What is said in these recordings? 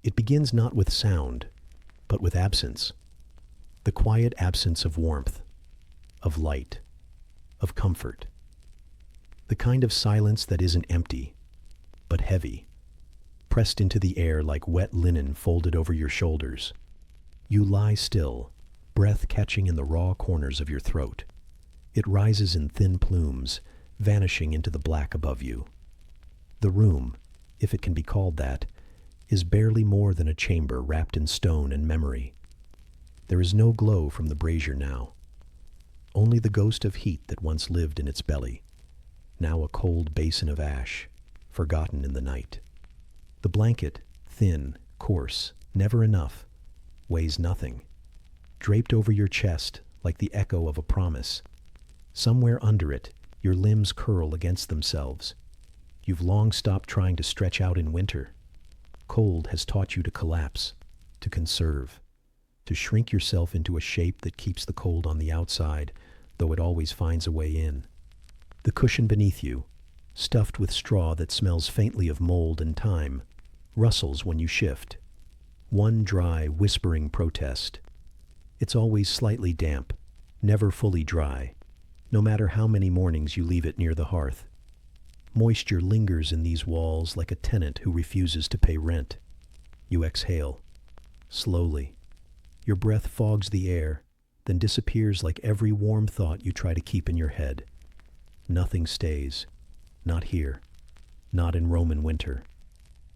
It begins not with sound, but with absence. The quiet absence of warmth, of light, of comfort. The kind of silence that isn't empty, but heavy, pressed into the air like wet linen folded over your shoulders. You lie still, breath catching in the raw corners of your throat. It rises in thin plumes, vanishing into the black above you. The room, if it can be called that, is barely more than a chamber wrapped in stone and memory. There is no glow from the brazier now, only the ghost of heat that once lived in its belly, now a cold basin of ash, forgotten in the night. The blanket, thin, coarse, never enough, weighs nothing, draped over your chest like the echo of a promise. Somewhere under it, your limbs curl against themselves. You've long stopped trying to stretch out in winter. Cold has taught you to collapse, to conserve, to shrink yourself into a shape that keeps the cold on the outside, though it always finds a way in. The cushion beneath you, stuffed with straw that smells faintly of mold and time, rustles when you shift. One dry, whispering protest. It's always slightly damp, never fully dry, no matter how many mornings you leave it near the hearth. Moisture lingers in these walls like a tenant who refuses to pay rent. You exhale, slowly. Your breath fogs the air, then disappears like every warm thought you try to keep in your head. Nothing stays. Not here. Not in Roman winter.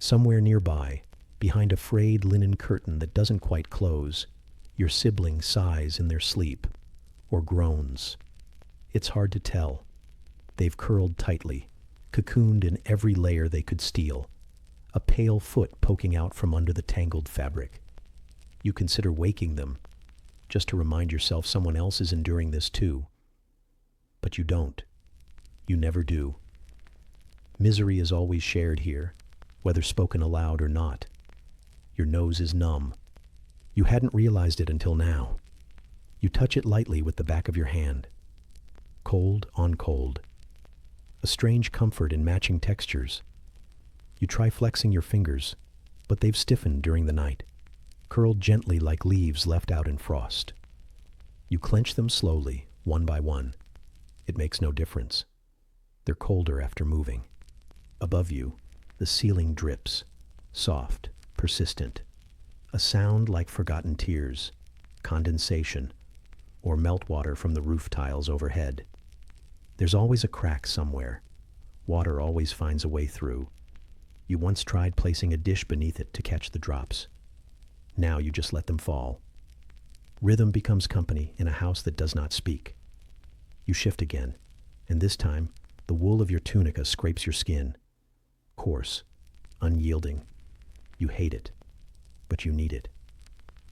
Somewhere nearby, behind a frayed linen curtain that doesn't quite close, your sibling sighs in their sleep, or groans. It's hard to tell. They've curled tightly, cocooned in every layer they could steal, a pale foot poking out from under the tangled fabric. You consider waking them, just to remind yourself someone else is enduring this too. But you don't. You never do. Misery is always shared here, whether spoken aloud or not. Your nose is numb. You hadn't realized it until now. You touch it lightly with the back of your hand. Cold on cold. A strange comfort in matching textures. You try flexing your fingers, but they've stiffened during the night, curled gently like leaves left out in frost. You clench them slowly, one by one. It makes no difference. They're colder after moving. Above you, the ceiling drips, soft, persistent. A sound like forgotten tears, condensation, or meltwater from the roof tiles overhead. There's always a crack somewhere. Water always finds a way through. You once tried placing a dish beneath it to catch the drops. Now you just let them fall. Rhythm becomes company in a house that does not speak. You shift again, and this time, the wool of your tunica scrapes your skin. Coarse, unyielding. You hate it, but you need it.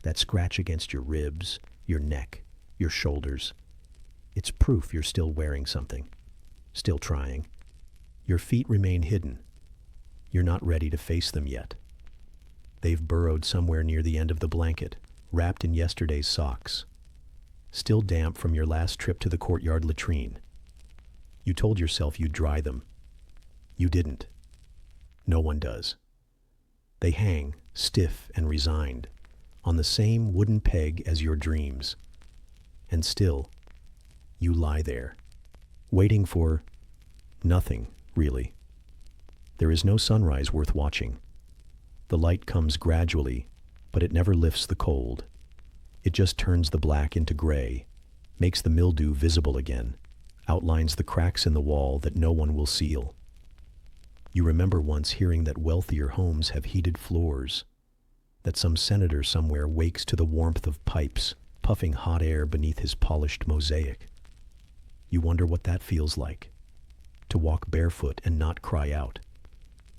That scratch against your ribs, your neck, your shoulders. It's proof you're still wearing something, still trying. Your feet remain hidden. You're not ready to face them yet. They've burrowed somewhere near the end of the blanket, wrapped in yesterday's socks. Still damp from your last trip to the courtyard latrine. You told yourself you'd dry them. You didn't. No one does. They hang, stiff and resigned, on the same wooden peg as your dreams. And still, you lie there, waiting for nothing, really. There is no sunrise worth watching. The light comes gradually, but it never lifts the cold. It just turns the black into gray, makes the mildew visible again, outlines the cracks in the wall that no one will seal. You remember once hearing that wealthier homes have heated floors, that some senator somewhere wakes to the warmth of pipes, puffing hot air beneath his polished mosaic. You wonder what that feels like. To walk barefoot and not cry out.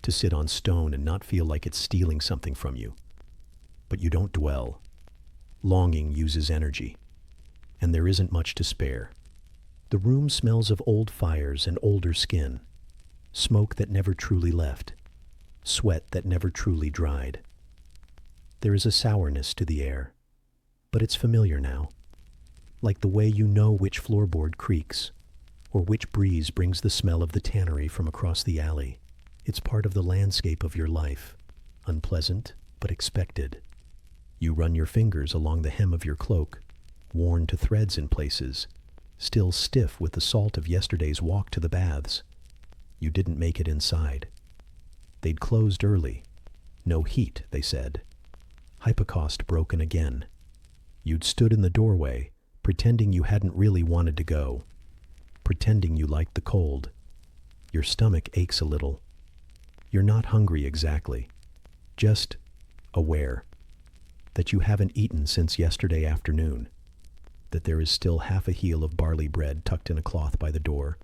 To sit on stone and not feel like it's stealing something from you. But you don't dwell. Longing uses energy. And there isn't much to spare. The room smells of old fires and older skin. Smoke that never truly left. Sweat that never truly dried. There is a sourness to the air. But it's familiar now. Like the way you know which floorboard creaks, or which breeze brings the smell of the tannery from across the alley. It's part of the landscape of your life, unpleasant, but expected. You run your fingers along the hem of your cloak, worn to threads in places, still stiff with the salt of yesterday's walk to the baths. You didn't make it inside. They'd closed early. No heat, they said. Hypocaust broken again. You'd stood in the doorway, pretending you hadn't really wanted to go, pretending you liked the cold. Your stomach aches a little. You're not hungry exactly, just aware that you haven't eaten since yesterday afternoon, that there is still half a heel of barley bread tucked in a cloth by the door,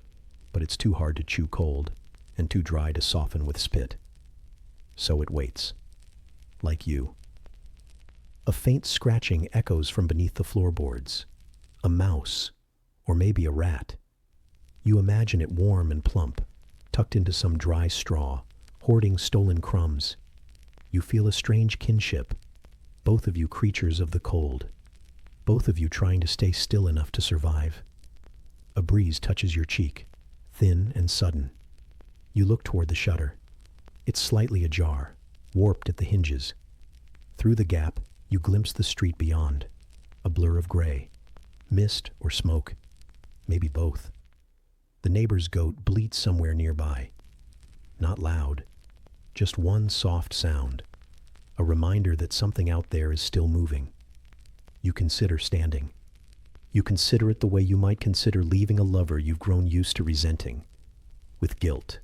but it's too hard to chew cold and too dry to soften with spit. So it waits, like you. A faint scratching echoes from beneath the floorboards. A mouse, or maybe a rat. You imagine it warm and plump, tucked into some dry straw, hoarding stolen crumbs. You feel a strange kinship, both of you creatures of the cold, both of you trying to stay still enough to survive. A breeze touches your cheek, thin and sudden. You look toward the shutter. It's slightly ajar, warped at the hinges. Through the gap, you glimpse the street beyond, a blur of gray, mist or smoke, maybe both. The neighbor's goat bleats somewhere nearby. Not loud, just one soft sound, a reminder that something out there is still moving. You consider standing. You consider it the way you might consider leaving a lover you've grown used to resenting, with guilt,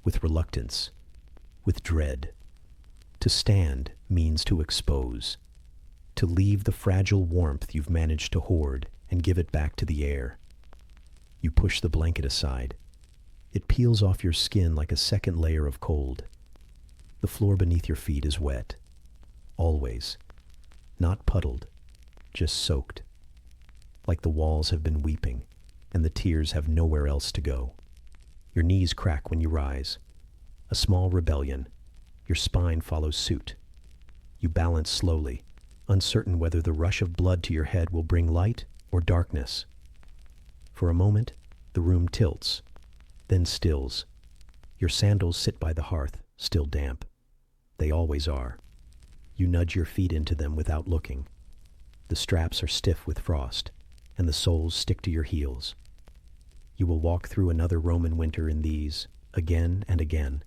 with reluctance, with dread. To stand means to expose, to leave the fragile warmth you've managed to hoard and give it back to the air. You push the blanket aside. It peels off your skin like a second layer of cold. The floor beneath your feet is wet. Always. Not puddled, just soaked. Like the walls have been weeping, and the tears have nowhere else to go. Your knees crack when you rise. A small rebellion. Your spine follows suit. You balance slowly, uncertain whether the rush of blood to your head will bring light or darkness. For a moment, the room tilts, then stills. Your sandals sit by the hearth, still damp. They always are. You nudge your feet into them without looking. The straps are stiff with frost, and the soles stick to your heels. You will walk through another Roman winter in these, again and again,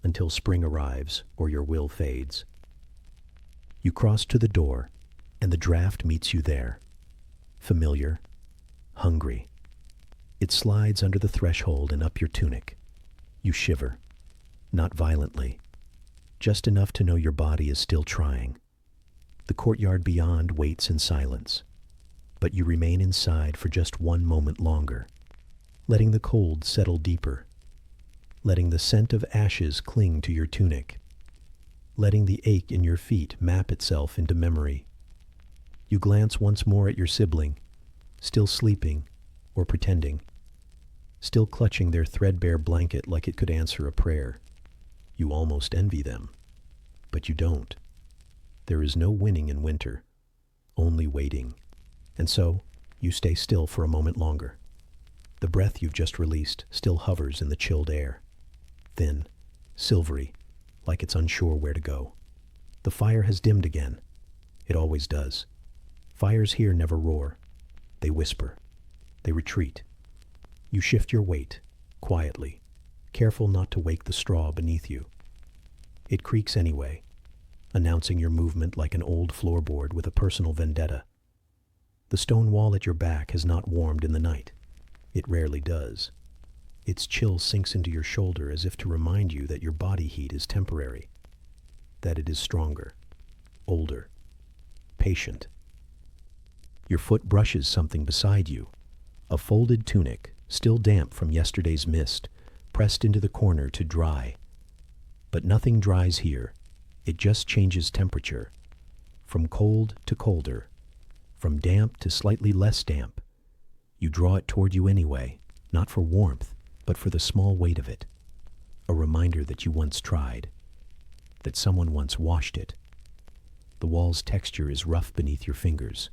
until spring arrives or your will fades. You cross to the door, and the draft meets you there. Familiar, hungry. It slides under the threshold and up your tunic. You shiver, not violently, just enough to know your body is still trying. The courtyard beyond waits in silence, but you remain inside for just one moment longer, letting the cold settle deeper, letting the scent of ashes cling to your tunic, letting the ache in your feet map itself into memory. You glance once more at your sibling, still sleeping or pretending, still clutching their threadbare blanket like it could answer a prayer. You almost envy them, but you don't. There is no winning in winter, only waiting. And so, you stay still for a moment longer. The breath you've just released still hovers in the chilled air, thin, silvery, like it's unsure where to go. The fire has dimmed again. It always does. Fires here never roar. They whisper. They retreat. You shift your weight, quietly, careful not to wake the straw beneath you. It creaks anyway, announcing your movement like an old floorboard with a personal vendetta. The stone wall at your back has not warmed in the night. It rarely does. Its chill sinks into your shoulder as if to remind you that your body heat is temporary, that it is stronger, older, patient. Your foot brushes something beside you, a folded tunic, still damp from yesterday's mist, pressed into the corner to dry. But nothing dries here. It just changes temperature, from cold to colder, from damp to slightly less damp. You draw it toward you anyway, not for warmth, but for the small weight of it. A reminder that you once tried, that someone once washed it. The wall's texture is rough beneath your fingers,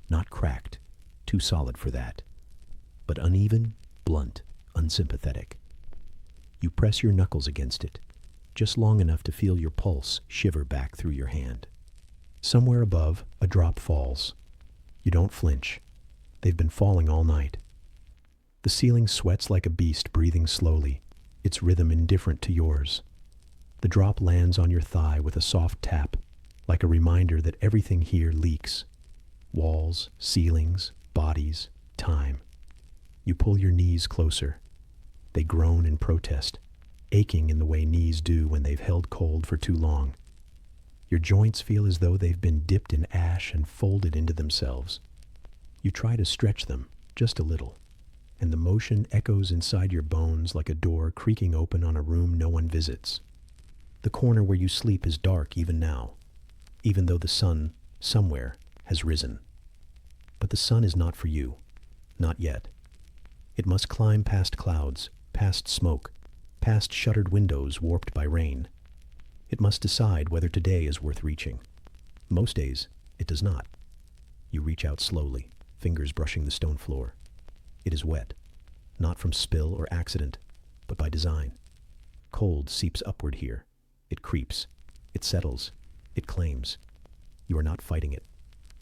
not cracked, too solid for that, but uneven, blunt, unsympathetic. You press your knuckles against it, just long enough to feel your pulse shiver back through your hand. Somewhere above, a drop falls. You don't flinch. They've been falling all night. The ceiling sweats like a beast breathing slowly, its rhythm indifferent to yours. The drop lands on your thigh with a soft tap, like a reminder that everything here leaks. Walls, ceilings, bodies, time. You pull your knees closer. They groan in protest, aching in the way knees do when they've held cold for too long. Your joints feel as though they've been dipped in ash and folded into themselves. You try to stretch them, just a little, and the motion echoes inside your bones like a door creaking open on a room no one visits. The corner where you sleep is dark even now, even though the sun, somewhere, has risen. But the sun is not for you, not yet. It must climb past clouds, past smoke, past shuttered windows warped by rain. It must decide whether today is worth reaching. Most days, it does not. You reach out slowly, fingers brushing the stone floor. It is wet, not from spill or accident, but by design. Cold seeps upward here. It creeps. It settles. It claims. You are not fighting it.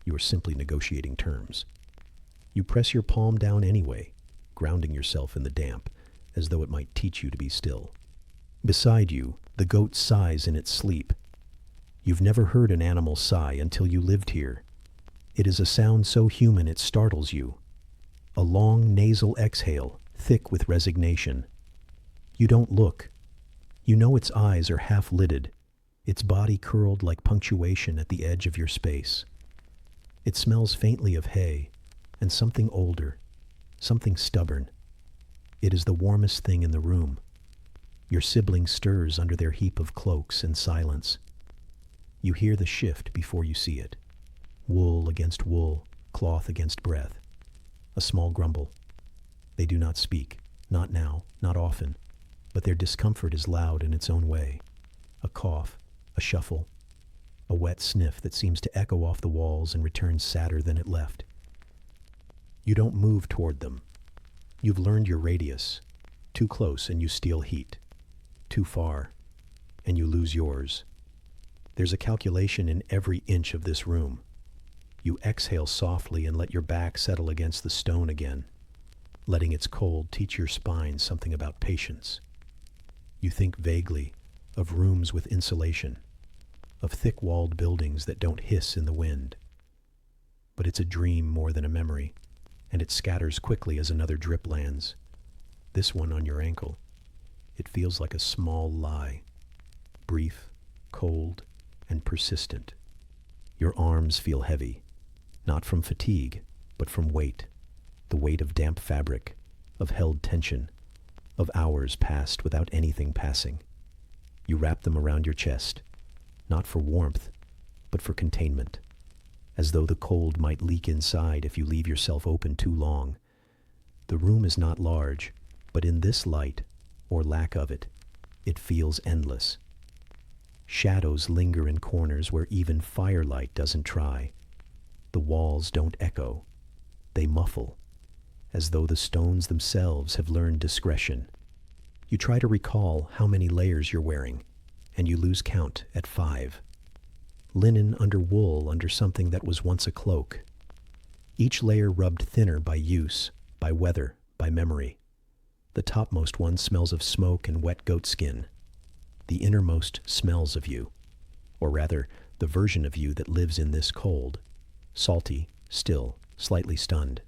You are simply negotiating terms. You press your palm down anyway, grounding yourself in the damp, as though it might teach you to be still. Beside you, the goat sighs in its sleep. You've never heard an animal sigh until you lived here. It is a sound so human it startles you. A long nasal exhale, thick with resignation. You don't look. You know its eyes are half-lidded, its body curled like punctuation at the edge of your space. It smells faintly of hay, and something older, something stubborn. It is the warmest thing in the room. Your sibling stirs under their heap of cloaks and silence. You hear the shift before you see it. Wool against wool, cloth against breath. A small grumble. They do not speak, not now, not often, but their discomfort is loud in its own way. A cough, a shuffle, a wet sniff that seems to echo off the walls and returns sadder than it left. You don't move toward them. You've learned your radius. Too close and you steal heat. Too far, and you lose yours. There's a calculation in every inch of this room. You exhale softly and let your back settle against the stone again, letting its cold teach your spine something about patience. You think vaguely of rooms with insulation, of thick-walled buildings that don't hiss in the wind. But it's a dream more than a memory, and it scatters quickly as another drip lands. This one on your ankle. It feels like a small lie, brief, cold, and persistent. Your arms feel heavy, not from fatigue, but from weight, the weight of damp fabric, of held tension, of hours passed without anything passing. You wrap them around your chest, not for warmth, but for containment, as though the cold might leak inside if you leave yourself open too long. The room is not large, but in this light, or lack of it, it feels endless. Shadows linger in corners where even firelight doesn't try. The walls don't echo. They muffle, as though the stones themselves have learned discretion. You try to recall how many layers you're wearing, and you lose count at 5. Linen under wool under something that was once a cloak. Each layer rubbed thinner by use, by weather, by memory. The topmost one smells of smoke and wet goat skin. The innermost smells of you, or rather, the version of you that lives in this cold. Salty, still, slightly stunned.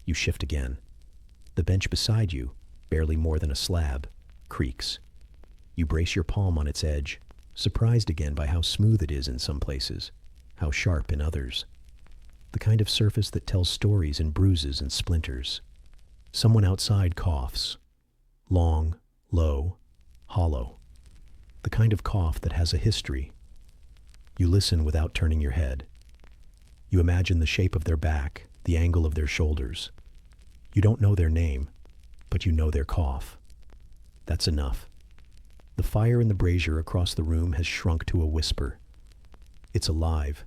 You shift again. The bench beside you, barely more than a slab, creaks. You brace your palm on its edge, surprised again by how smooth it is in some places, how sharp in others. The kind of surface that tells stories in bruises and splinters. Someone outside coughs. Long, low, hollow. The kind of cough that has a history. You listen without turning your head. You imagine the shape of their back, the angle of their shoulders. You don't know their name, but you know their cough. That's enough. The fire in the brazier across the room has shrunk to a whisper. It's alive,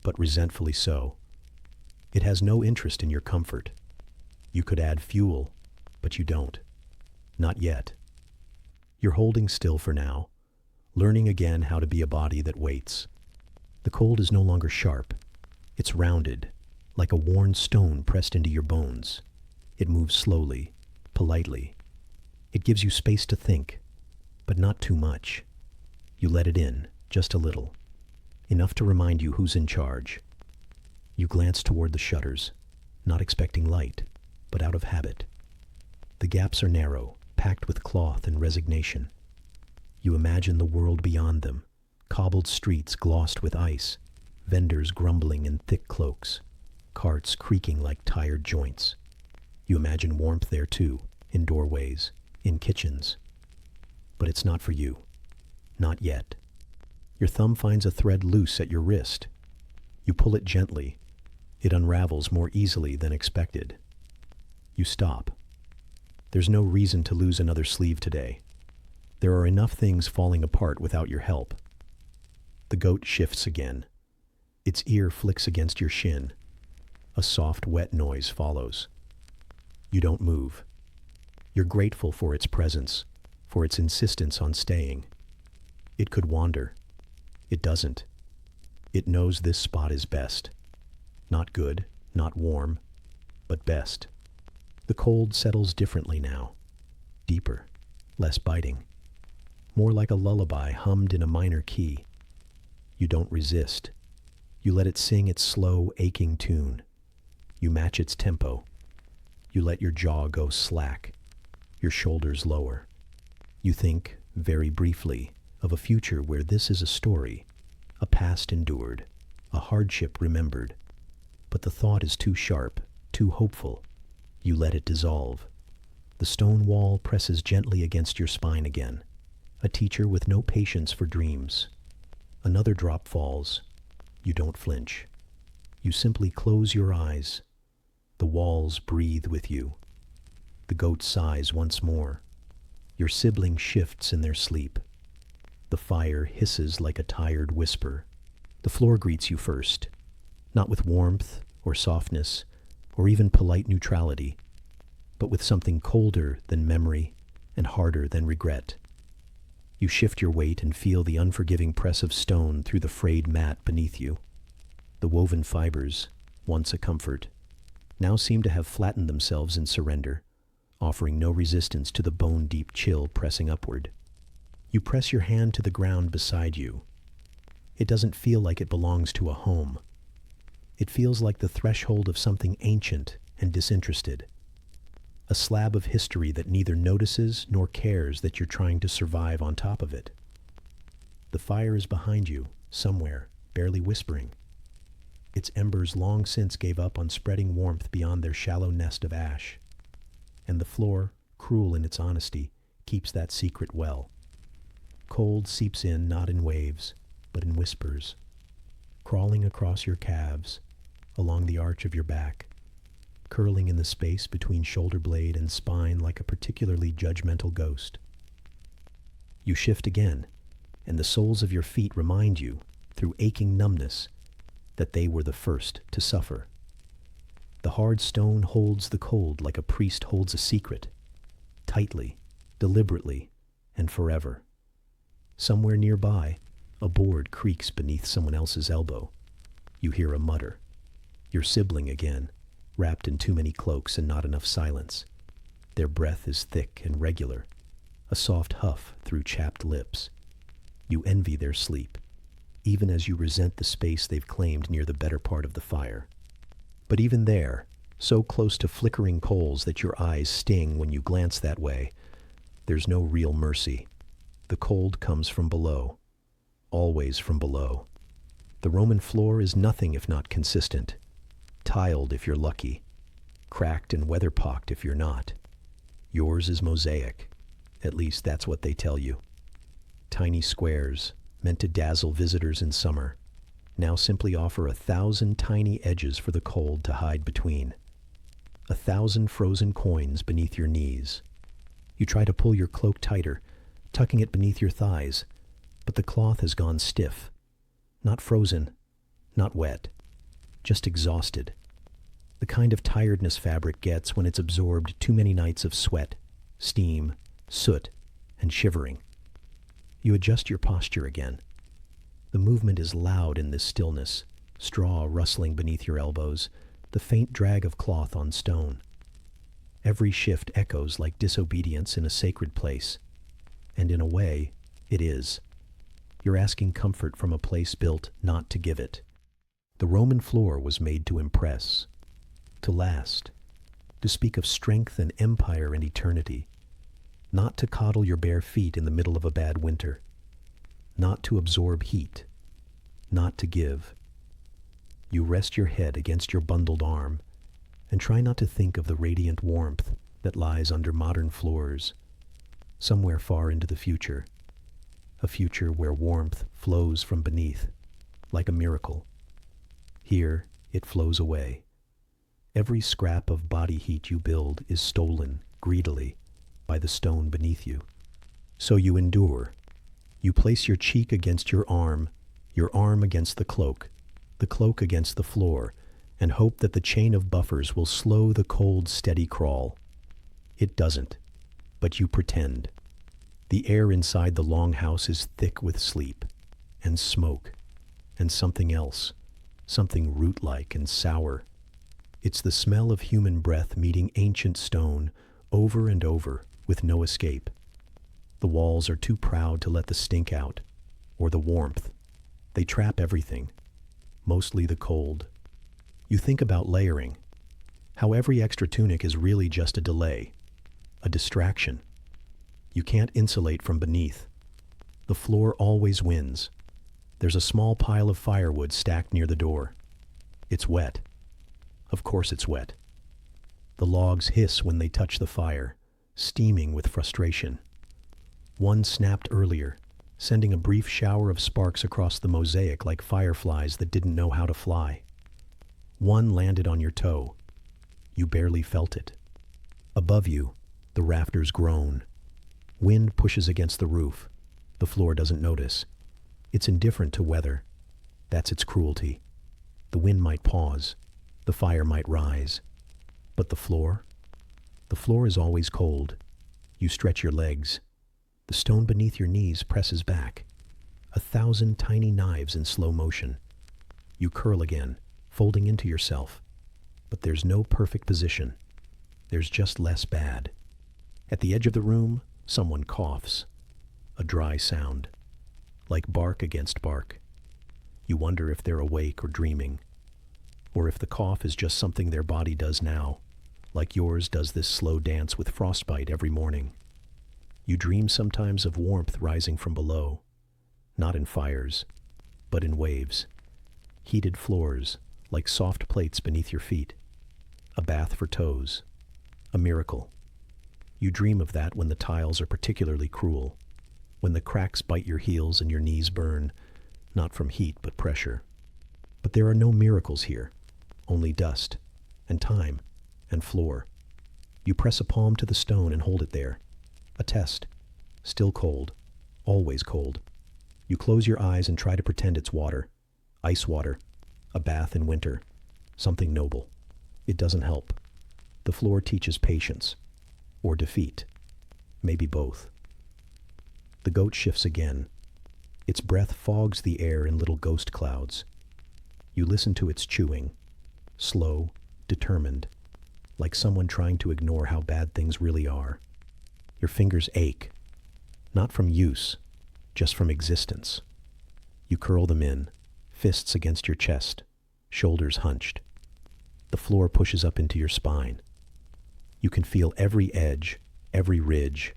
but resentfully so. It has no interest in your comfort. You could add fuel, but you don't. Not yet. You're holding still for now, learning again how to be a body that waits. The cold is no longer sharp. It's rounded, like a worn stone pressed into your bones. It moves slowly, politely. It gives you space to think, but not too much. You let it in, just a little. Enough to remind you who's in charge. You glance toward the shutters, not expecting light, but out of habit. The gaps are narrow, packed with cloth and resignation. You imagine the world beyond them, cobbled streets glossed with ice, vendors grumbling in thick cloaks, carts creaking like tired joints. You imagine warmth there too, in doorways, in kitchens. But it's not for you. Not yet. Your thumb finds a thread loose at your wrist. You pull it gently. It unravels more easily than expected. You stop. There's no reason to lose another sleeve today. There are enough things falling apart without your help. The goat shifts again. Its ear flicks against your shin. A soft, wet noise follows. You don't move. You're grateful for its presence, for its insistence on staying. It could wander. It doesn't. It knows this spot is best. Not good, not warm, but best. The cold settles differently now. Deeper, less biting. More like a lullaby hummed in a minor key. You don't resist. You let it sing its slow, aching tune. You match its tempo. You let your jaw go slack, your shoulders lower. You think, very briefly, of a future where this is a story, a past endured, a hardship remembered. But the thought is too sharp, too hopeful. You let it dissolve. The stone wall presses gently against your spine again, a teacher with no patience for dreams. Another drop falls. You don't flinch. You simply close your eyes. The walls breathe with you. The goat sighs once more. Your sibling shifts in their sleep. The fire hisses like a tired whisper. The floor greets you first, not with warmth or softness or even polite neutrality, but with something colder than memory and harder than regret. You shift your weight and feel the unforgiving press of stone through the frayed mat beneath you. The woven fibers, once a comfort, now seem to have flattened themselves in surrender, offering no resistance to the bone-deep chill pressing upward. You press your hand to the ground beside you. It doesn't feel like it belongs to a home. It feels like the threshold of something ancient and disinterested. A slab of history that neither notices nor cares that you're trying to survive on top of it. The fire is behind you, somewhere, barely whispering. Its embers long since gave up on spreading warmth beyond their shallow nest of ash. And the floor, cruel in its honesty, keeps that secret well. Cold seeps in not in waves, but in whispers, crawling across your calves, along the arch of your back, curling in the space between shoulder blade and spine like a particularly judgmental ghost. You shift again, and the soles of your feet remind you, through aching numbness, that they were the first to suffer. The hard stone holds the cold like a priest holds a secret, tightly, deliberately, and forever. Somewhere nearby, a board creaks beneath someone else's elbow. You hear a mutter. Your sibling again, wrapped in too many cloaks and not enough silence. Their breath is thick and regular, a soft huff through chapped lips. You envy their sleep, even as you resent the space they've claimed near the better part of the fire. But even there, so close to flickering coals that your eyes sting when you glance that way, there's no real mercy. The cold comes from below, always from below. The Roman floor is nothing if not consistent, tiled if you're lucky, cracked and weather-pocked if you're not. Yours is mosaic, at least that's what they tell you. Tiny squares, meant to dazzle visitors in summer, now simply offer 1,000 tiny edges for the cold to hide between. 1,000 frozen coins beneath your knees. You try to pull your cloak tighter, tucking it beneath your thighs, but the cloth has gone stiff. Not frozen, not wet, just exhausted. The kind of tiredness fabric gets when it's absorbed too many nights of sweat, steam, soot, and shivering. You adjust your posture again. The movement is loud in this stillness, straw rustling beneath your elbows, the faint drag of cloth on stone. Every shift echoes like disobedience in a sacred place. And in a way, it is. You're asking comfort from a place built not to give it. The Roman floor was made to impress, to last, to speak of strength and empire and eternity, not to coddle your bare feet in the middle of a bad winter, not to absorb heat, not to give. You rest your head against your bundled arm and try not to think of the radiant warmth that lies under modern floors, somewhere far into the future, a future where warmth flows from beneath, like a miracle. Here, it flows away. Every scrap of body heat you build is stolen, greedily, by the stone beneath you. So you endure. You place your cheek against your arm against the cloak against the floor, and hope that the chain of buffers will slow the cold, steady crawl. It doesn't, but you pretend. The air inside the long house is thick with sleep, and smoke, and something else, something root-like and sour. It's the smell of human breath meeting ancient stone over and over with no escape. The walls are too proud to let the stink out, or the warmth. They trap everything, mostly the cold. You think about layering, how every extra tunic is really just a delay, a distraction. You can't insulate from beneath. The floor always wins. There's a small pile of firewood stacked near the door. It's wet. Of course it's wet. The logs hiss when they touch the fire, steaming with frustration. One snapped earlier, sending a brief shower of sparks across the mosaic like fireflies that didn't know how to fly. One landed on your toe. You barely felt it. Above you, the rafters groan. Wind pushes against the roof. The floor doesn't notice. It's indifferent to weather. That's its cruelty. The wind might pause. The fire might rise. But the floor? The floor is always cold. You stretch your legs. The stone beneath your knees presses back. 1,000 tiny knives in slow motion. You curl again, folding into yourself. But there's no perfect position. There's just less bad. At the edge of the room, someone coughs. A dry sound, like bark against bark. You wonder if they're awake or dreaming, or if the cough is just something their body does now, like yours does this slow dance with frostbite every morning. You dream sometimes of warmth rising from below, not in fires, but in waves. Heated floors, like soft plates beneath your feet. A bath for toes. A miracle. You dream of that when the tiles are particularly cruel, when the cracks bite your heels and your knees burn, not from heat but pressure. But there are no miracles here, only dust, and time, and floor. You press a palm to the stone and hold it there. A test. Still cold. Always cold. You close your eyes and try to pretend it's water. Ice water. A bath in winter. Something noble. It doesn't help. The floor teaches patience. Or defeat. Maybe both. The goat shifts again. Its breath fogs the air in little ghost clouds. You listen to its chewing. Slow, determined. Like someone trying to ignore how bad things really are. Your fingers ache, not from use, just from existence. You curl them in, fists against your chest, shoulders hunched. The floor pushes up into your spine. You can feel every edge, every ridge,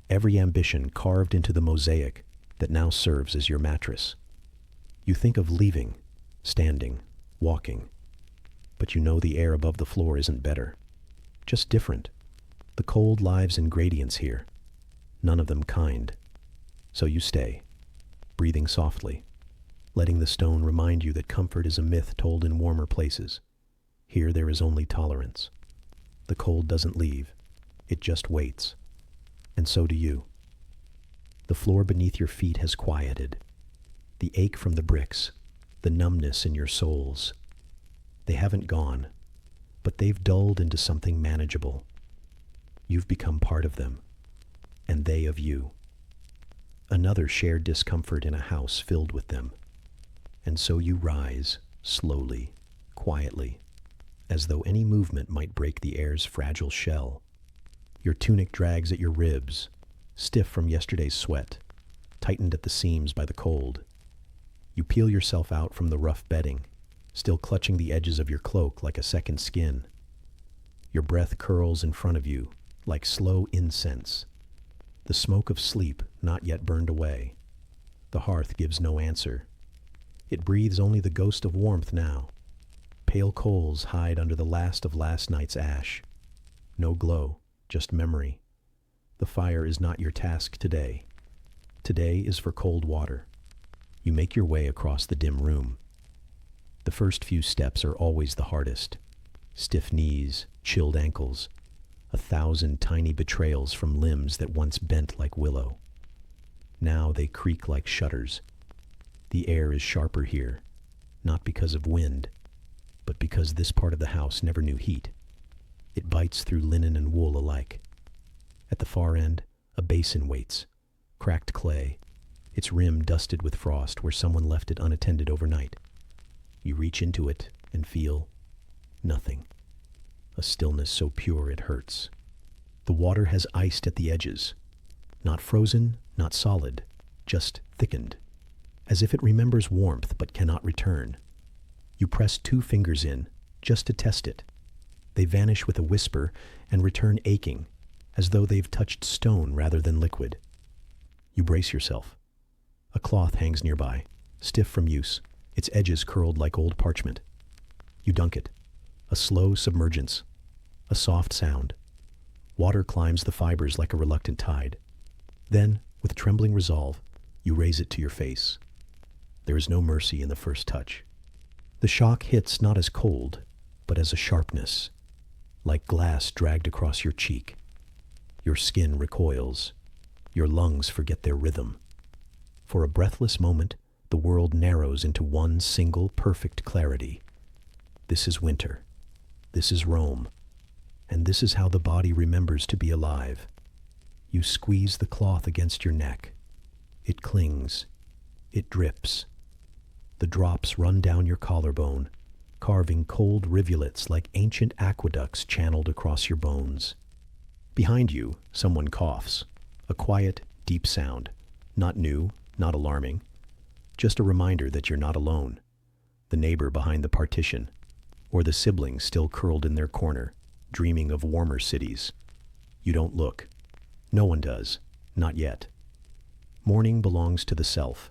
every ambition carved into the mosaic that now serves as your mattress. You think of leaving, standing, walking, but you know the air above the floor isn't better, just different. The cold lives in gradients here, none of them kind. So you stay, breathing softly, letting the stone remind you that comfort is a myth told in warmer places. Here there is only tolerance. The cold doesn't leave, it just waits. And so do you. The floor beneath your feet has quieted. The ache from the bricks, the numbness in your soles. They haven't gone, but they've dulled into something manageable. You've become part of them, and they of you. another shared discomfort in a house filled with them. And so you rise, slowly, quietly, as though any movement might break the air's fragile shell. Your tunic drags at your ribs, stiff from yesterday's sweat, tightened at the seams by the cold. You peel yourself out from the rough bedding, still clutching the edges of your cloak like a second skin. Your breath curls in front of you, like slow incense, the smoke of sleep not yet burned away. The hearth gives no answer. It breathes only the ghost of warmth now. Pale coals hide under the last of last night's ash. No glow, just memory. The fire is not your task today. Today is for cold water. You make your way across the dim room. The first few steps are always the hardest. Stiff knees, chilled ankles, 1,000 tiny betrayals from limbs that once bent like willow. Now they creak like shutters. The air is sharper here, not because of wind, but because this part of the house never knew heat. It bites through linen and wool alike. At the far end, a basin waits, cracked clay, its rim dusted with frost where someone left it unattended overnight. You reach into it and feel nothing. A stillness so pure it hurts. The water has iced at the edges. Not frozen, not solid, just thickened, as if it remembers warmth but cannot return. You press 2 fingers in, just to test it. They vanish with a whisper and return aching, as though they've touched stone rather than liquid. You brace yourself. A cloth hangs nearby, stiff from use, its edges curled like old parchment. You dunk it. A slow submergence. A soft sound. Water climbs the fibers like a reluctant tide. Then, with trembling resolve, you raise it to your face. There is no mercy in the first touch. The shock hits not as cold, but as a sharpness, like glass dragged across your cheek. Your skin recoils. Your lungs forget their rhythm. For a breathless moment, the world narrows into one single perfect clarity. This is winter. This is Rome. And this is how the body remembers to be alive. You squeeze the cloth against your neck. It clings. It drips. The drops run down your collarbone, carving cold rivulets like ancient aqueducts channeled across your bones. Behind you, someone coughs. A quiet, deep sound. Not new, not alarming. Just a reminder that you're not alone. The neighbor behind the partition, or the sibling still curled in their corner, dreaming of warmer cities. You don't look. No one does. Not yet. Morning belongs to the self.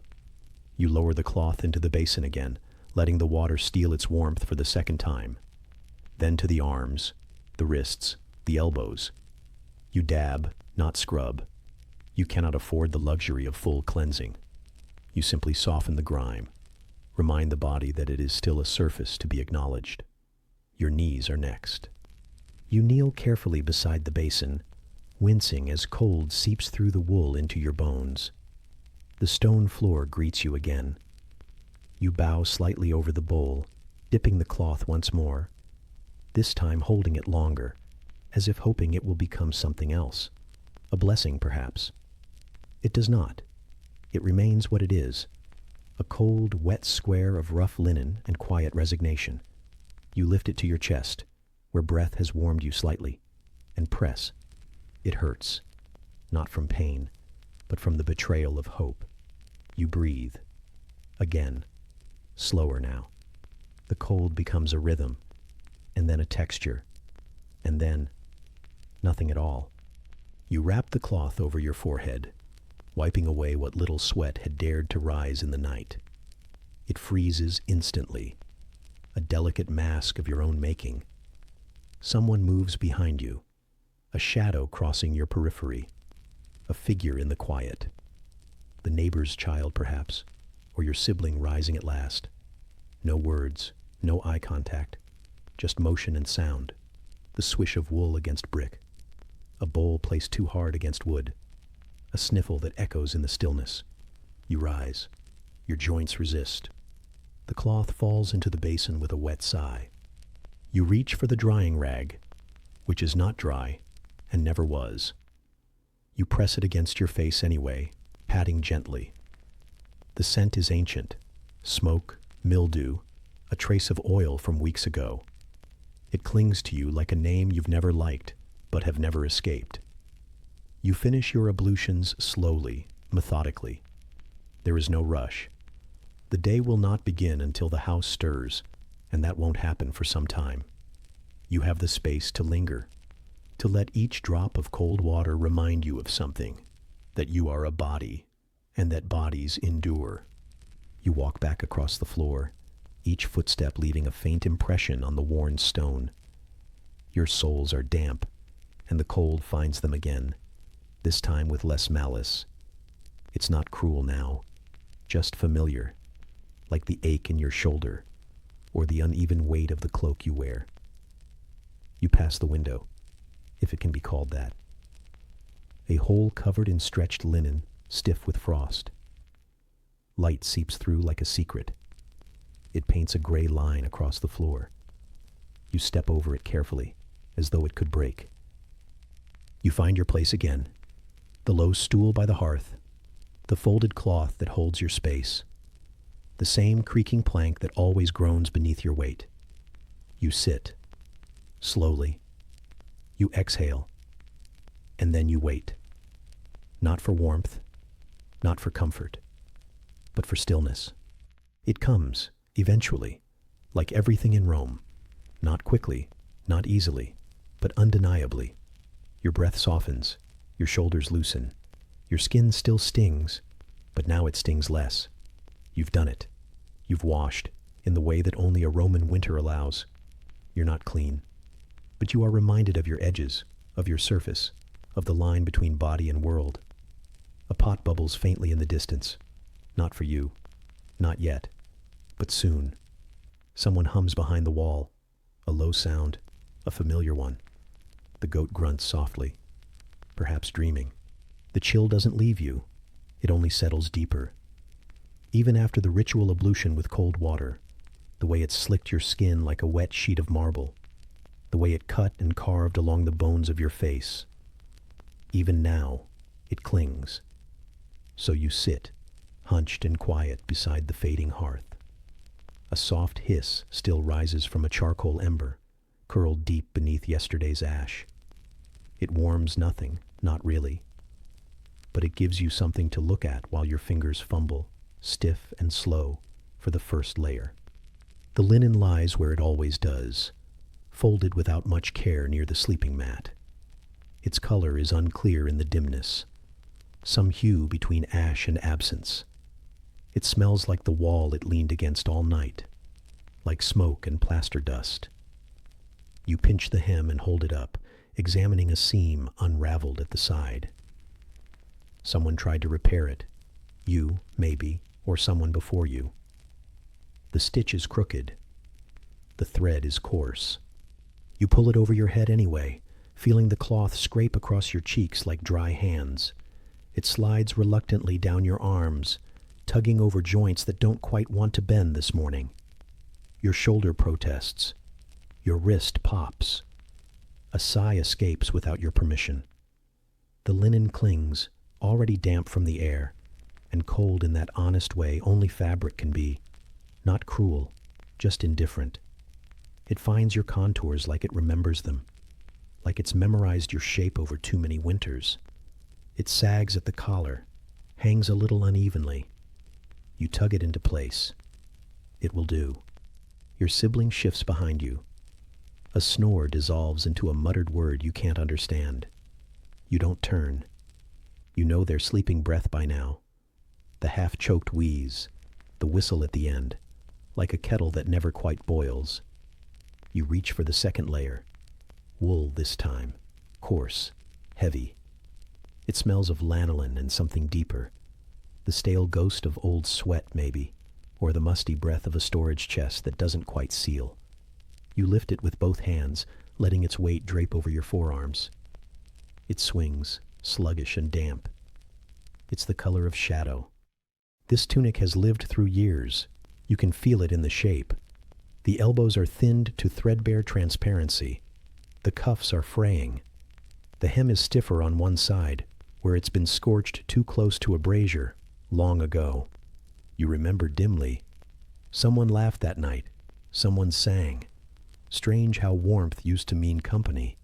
You lower the cloth into the basin again, letting the water steal its warmth for the second time. Then to the arms, the wrists, the elbows. You dab, not scrub. You cannot afford the luxury of full cleansing. You simply soften the grime, remind the body that it is still a surface to be acknowledged. Your knees are next. You kneel carefully beside the basin, wincing as cold seeps through the wool into your bones. The stone floor greets you again. You bow slightly over the bowl, dipping the cloth once more, this time holding it longer, as if hoping it will become something else. A blessing, perhaps. It does not. It remains what it is, a cold, wet square of rough linen and quiet resignation. You lift it to your chest, where breath has warmed you slightly, and press. It hurts, not from pain, but from the betrayal of hope. You breathe. Again, slower now. The cold becomes a rhythm, and then a texture, and then nothing at all. You wrap the cloth over your forehead, wiping away what little sweat had dared to rise in the night. It freezes instantly, a delicate mask of your own making. Someone moves behind you, a shadow crossing your periphery, a figure in the quiet. The neighbor's child, perhaps, or your sibling rising at last. No words, no eye contact, just motion and sound, the swish of wool against brick, a bowl placed too hard against wood, a sniffle that echoes in the stillness. You rise. Your joints resist. The cloth falls into the basin with a wet sigh. You reach for the drying rag, which is not dry and never was. You press it against your face anyway, patting gently. The scent is ancient. Smoke, mildew, a trace of oil from weeks ago. It clings to you like a name you've never liked, but have never escaped. You finish your ablutions slowly, methodically. There is no rush. The day will not begin until the house stirs, and that won't happen for some time. You have the space to linger, to let each drop of cold water remind you of something, that you are a body, and that bodies endure. You walk back across the floor, each footstep leaving a faint impression on the worn stone. Your soles are damp, and the cold finds them again, this time with less malice. It's not cruel now, just familiar, like the ache in your shoulder, or the uneven weight of the cloak you wear. You pass the window, if it can be called that. A hole covered in stretched linen, stiff with frost. Light seeps through like a secret. It paints a gray line across the floor. You step over it carefully, as though it could break. You find your place again. The low stool by the hearth, the folded cloth that holds your space, the same creaking plank that always groans beneath your weight. You sit, slowly. You exhale, and then you wait. Not for warmth, not for comfort, but for stillness. It comes, eventually, like everything in Rome. Not quickly, not easily, but undeniably. Your breath softens, your shoulders loosen. Your skin still stings, but now it stings less. You've done it. You've washed, in the way that only a Roman winter allows. You're not clean, but you are reminded of your edges, of your surface, of the line between body and world. A pot bubbles faintly in the distance. Not for you. Not yet. But soon. Someone hums behind the wall. A low sound. A familiar one. The goat grunts softly. Perhaps dreaming. The chill doesn't leave you. It only settles deeper. Even after the ritual ablution with cold water, the way it slicked your skin like a wet sheet of marble, the way it cut and carved along the bones of your face, even now, it clings. So you sit, hunched and quiet beside the fading hearth. A soft hiss still rises from a charcoal ember, curled deep beneath yesterday's ash. It warms nothing, not really, but it gives you something to look at while your fingers fumble, stiff and slow, for the first layer. The linen lies where it always does, folded without much care near the sleeping mat. Its color is unclear in the dimness, some hue between ash and absence. It smells like the wall it leaned against all night, like smoke and plaster dust. You pinch the hem and hold it up, examining a seam unraveled at the side. Someone tried to repair it. You, maybe, or someone before you. The stitch is crooked. The thread is coarse. You pull it over your head anyway, feeling the cloth scrape across your cheeks like dry hands. It slides reluctantly down your arms, tugging over joints that don't quite want to bend this morning. Your shoulder protests. Your wrist pops. A sigh escapes without your permission. The linen clings, already damp from the air, and cold in that honest way only fabric can be. Not cruel, just indifferent. It finds your contours like it remembers them, like it's memorized your shape over too many winters. It sags at the collar, hangs a little unevenly. You tug it into place. It will do. Your sibling shifts behind you. A snore dissolves into a muttered word you can't understand. You don't turn. You know their sleeping breath by now. The half-choked wheeze, the whistle at the end, like a kettle that never quite boils. You reach for the second layer. Wool this time. Coarse. Heavy. It smells of lanolin and something deeper. The stale ghost of old sweat, maybe, or the musty breath of a storage chest that doesn't quite seal. You lift it with both hands, letting its weight drape over your forearms. It swings, sluggish and damp. It's the color of shadow. This tunic has lived through years. You can feel it in the shape. The elbows are thinned to threadbare transparency. The cuffs are fraying. The hem is stiffer on one side, where it's been scorched too close to a brazier long ago. You remember dimly. Someone laughed that night. Someone sang. Strange how warmth used to mean company.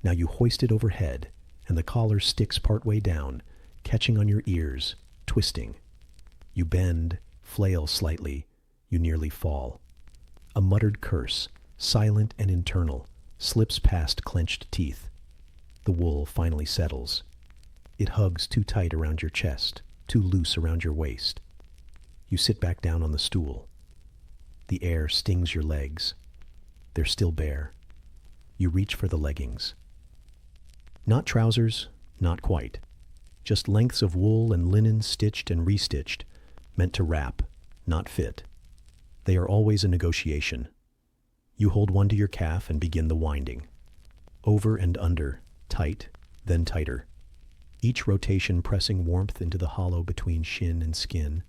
Now you hoist it overhead, and the collar sticks partway down, catching on your ears, twisting. You bend, flail slightly, you nearly fall. A muttered curse, silent and internal, slips past clenched teeth. The wool finally settles. It hugs too tight around your chest, too loose around your waist. You sit back down on the stool. The air stings your legs. They're still bare. You reach for the leggings. Not trousers, not quite. Just lengths of wool and linen stitched and restitched, meant to wrap, not fit. They are always a negotiation. You hold one to your calf and begin the winding. Over and under, tight, then tighter. Each rotation pressing warmth into the hollow between shin and skin,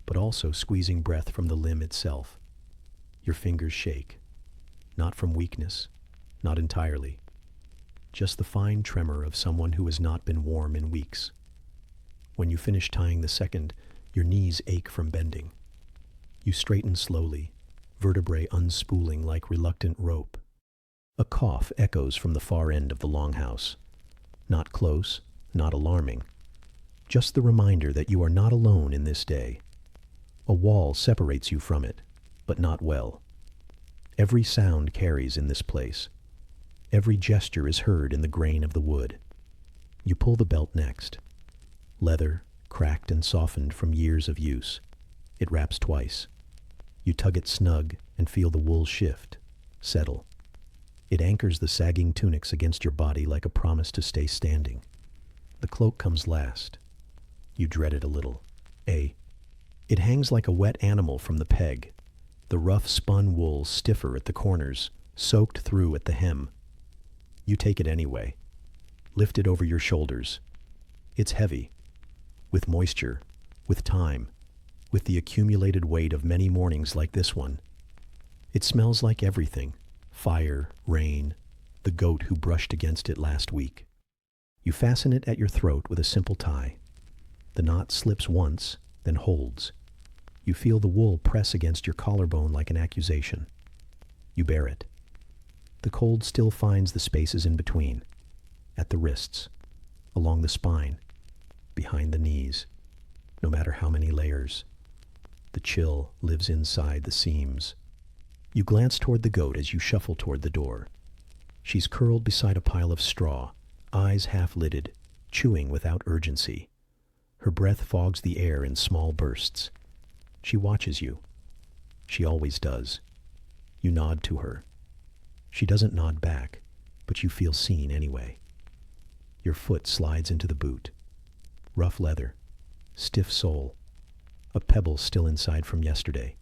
but also squeezing breath from the limb itself. Your fingers shake. Not from weakness, not entirely. Just the fine tremor of someone who has not been warm in weeks. When you finish tying the second, your knees ache from bending. You straighten slowly, vertebrae unspooling like reluctant rope. A cough echoes from the far end of the longhouse. Not close, not alarming. Just the reminder that you are not alone in this day. A wall separates you from it, but not well. Every sound carries in this place. Every gesture is heard in the grain of the wood. You pull the belt next. Leather, cracked and softened from years of use. It wraps twice. You tug it snug and feel the wool shift, settle. It anchors the sagging tunics against your body like a promise to stay standing. The cloak comes last. You dread it a little. It hangs like a wet animal from the peg. The rough spun wool stiffer at the corners, soaked through at the hem. You take it anyway. Lift it over your shoulders. It's heavy. With moisture, with time, with the accumulated weight of many mornings like this one. It smells like everything. Fire, rain, the goat who brushed against it last week. You fasten it at your throat with a simple tie. The knot slips once, then holds. You feel the wool press against your collarbone like an accusation. You bear it. The cold still finds the spaces in between, at the wrists, along the spine, behind the knees, no matter how many layers. The chill lives inside the seams. You glance toward the goat as you shuffle toward the door. She's curled beside a pile of straw, eyes half-lidded, chewing without urgency. Her breath fogs the air in small bursts. She watches you. She always does. You nod to her. She doesn't nod back, but you feel seen anyway. Your foot slides into the boot. Rough leather, stiff sole, a pebble still inside from yesterday.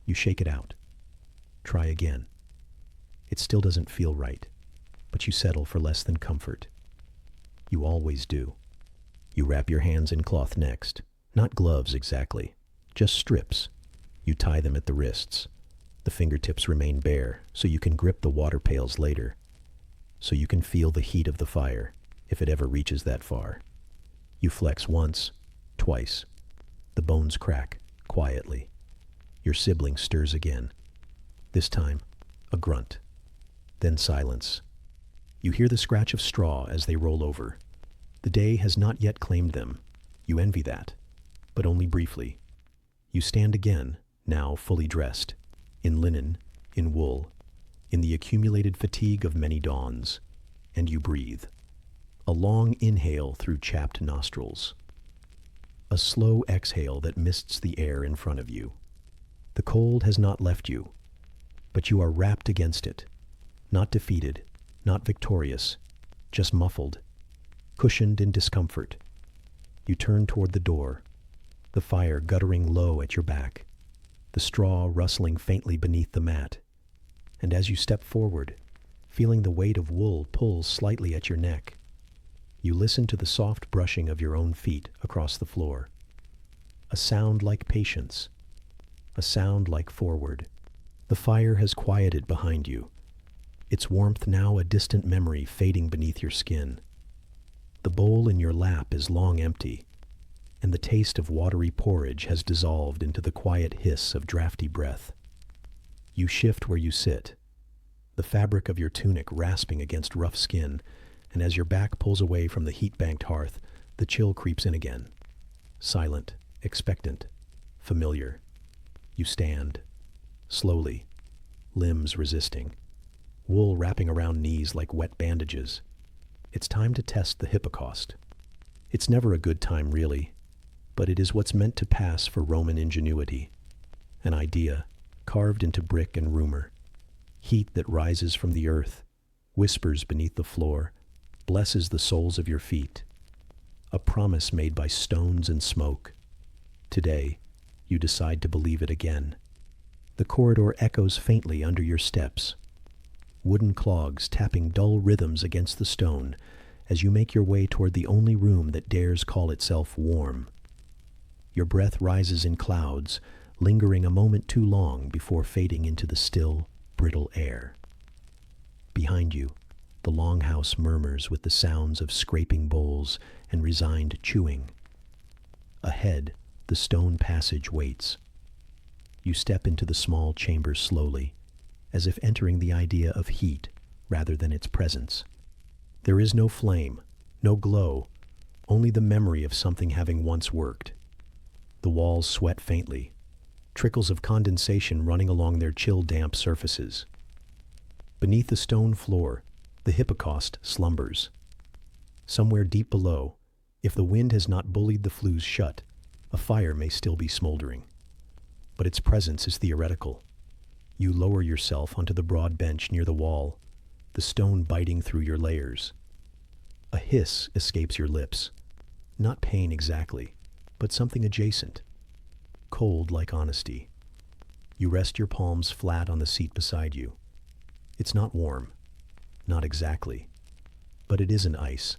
You shake it out. Try again. It still doesn't feel right, but you settle for less than comfort. You always do. You wrap your hands in cloth next. Not gloves exactly, just strips. You tie them at the wrists. The fingertips remain bare, so you can grip the water pails later. So you can feel the heat of the fire, if it ever reaches that far. You flex once, twice. The bones crack, quietly. Your sibling stirs again. This time, a grunt. Then silence. You hear the scratch of straw as they roll over. The day has not yet claimed them. You envy that, but only briefly. You stand again, now fully dressed, in linen, in wool, in the accumulated fatigue of many dawns, and you breathe. A long inhale through chapped nostrils. A slow exhale that mists the air in front of you. The cold has not left you, but you are wrapped against it, not defeated, not victorious, just muffled, cushioned in discomfort. You turn toward the door, the fire guttering low at your back, the straw rustling faintly beneath the mat. And as you step forward, feeling the weight of wool pull slightly at your neck, you listen to the soft brushing of your own feet across the floor. A sound like patience, a sound like forward. The fire has quieted behind you, its warmth now a distant memory fading beneath your skin. The bowl in your lap is long empty, and the taste of watery porridge has dissolved into the quiet hiss of drafty breath. You shift where you sit, the fabric of your tunic rasping against rough skin, and as your back pulls away from the heat-banked hearth, the chill creeps in again. Silent, expectant, familiar. You stand, slowly, limbs resisting, wool wrapping around knees like wet bandages. It's time to test the hypocaust. It's never a good time, really, but it is what's meant to pass for Roman ingenuity. An idea, carved into brick and rumor. Heat that rises from the earth, whispers beneath the floor, blesses the soles of your feet. A promise made by stones and smoke. Today, you decide to believe it again. The corridor echoes faintly under your steps, wooden clogs tapping dull rhythms against the stone as you make your way toward the only room that dares call itself warm. Your breath rises in clouds, lingering a moment too long before fading into the still, brittle air. Behind you, the longhouse murmurs with the sounds of scraping bowls and resigned chewing. Ahead, the stone passage waits. You step into the small chamber slowly, as if entering the idea of heat rather than its presence. There is no flame, no glow, only the memory of something having once worked. The walls sweat faintly, trickles of condensation running along their chill, damp surfaces. Beneath the stone floor, the hypocaust slumbers. Somewhere deep below, if the wind has not bullied the flues shut, a fire may still be smoldering. But its presence is theoretical. You lower yourself onto the broad bench near the wall, the stone biting through your layers. A hiss escapes your lips. Not pain exactly, but something adjacent. Cold like honesty. You rest your palms flat on the seat beside you. It's not warm. Not exactly. But it isn't ice.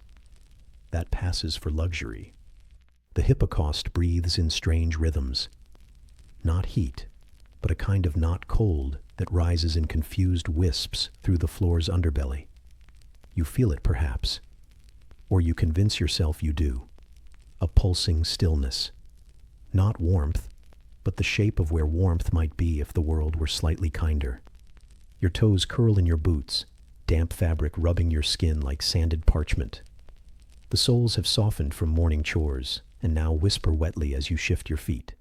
That passes for luxury. The hypocaust breathes in strange rhythms. Not heat, but a kind of not cold that rises in confused wisps through the floor's underbelly. You feel it, perhaps. Or you convince yourself you do. A pulsing stillness. Not warmth, but the shape of where warmth might be if the world were slightly kinder. Your toes curl in your boots, damp fabric rubbing your skin like sanded parchment. The soles have softened from morning chores, and now whisper wetly as you shift your feet.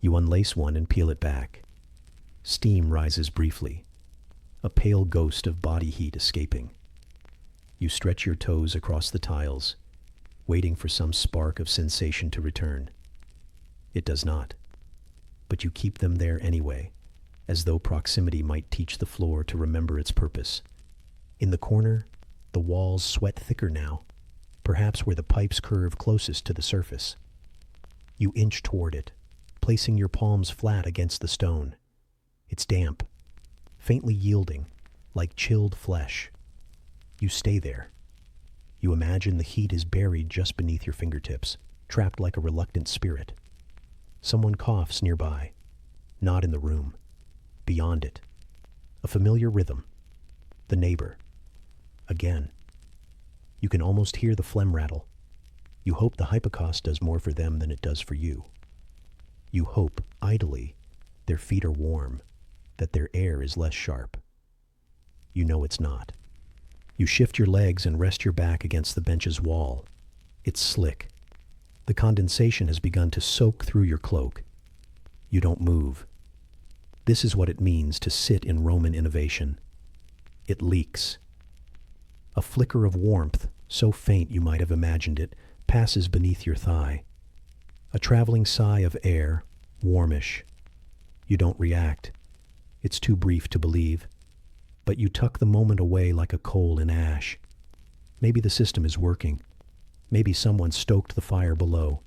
You unlace one and peel it back. Steam rises briefly, a pale ghost of body heat escaping. You stretch your toes across the tiles, waiting for some spark of sensation to return. It does not, but you keep them there anyway, as though proximity might teach the floor to remember its purpose. In the corner, the walls sweat thicker now, perhaps where the pipes curve closest to the surface. You inch toward it, placing your palms flat against the stone. It's damp, faintly yielding, like chilled flesh. You stay there. You imagine the heat is buried just beneath your fingertips, trapped like a reluctant spirit. Someone coughs nearby, not in the room, beyond it. A familiar rhythm. The neighbor. Again. You can almost hear the phlegm rattle. You hope the hypocaust does more for them than it does for you. You hope, idly, their feet are warm, that their air is less sharp. You know it's not. You shift your legs and rest your back against the bench's wall. It's slick. The condensation has begun to soak through your cloak. You don't move. This is what it means to sit in Roman innovation. It leaks. A flicker of warmth, so faint you might have imagined it, passes beneath your thigh. A traveling sigh of air, warmish. You don't react. It's too brief to believe. But you tuck the moment away like a coal in ash. Maybe the system is working. Maybe someone stoked the fire below.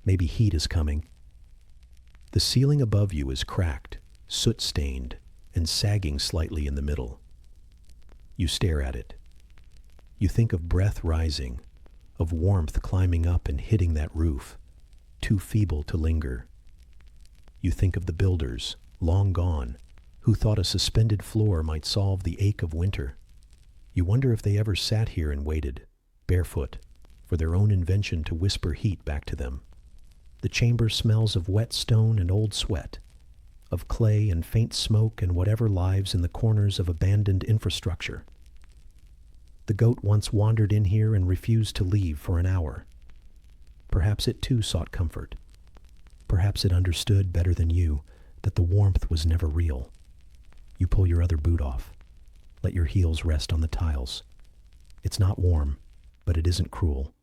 Maybe heat is coming. The ceiling above you is cracked, soot-stained, and sagging slightly in the middle. You stare at it. You think of breath rising, of warmth climbing up and hitting that roof, too feeble to linger. You think of the builders, long gone, who thought a suspended floor might solve the ache of winter. You wonder if they ever sat here and waited, barefoot, for their own invention to whisper heat back to them. The chamber smells of wet stone and old sweat, of clay and faint smoke and whatever lives in the corners of abandoned infrastructure. The goat once wandered in here and refused to leave for an hour. Perhaps it too sought comfort. Perhaps it understood better than you that the warmth was never real. You pull your other boot off. Let your heels rest on the tiles. It's not warm, but it isn't cruel.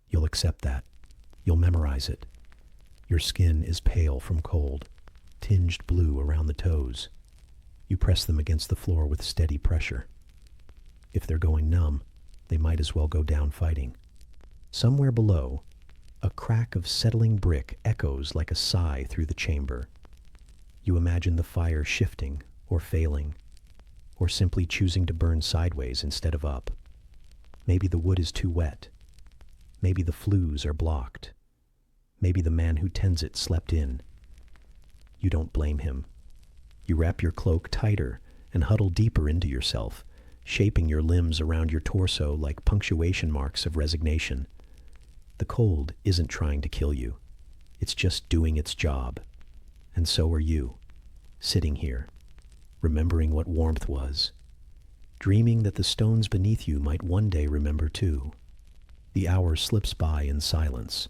You'll accept that. You'll memorize it. Your skin is pale from cold, tinged blue around the toes. You press them against the floor with steady pressure. If they're going numb, they might as well go down fighting. Somewhere below, a crack of settling brick echoes like a sigh through the chamber. You imagine the fire shifting or failing, or simply choosing to burn sideways instead of up. Maybe the wood is too wet. Maybe the flues are blocked. Maybe the man who tends it slept in. You don't blame him. You wrap your cloak tighter and huddle deeper into yourself, shaping your limbs around your torso like punctuation marks of resignation. The cold isn't trying to kill you. It's just doing its job. And so are you, sitting here, remembering what warmth was, dreaming that the stones beneath you might one day remember too. The hour slips by in silence,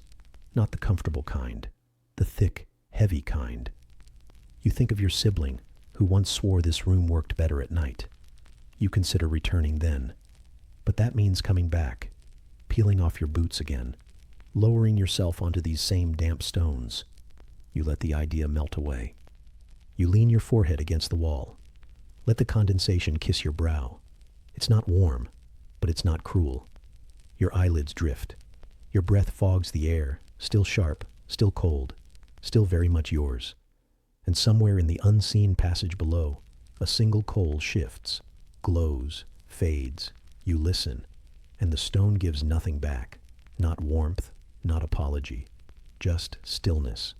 not the comfortable kind, the thick, heavy kind. You think of your sibling, who once swore this room worked better at night. You consider returning then, but that means coming back, peeling off your boots again, lowering yourself onto these same damp stones. You let the idea melt away. You lean your forehead against the wall. Let the condensation kiss your brow. It's not warm, but it's not cruel. Your eyelids drift. Your breath fogs the air, still sharp, still cold, still very much yours. And somewhere in the unseen passage below, a single coal shifts, glows, fades. You listen, and the stone gives nothing back. Not warmth, not apology, just stillness.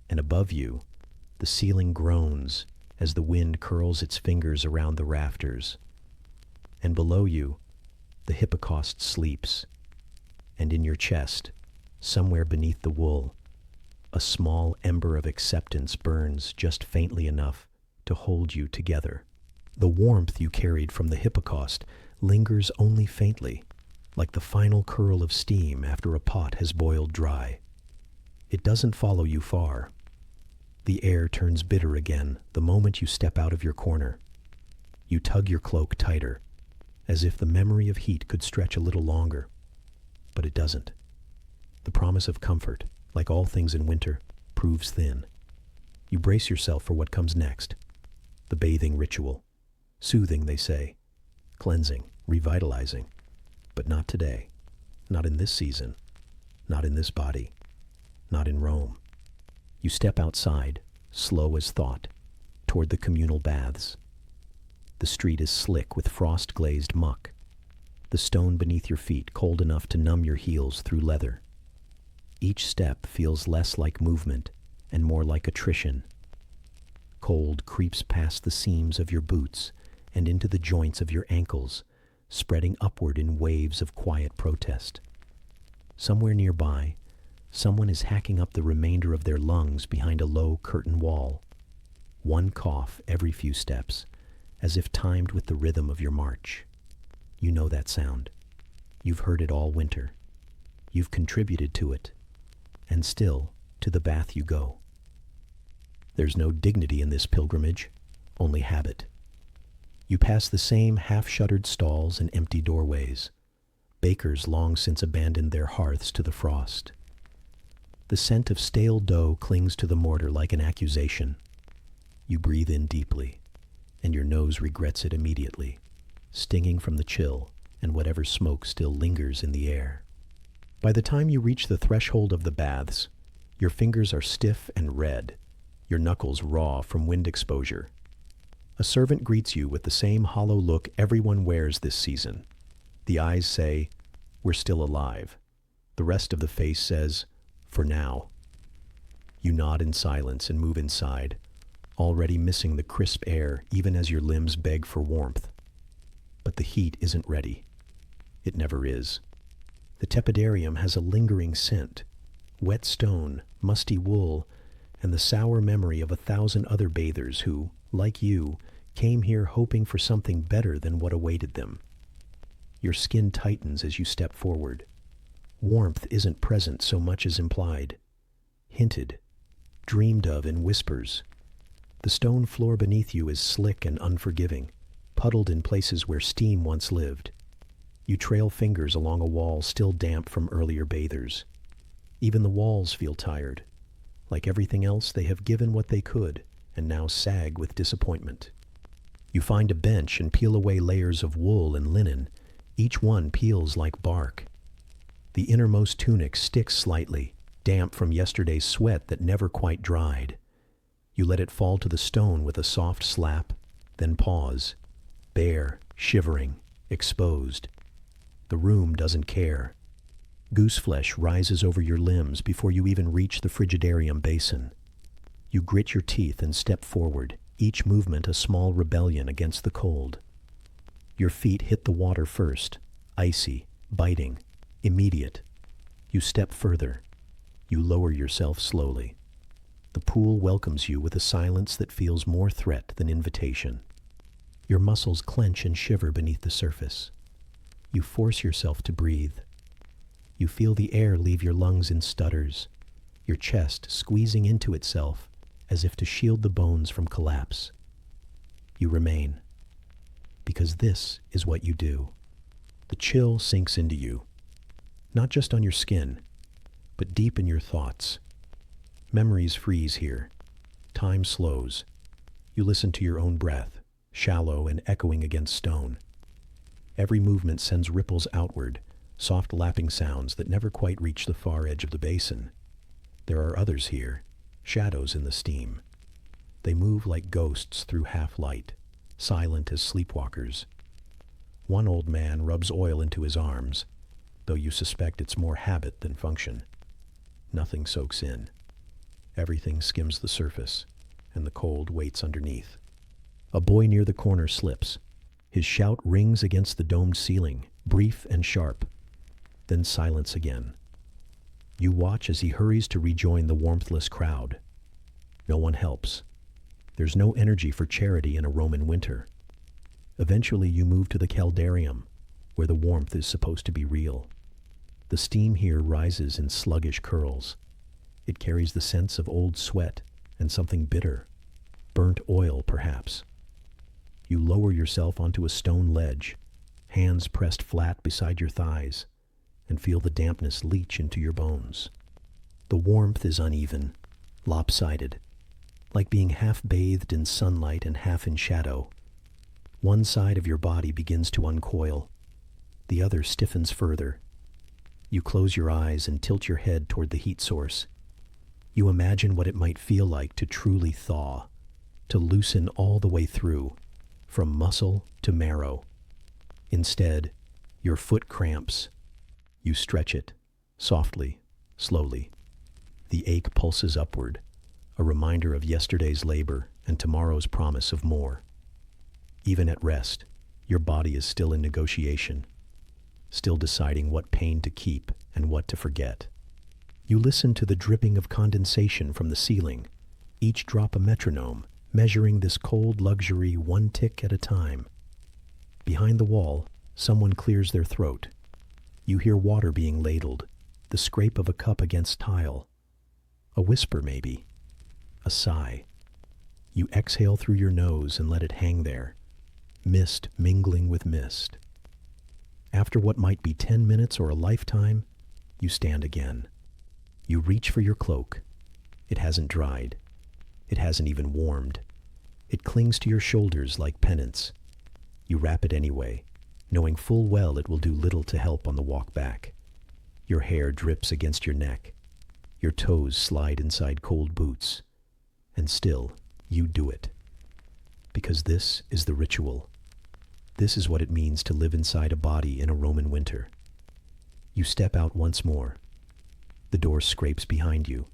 And above you, the ceiling groans as the wind curls its fingers around the rafters. And below you, the hypocaust sleeps. And in your chest, somewhere beneath the wool, a small ember of acceptance burns just faintly enough to hold you together. The warmth you carried from the hypocaust lingers only faintly, like the final curl of steam after a pot has boiled dry. It doesn't follow you far. The air turns bitter again the moment you step out of your corner. You tug your cloak tighter, as if the memory of heat could stretch a little longer. But it doesn't. The promise of comfort, like all things in winter, proves thin. You brace yourself for what comes next. The bathing ritual. Soothing, they say. Cleansing, revitalizing. But not today. Not in this season. Not in this body. Not in Rome. You step outside, slow as thought, toward the communal baths. The street is slick with frost-glazed muck. The stone beneath your feet cold enough to numb your heels through leather. Each step feels less like movement and more like attrition. Cold creeps past the seams of your boots and into the joints of your ankles, spreading upward in waves of quiet protest. Somewhere nearby, someone is hacking up the remainder of their lungs behind a low curtain wall. One cough every few steps, as if timed with the rhythm of your march. You know that sound. You've heard it all winter. You've contributed to it. And still, to the bath you go. There's no dignity in this pilgrimage, only habit. You pass the same half-shuttered stalls and empty doorways. Bakers long since abandoned their hearths to the frost. The scent of stale dough clings to the mortar like an accusation. You breathe in deeply, and your nose regrets it immediately, stinging from the chill and whatever smoke still lingers in the air. By the time you reach the threshold of the baths, your fingers are stiff and red, your knuckles raw from wind exposure. A servant greets you with the same hollow look everyone wears this season. The eyes say, "We're still alive." The rest of the face says, "For now." You nod in silence and move inside, already missing the crisp air even as your limbs beg for warmth. But the heat isn't ready. It never is. The tepidarium has a lingering scent, wet stone, musty wool, and the sour memory of 1,000 other bathers who, like you, came here hoping for something better than what awaited them. Your skin tightens as you step forward. Warmth isn't present so much as implied, hinted, dreamed of in whispers. The stone floor beneath you is slick and unforgiving, puddled in places where steam once lived. You trail fingers along a wall still damp from earlier bathers. Even the walls feel tired. Like everything else, they have given what they could and now sag with disappointment. You find a bench and peel away layers of wool and linen. Each one peels like bark. The innermost tunic sticks slightly, damp from yesterday's sweat that never quite dried. You let it fall to the stone with a soft slap, then pause, bare, shivering, exposed. The room doesn't care. Gooseflesh rises over your limbs before you even reach the frigidarium basin. You grit your teeth and step forward, each movement a small rebellion against the cold. Your feet hit the water first, icy, biting, immediate. You step further. You lower yourself slowly. The pool welcomes you with a silence that feels more threat than invitation. Your muscles clench and shiver beneath the surface. You force yourself to breathe. You feel the air leave your lungs in stutters, your chest squeezing into itself as if to shield the bones from collapse. You remain, because this is what you do. The chill sinks into you, not just on your skin, but deep in your thoughts. Memories freeze here. Time slows. You listen to your own breath, shallow and echoing against stone. Every movement sends ripples outward, soft lapping sounds that never quite reach the far edge of the basin. There are others here, shadows in the steam. They move like ghosts through half-light, silent as sleepwalkers. One old man rubs oil into his arms, though you suspect it's more habit than function. Nothing soaks in. Everything skims the surface, and the cold waits underneath. A boy near the corner slips. His shout rings against the domed ceiling, brief and sharp. Then silence again. You watch as he hurries to rejoin the warmthless crowd. No one helps. There's no energy for charity in a Roman winter. Eventually you move to the caldarium, where the warmth is supposed to be real. The steam here rises in sluggish curls. It carries the sense of old sweat and something bitter, burnt oil perhaps. You lower yourself onto a stone ledge, hands pressed flat beside your thighs, and feel the dampness leach into your bones. The warmth is uneven, lopsided, like being half bathed in sunlight and half in shadow. One side of your body begins to uncoil. The other stiffens further. You close your eyes and tilt your head toward the heat source. You imagine what it might feel like to truly thaw, to loosen all the way through, from muscle to marrow. Instead, your foot cramps. You stretch it, softly, slowly. The ache pulses upward, a reminder of yesterday's labor and tomorrow's promise of more. Even at rest, your body is still in negotiation, still deciding what pain to keep and what to forget. You listen to the dripping of condensation from the ceiling, each drop a metronome, measuring this cold luxury one tick at a time. Behind the wall, someone clears their throat. You hear water being ladled, the scrape of a cup against tile. A whisper, maybe. A sigh. You exhale through your nose and let it hang there, mist mingling with mist. After what might be 10 minutes or a lifetime, you stand again. You reach for your cloak. It hasn't dried. It hasn't even warmed. It clings to your shoulders like penance. You wrap it anyway, knowing full well it will do little to help on the walk back. Your hair drips against your neck. Your toes slide inside cold boots. And still, you do it. Because this is the ritual. This is what it means to live inside a body in a Roman winter. You step out once more. The door scrapes behind you.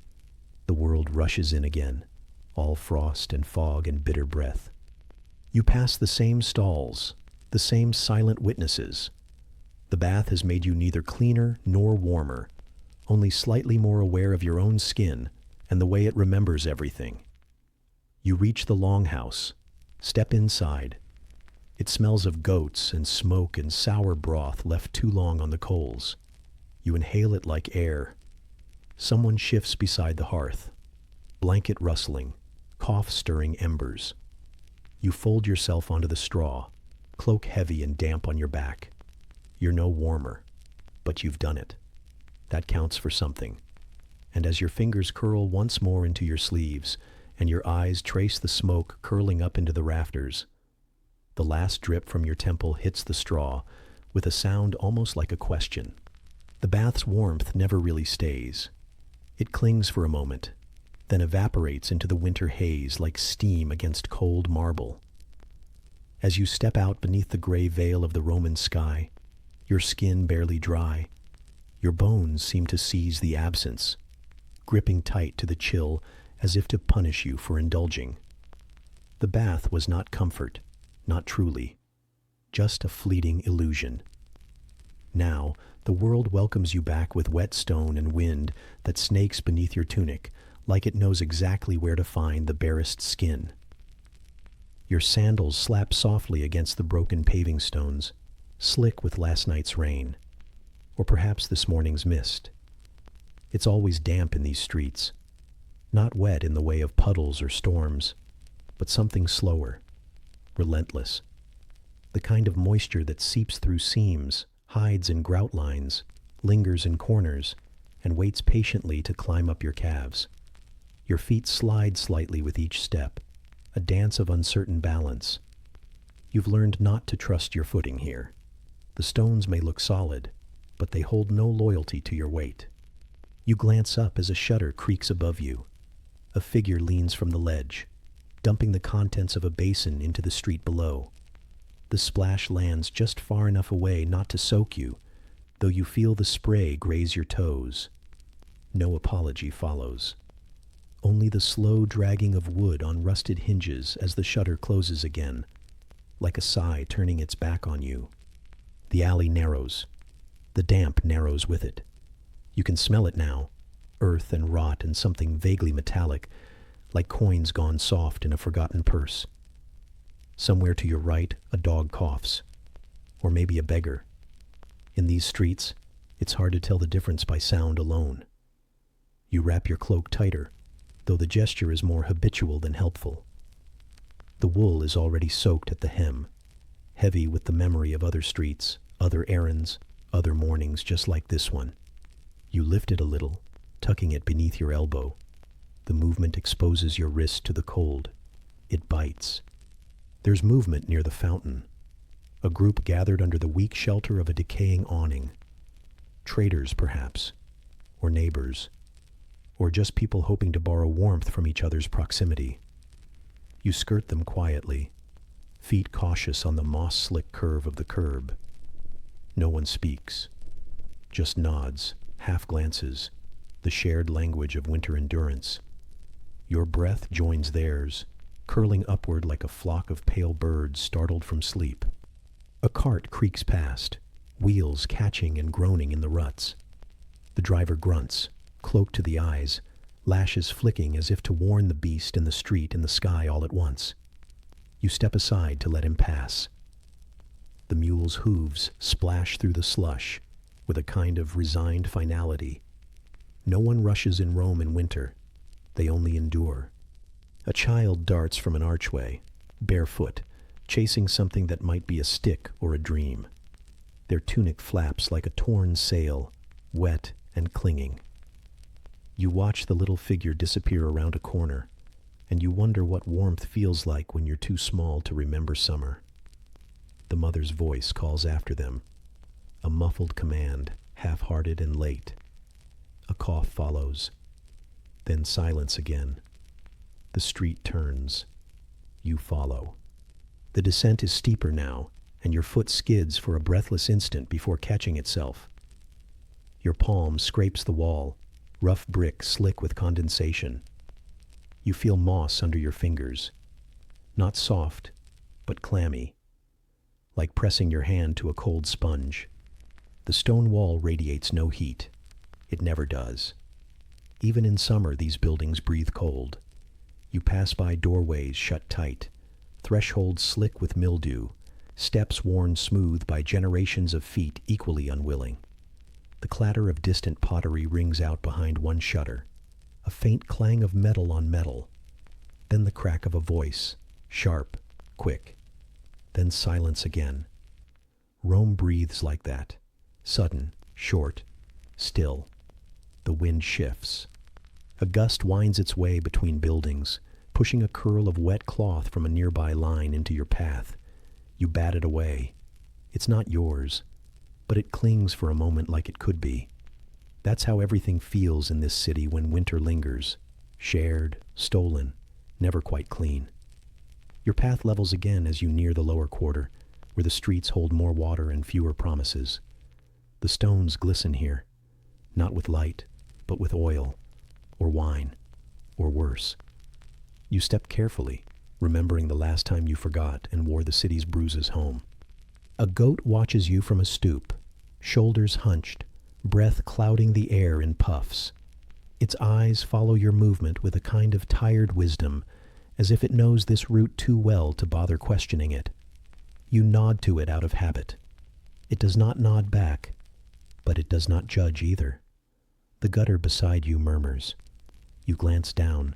The world rushes in again, all frost and fog and bitter breath. You pass the same stalls, the same silent witnesses. The bath has made you neither cleaner nor warmer, only slightly more aware of your own skin and the way it remembers everything. You reach the longhouse, step inside. It smells of goats and smoke and sour broth left too long on the coals. You inhale it like air. Someone shifts beside the hearth. Blanket rustling, cough stirring embers. You fold yourself onto the straw, cloak heavy and damp on your back. You're no warmer, but you've done it. That counts for something. And as your fingers curl once more into your sleeves, and your eyes trace the smoke curling up into the rafters, the last drip from your temple hits the straw with a sound almost like a question. The bath's warmth never really stays. It clings for a moment, then evaporates into the winter haze like steam against cold marble. As you step out beneath the gray veil of the Roman sky, your skin barely dry, your bones seem to seize the absence, gripping tight to the chill as if to punish you for indulging. The bath was not comfort, not truly, just a fleeting illusion. Now, the world welcomes you back with wet stone and wind that snakes beneath your tunic, like it knows exactly where to find the barest skin. Your sandals slap softly against the broken paving stones, slick with last night's rain, or perhaps this morning's mist. It's always damp in these streets, not wet in the way of puddles or storms, but something slower, relentless. The kind of moisture that seeps through seams, hides in grout lines, lingers in corners, and waits patiently to climb up your calves. Your feet slide slightly with each step, a dance of uncertain balance. You've learned not to trust your footing here. The stones may look solid, but they hold no loyalty to your weight. You glance up as a shutter creaks above you. A figure leans from the ledge, dumping the contents of a basin into the street below. The splash lands just far enough away not to soak you, though you feel the spray graze your toes. No apology follows. Only the slow dragging of wood on rusted hinges as the shutter closes again, like a sigh turning its back on you. The alley narrows. The damp narrows with it. You can smell it now, earth and rot and something vaguely metallic, like coins gone soft in a forgotten purse. Somewhere to your right, a dog coughs, or maybe a beggar. In these streets, it's hard to tell the difference by sound alone. You wrap your cloak tighter, though the gesture is more habitual than helpful. The wool is already soaked at the hem, heavy with the memory of other streets, other errands, other mornings just like this one. You lift it a little, tucking it beneath your elbow. The movement exposes your wrist to the cold. It bites. There's movement near the fountain. A group gathered under the weak shelter of a decaying awning. Traders, perhaps, or neighbors, or just people hoping to borrow warmth from each other's proximity. You skirt them quietly, feet cautious on the moss-slick curve of the curb. No one speaks, just nods, half glances, the shared language of winter endurance. Your breath joins theirs, curling upward like a flock of pale birds startled from sleep. A cart creaks past, wheels catching and groaning in the ruts. The driver grunts, cloaked to the eyes, lashes flicking as if to warn the beast in the street and the sky all at once. You step aside to let him pass. The mule's hooves splash through the slush with a kind of resigned finality. No one rushes in Rome in winter. They only endure. A child darts from an archway, barefoot, chasing something that might be a stick or a dream. Their tunic flaps like a torn sail, wet and clinging. You watch the little figure disappear around a corner, and you wonder what warmth feels like when you're too small to remember summer. The mother's voice calls after them, a muffled command, half-hearted and late. A cough follows, then silence again. The street turns. You follow. The descent is steeper now, and your foot skids for a breathless instant before catching itself. Your palm scrapes the wall, rough brick slick with condensation. You feel moss under your fingers, not soft, but clammy, like pressing your hand to a cold sponge. The stone wall radiates no heat. It never does. Even in summer, these buildings breathe cold. You pass by doorways shut tight, thresholds slick with mildew, steps worn smooth by generations of feet equally unwilling. The clatter of distant pottery rings out behind one shutter, a faint clang of metal on metal, then the crack of a voice, sharp, quick, then silence again. Rome breathes like that, sudden, short, still. The wind shifts. A gust winds its way between buildings, pushing a curl of wet cloth from a nearby line into your path. You bat it away. It's not yours, but it clings for a moment like it could be. That's how everything feels in this city when winter lingers. Shared, stolen, never quite clean. Your path levels again as you near the lower quarter, where the streets hold more water and fewer promises. The stones glisten here, not with light, but with oil, or wine, or worse. You step carefully, remembering the last time you forgot and wore the city's bruises home. A goat watches you from a stoop, shoulders hunched, breath clouding the air in puffs. Its eyes follow your movement with a kind of tired wisdom, as if it knows this route too well to bother questioning it. You nod to it out of habit. It does not nod back, but it does not judge either. The gutter beside you murmurs. You glance down,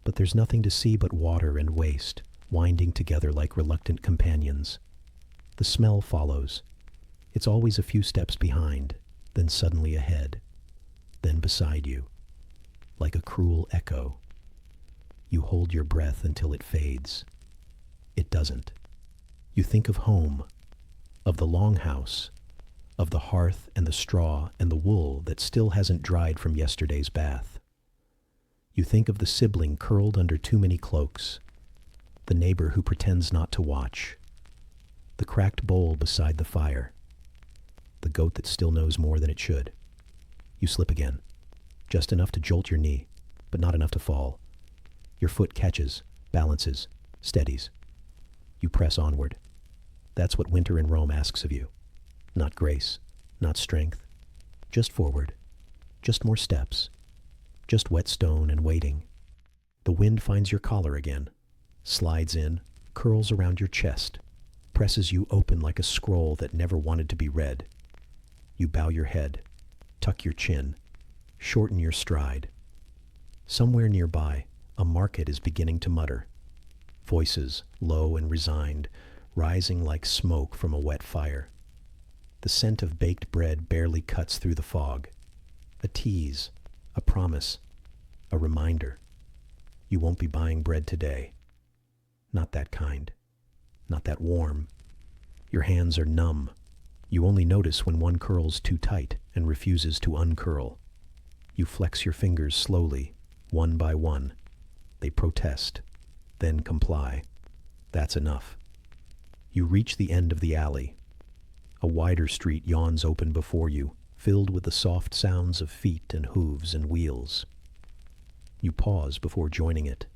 but there's nothing to see but water and waste, winding together like reluctant companions. The smell follows. It's always a few steps behind, then suddenly ahead, then beside you, like a cruel echo. You hold your breath until it fades. It doesn't. You think of home, of the longhouse, of the hearth and the straw and the wool that still hasn't dried from yesterday's bath. You think of the sibling curled under too many cloaks, the neighbor who pretends not to watch, the cracked bowl beside the fire, the goat that still knows more than it should. You slip again, just enough to jolt your knee, but not enough to fall. Your foot catches, balances, steadies. You press onward. That's what winter in Rome asks of you. Not grace, not strength, just forward, just more steps, just wet stone and waiting. The wind finds your collar again, slides in, curls around your chest, presses you open like a scroll that never wanted to be read. You bow your head, tuck your chin, shorten your stride. Somewhere nearby, a market is beginning to mutter. Voices, low and resigned, rising like smoke from a wet fire. The scent of baked bread barely cuts through the fog. A tease, a promise, a reminder. You won't be buying bread today. Not that kind. Not that warm. Your hands are numb. You only notice when one curls too tight and refuses to uncurl. You flex your fingers slowly, one by one. They protest, then comply. That's enough. You reach the end of the alley. A wider street yawns open before you, filled with the soft sounds of feet and hooves and wheels. You pause before joining it,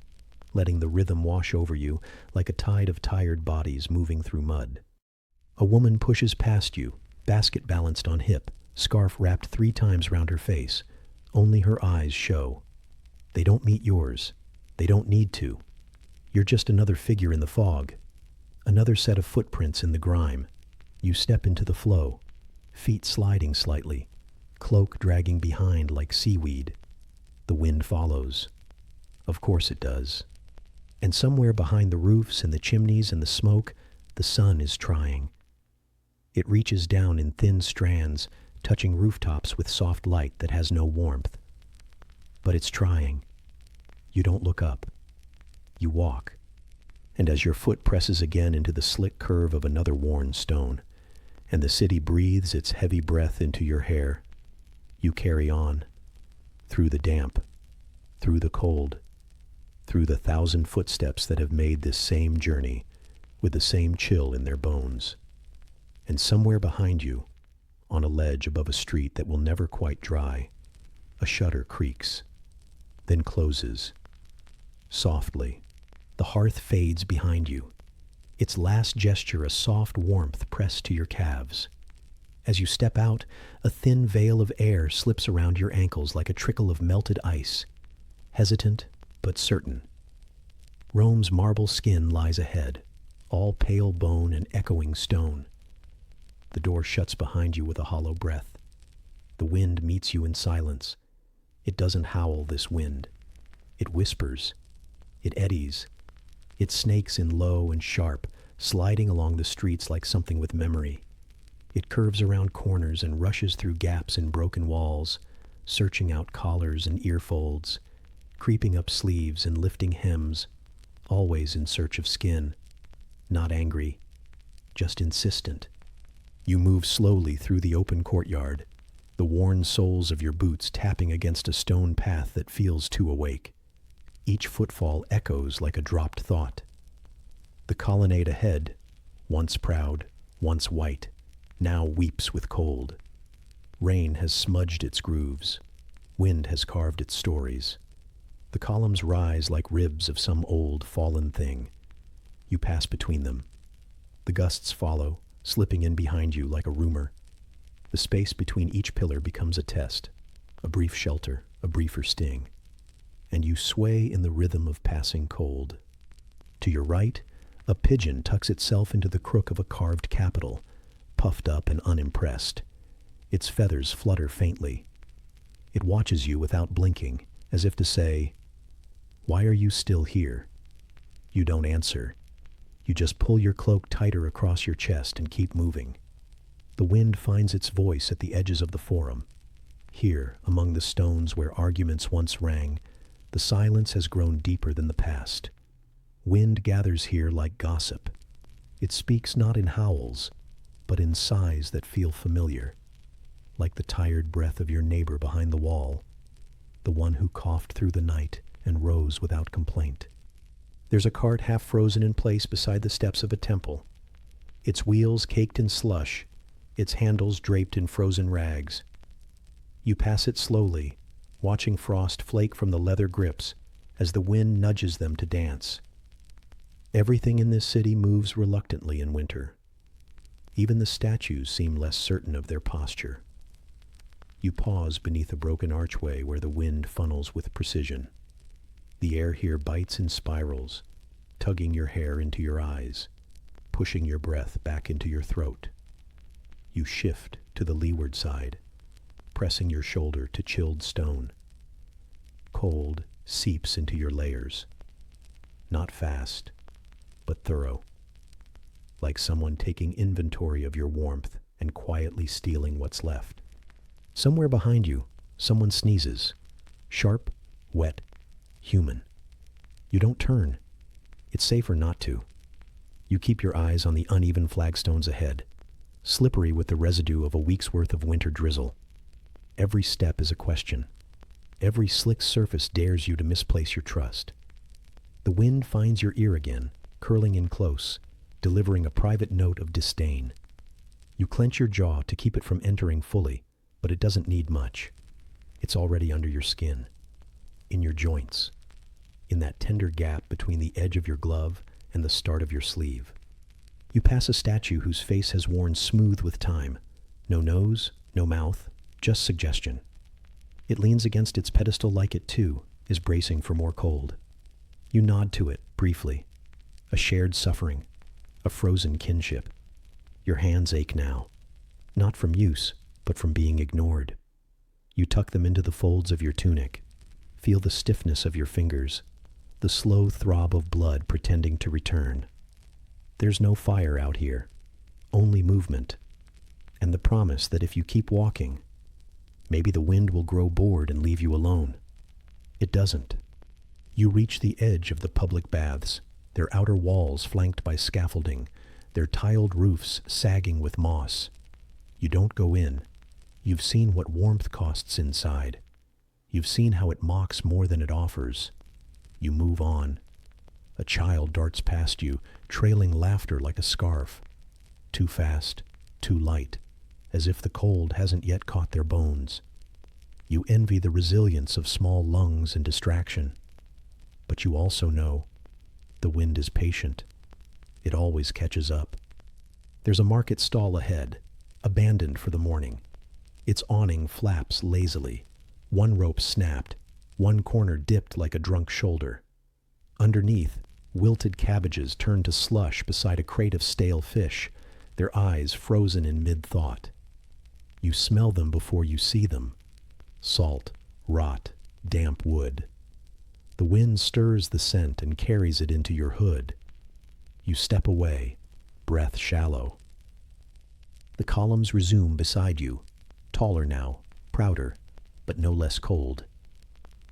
letting the rhythm wash over you like a tide of tired bodies moving through mud. A woman pushes past you, basket balanced on hip, scarf wrapped 3 times round her face. Only her eyes show. They don't meet yours. They don't need to. You're just another figure in the fog, another set of footprints in the grime. You step into the flow, feet sliding slightly, cloak dragging behind like seaweed. The wind follows. Of course it does. And somewhere behind the roofs and the chimneys and the smoke, the sun is trying. It reaches down in thin strands, touching rooftops with soft light that has no warmth. But it's trying. You don't look up. You walk. And as your foot presses again into the slick curve of another worn stone, and the city breathes its heavy breath into your hair, you carry on. Through the damp, through the cold, through the 1,000 footsteps that have made this same journey, with the same chill in their bones. And somewhere behind you, on a ledge above a street that will never quite dry, a shutter creaks, then closes. Softly, the hearth fades behind you, its last gesture a soft warmth pressed to your calves. As you step out, a thin veil of air slips around your ankles like a trickle of melted ice, hesitant but certain. Rome's marble skin lies ahead, all pale bone and echoing stone. The door shuts behind you with a hollow breath. The wind meets you in silence. It doesn't howl, this wind. It whispers. It eddies. It snakes in low and sharp, sliding along the streets like something with memory. It curves around corners and rushes through gaps in broken walls, searching out collars and ear folds, creeping up sleeves and lifting hems, always in search of skin. Not angry, just insistent. You move slowly through the open courtyard, the worn soles of your boots tapping against a stone path that feels too awake. Each footfall echoes like a dropped thought. The colonnade ahead, once proud, once white, now weeps with cold. Rain has smudged its grooves. Wind has carved its stories. The columns rise like ribs of some old, fallen thing. You pass between them. The gusts follow, slipping in behind you like a rumor. The space between each pillar becomes a test, a brief shelter, a briefer sting. And you sway in the rhythm of passing cold. To your right, a pigeon tucks itself into the crook of a carved capital, puffed up and unimpressed. Its feathers flutter faintly. It watches you without blinking, as if to say, "Why are you still here?" You don't answer. You just pull your cloak tighter across your chest and keep moving. The wind finds its voice at the edges of the forum. Here, among the stones where arguments once rang, the silence has grown deeper than the past. Wind gathers here like gossip. It speaks not in howls, but in sighs that feel familiar, like the tired breath of your neighbor behind the wall, the one who coughed through the night and rose without complaint. There's a cart half frozen in place beside the steps of a temple, its wheels caked in slush, its handles draped in frozen rags. You pass it slowly, watching frost flake from the leather grips as the wind nudges them to dance. Everything in this city moves reluctantly in winter. Even the statues seem less certain of their posture. You pause beneath a broken archway where the wind funnels with precision. The air here bites in spirals, tugging your hair into your eyes, pushing your breath back into your throat. You shift to the leeward side, pressing your shoulder to chilled stone. Cold seeps into your layers. Not fast, but thorough. Like someone taking inventory of your warmth and quietly stealing what's left. Somewhere behind you, someone sneezes. Sharp, wet, human. You don't turn. It's safer not to. You keep your eyes on the uneven flagstones ahead, slippery with the residue of a week's worth of winter drizzle. Every step is a question. Every slick surface dares you to misplace your trust. The wind finds your ear again, curling in close, delivering a private note of disdain. You clench your jaw to keep it from entering fully, but it doesn't need much. It's already under your skin, in your joints, in that tender gap between the edge of your glove and the start of your sleeve. You pass a statue whose face has worn smooth with time. No nose, no mouth, just suggestion. It leans against its pedestal like it too is bracing for more cold. You nod to it, briefly. A shared suffering, a frozen kinship. Your hands ache now, not from use, but from being ignored. You tuck them into the folds of your tunic, feel the stiffness of your fingers, the slow throb of blood pretending to return. There's no fire out here, only movement, and the promise that if you keep walking, maybe the wind will grow bored and leave you alone. It doesn't. You reach the edge of the public baths, their outer walls flanked by scaffolding, their tiled roofs sagging with moss. You don't go in. You've seen what warmth costs inside. You've seen how it mocks more than it offers. You move on. A child darts past you, trailing laughter like a scarf. Too fast, too light, as if the cold hasn't yet caught their bones. You envy the resilience of small lungs and distraction. But you also know the wind is patient. It always catches up. There's a market stall ahead, abandoned for the morning. Its awning flaps lazily. One rope snapped, one corner dipped like a drunk shoulder. Underneath, wilted cabbages turn to slush beside a crate of stale fish, their eyes frozen in mid-thought. You smell them before you see them. Salt, rot, damp wood. The wind stirs the scent and carries it into your hood. You step away, breath shallow. The columns resume beside you, taller now, prouder, but no less cold.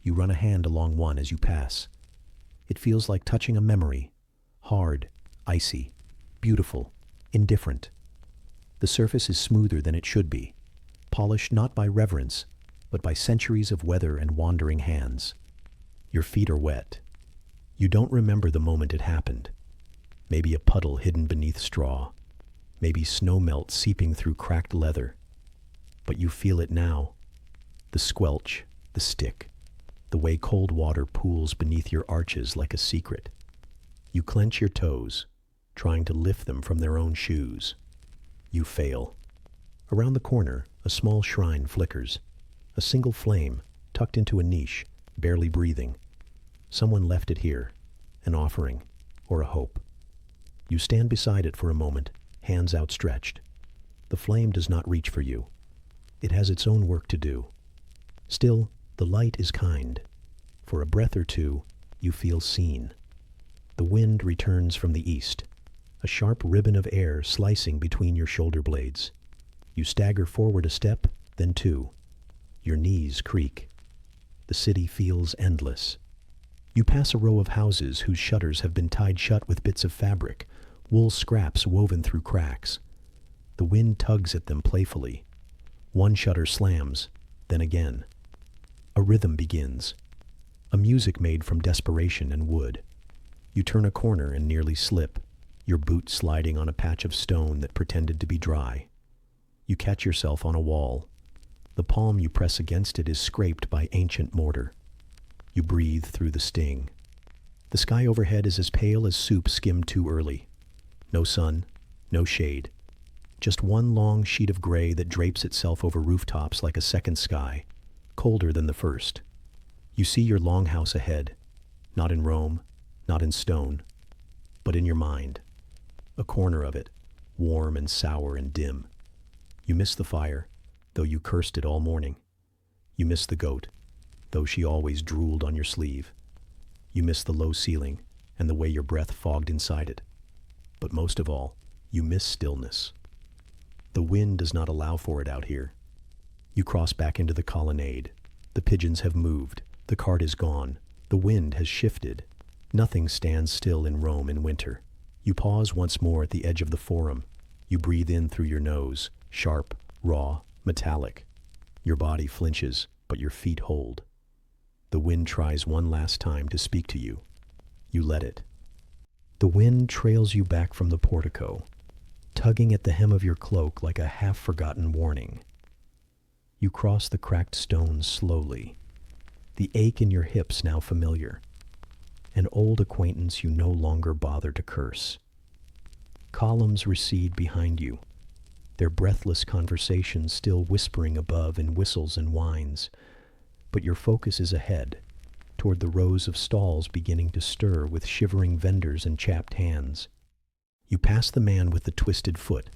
You run a hand along one as you pass. It feels like touching a memory, hard, icy, beautiful, indifferent. The surface is smoother than it should be, polished not by reverence, but by centuries of weather and wandering hands. Your feet are wet. You don't remember the moment it happened. Maybe a puddle hidden beneath straw. Maybe snow melt seeping through cracked leather. But you feel it now. The squelch, the stick, the way cold water pools beneath your arches like a secret. You clench your toes, trying to lift them from their own shoes. You fail. Around the corner, a small shrine flickers. A single flame, tucked into a niche, barely breathing. Someone left it here, an offering, or a hope. You stand beside it for a moment, hands outstretched. The flame does not reach for you. It has its own work to do. Still, the light is kind. For a breath or two, you feel seen. The wind returns from the east, a sharp ribbon of air slicing between your shoulder blades. You stagger forward a step, then two. Your knees creak. The city feels endless. You pass a row of houses whose shutters have been tied shut with bits of fabric, wool scraps woven through cracks. The wind tugs at them playfully. One shutter slams, then again. A rhythm begins, a music made from desperation and wood. You turn a corner and nearly slip, your boot sliding on a patch of stone that pretended to be dry. You catch yourself on a wall. The palm you press against it is scraped by ancient mortar. You breathe through the sting. The sky overhead is as pale as soup skimmed too early. No sun, no shade. Just one long sheet of gray that drapes itself over rooftops like a second sky, colder than the first. You see your longhouse ahead, not in Rome, not in stone, but in your mind. A corner of it, warm and sour and dim. You miss the fire, though you cursed it all morning. You miss the goat, though she always drooled on your sleeve. You miss the low ceiling and the way your breath fogged inside it. But most of all, you miss stillness. The wind does not allow for it out here. You cross back into the colonnade. The pigeons have moved. The cart is gone. The wind has shifted. Nothing stands still in Rome in winter. You pause once more at the edge of the forum. You breathe in through your nose, sharp, raw, metallic. Your body flinches, but your feet hold. The wind tries one last time to speak to you. You let it. The wind trails you back from the portico, tugging at the hem of your cloak like a half-forgotten warning. You cross the cracked stones slowly, the ache in your hips now familiar, an old acquaintance you no longer bother to curse. Columns recede behind you, their breathless conversation still whispering above in whistles and whines, but your focus is ahead, toward the rows of stalls beginning to stir with shivering vendors and chapped hands. You pass the man with the twisted foot,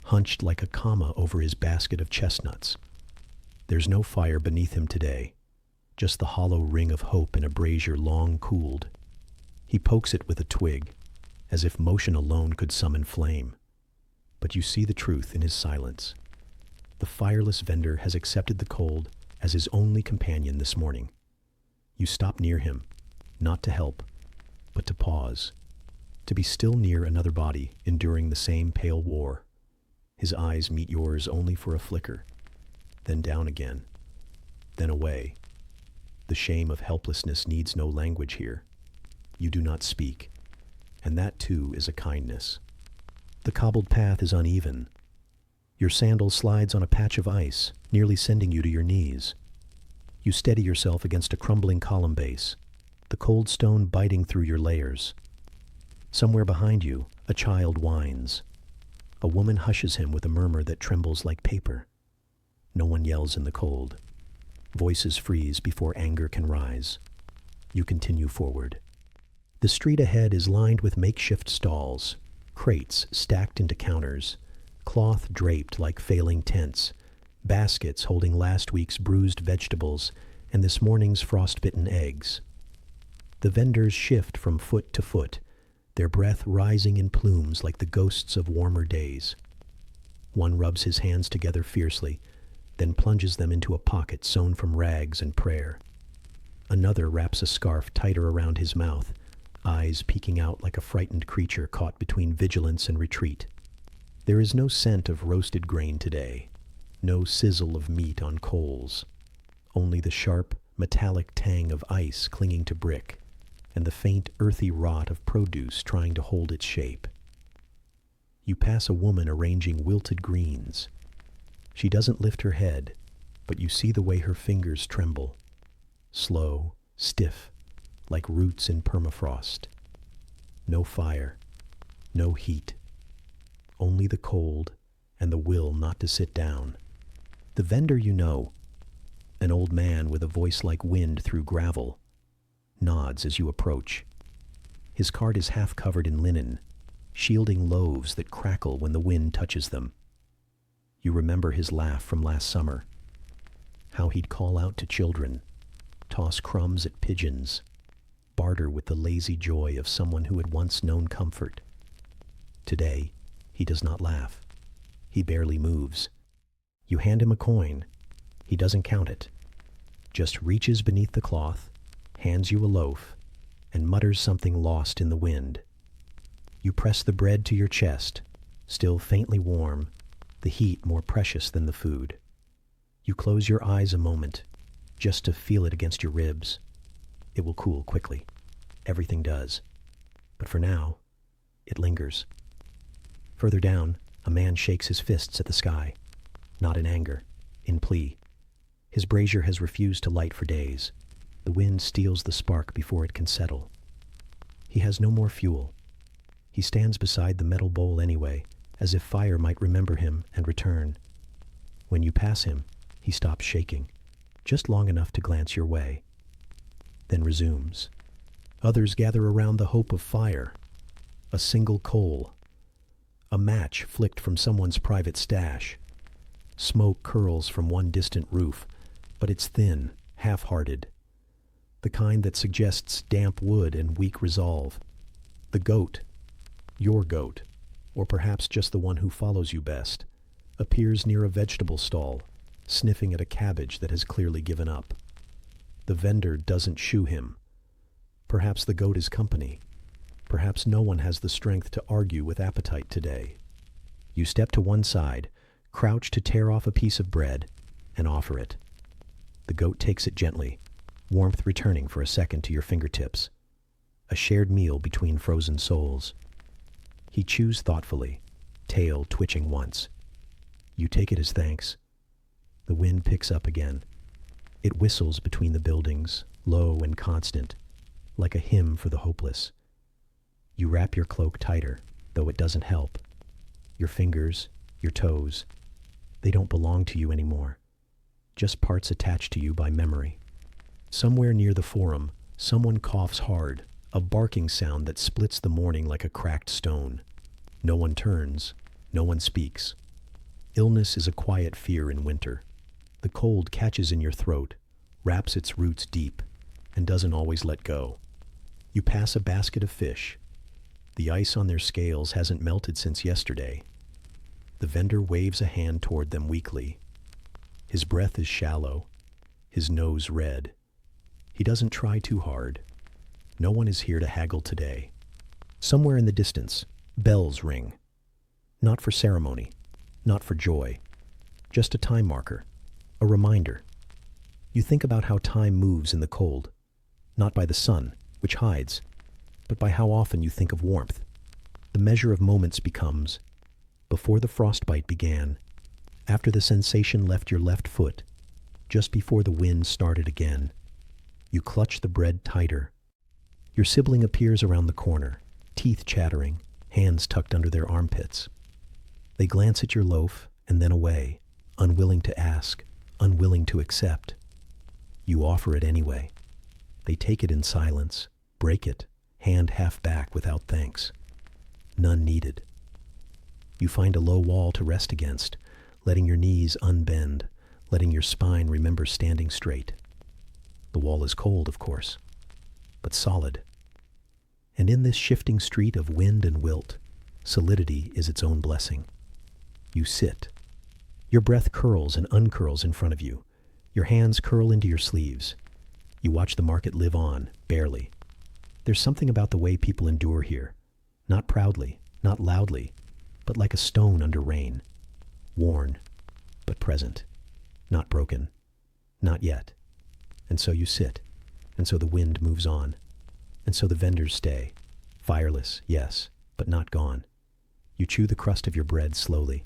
hunched like a comma over his basket of chestnuts. There's no fire beneath him today, just the hollow ring of hope in a brazier long cooled. He pokes it with a twig, as if motion alone could summon flame. But you see the truth in his silence. The fireless vendor has accepted the cold as his only companion this morning. You stop near him, not to help, but to pause, to be still near another body enduring the same pale war. His eyes meet yours only for a flicker, then down again, then away. The shame of helplessness needs no language here. You do not speak, and that too is a kindness. The cobbled path is uneven. Your sandal slides on a patch of ice, nearly sending you to your knees. You steady yourself against a crumbling column base, the cold stone biting through your layers. Somewhere behind you, a child whines. A woman hushes him with a murmur that trembles like paper. No one yells in the cold. Voices freeze before anger can rise. You continue forward. The street ahead is lined with makeshift stalls, crates stacked into counters, cloth draped like failing tents, baskets holding last week's bruised vegetables and this morning's frostbitten eggs. The vendors shift from foot to foot, their breath rising in plumes like the ghosts of warmer days. One rubs his hands together fiercely, then plunges them into a pocket sewn from rags and prayer. Another wraps a scarf tighter around his mouth, eyes peeking out like a frightened creature caught between vigilance and retreat. There is no scent of roasted grain today, no sizzle of meat on coals, only the sharp, metallic tang of ice clinging to brick, and the faint, earthy rot of produce trying to hold its shape. You pass a woman arranging wilted greens. She doesn't lift her head, but you see the way her fingers tremble. Slow, stiff, like roots in permafrost. No fire, no heat. Only the cold and the will not to sit down. The vendor you know, an old man with a voice like wind through gravel, nods as you approach. His cart is half covered in linen, shielding loaves that crackle when the wind touches them. You remember his laugh from last summer, how he'd call out to children, toss crumbs at pigeons, barter with the lazy joy of someone who had once known comfort. Today, he does not laugh. He barely moves. You hand him a coin. He doesn't count it, just reaches beneath the cloth, hands you a loaf, and mutters something lost in the wind. You press the bread to your chest, still faintly warm, the heat more precious than the food. You close your eyes a moment, just to feel it against your ribs. It will cool quickly. Everything does. But for now, it lingers. Further down, a man shakes his fists at the sky, not in anger, in plea. His brazier has refused to light for days. The wind steals the spark before it can settle. He has no more fuel. He stands beside the metal bowl anyway, as if fire might remember him and return. When you pass him, he stops shaking, just long enough to glance your way, then resumes. Others gather around the hope of fire, a single coal, a match flicked from someone's private stash. Smoke curls from one distant roof, but it's thin, half-hearted, the kind that suggests damp wood and weak resolve. The goat, your goat, or perhaps just the one who follows you best, appears near a vegetable stall, sniffing at a cabbage that has clearly given up. The vendor doesn't shoo him. Perhaps the goat is company. Perhaps no one has the strength to argue with appetite today. You step to one side, crouch to tear off a piece of bread, and offer it. The goat takes it gently, warmth returning for a second to your fingertips. A shared meal between frozen souls. He chews thoughtfully, tail twitching once. You take it as thanks. The wind picks up again. It whistles between the buildings, low and constant, like a hymn for the hopeless. You wrap your cloak tighter, though it doesn't help. Your fingers, your toes, they don't belong to you anymore, just parts attached to you by memory. Somewhere near the forum, someone coughs hard, a barking sound that splits the morning like a cracked stone. No one turns, no one speaks. Illness is a quiet fear in winter. The cold catches in your throat, wraps its roots deep, and doesn't always let go. You pass a basket of fish. The ice on their scales hasn't melted since yesterday. The vendor waves a hand toward them weakly. His breath is shallow, his nose red. He doesn't try too hard. No one is here to haggle today. Somewhere in the distance, bells ring. Not for ceremony, not for joy, just a time marker, a reminder. You think about how time moves in the cold, not by the sun, which hides, but by how often you think of warmth. The measure of moments becomes, before the frostbite began, after the sensation left your left foot, just before the wind started again. You clutch the bread tighter. Your sibling appears around the corner, teeth chattering, hands tucked under their armpits. They glance at your loaf and then away, unwilling to ask, unwilling to accept. You offer it anyway. They take it in silence, break it, hand half back without thanks. None needed. You find a low wall to rest against, letting your knees unbend, letting your spine remember standing straight. The wall is cold, of course, but solid. And in this shifting street of wind and wilt, solidity is its own blessing. You sit. Your breath curls and uncurls in front of you. Your hands curl into your sleeves. You watch the market live on, barely. There's something about the way people endure here. Not proudly, not loudly, but like a stone under rain. Worn, but present. Not broken. Not yet. And so you sit. And so the wind moves on. And so the vendors stay. Fireless, yes, but not gone. You chew the crust of your bread slowly.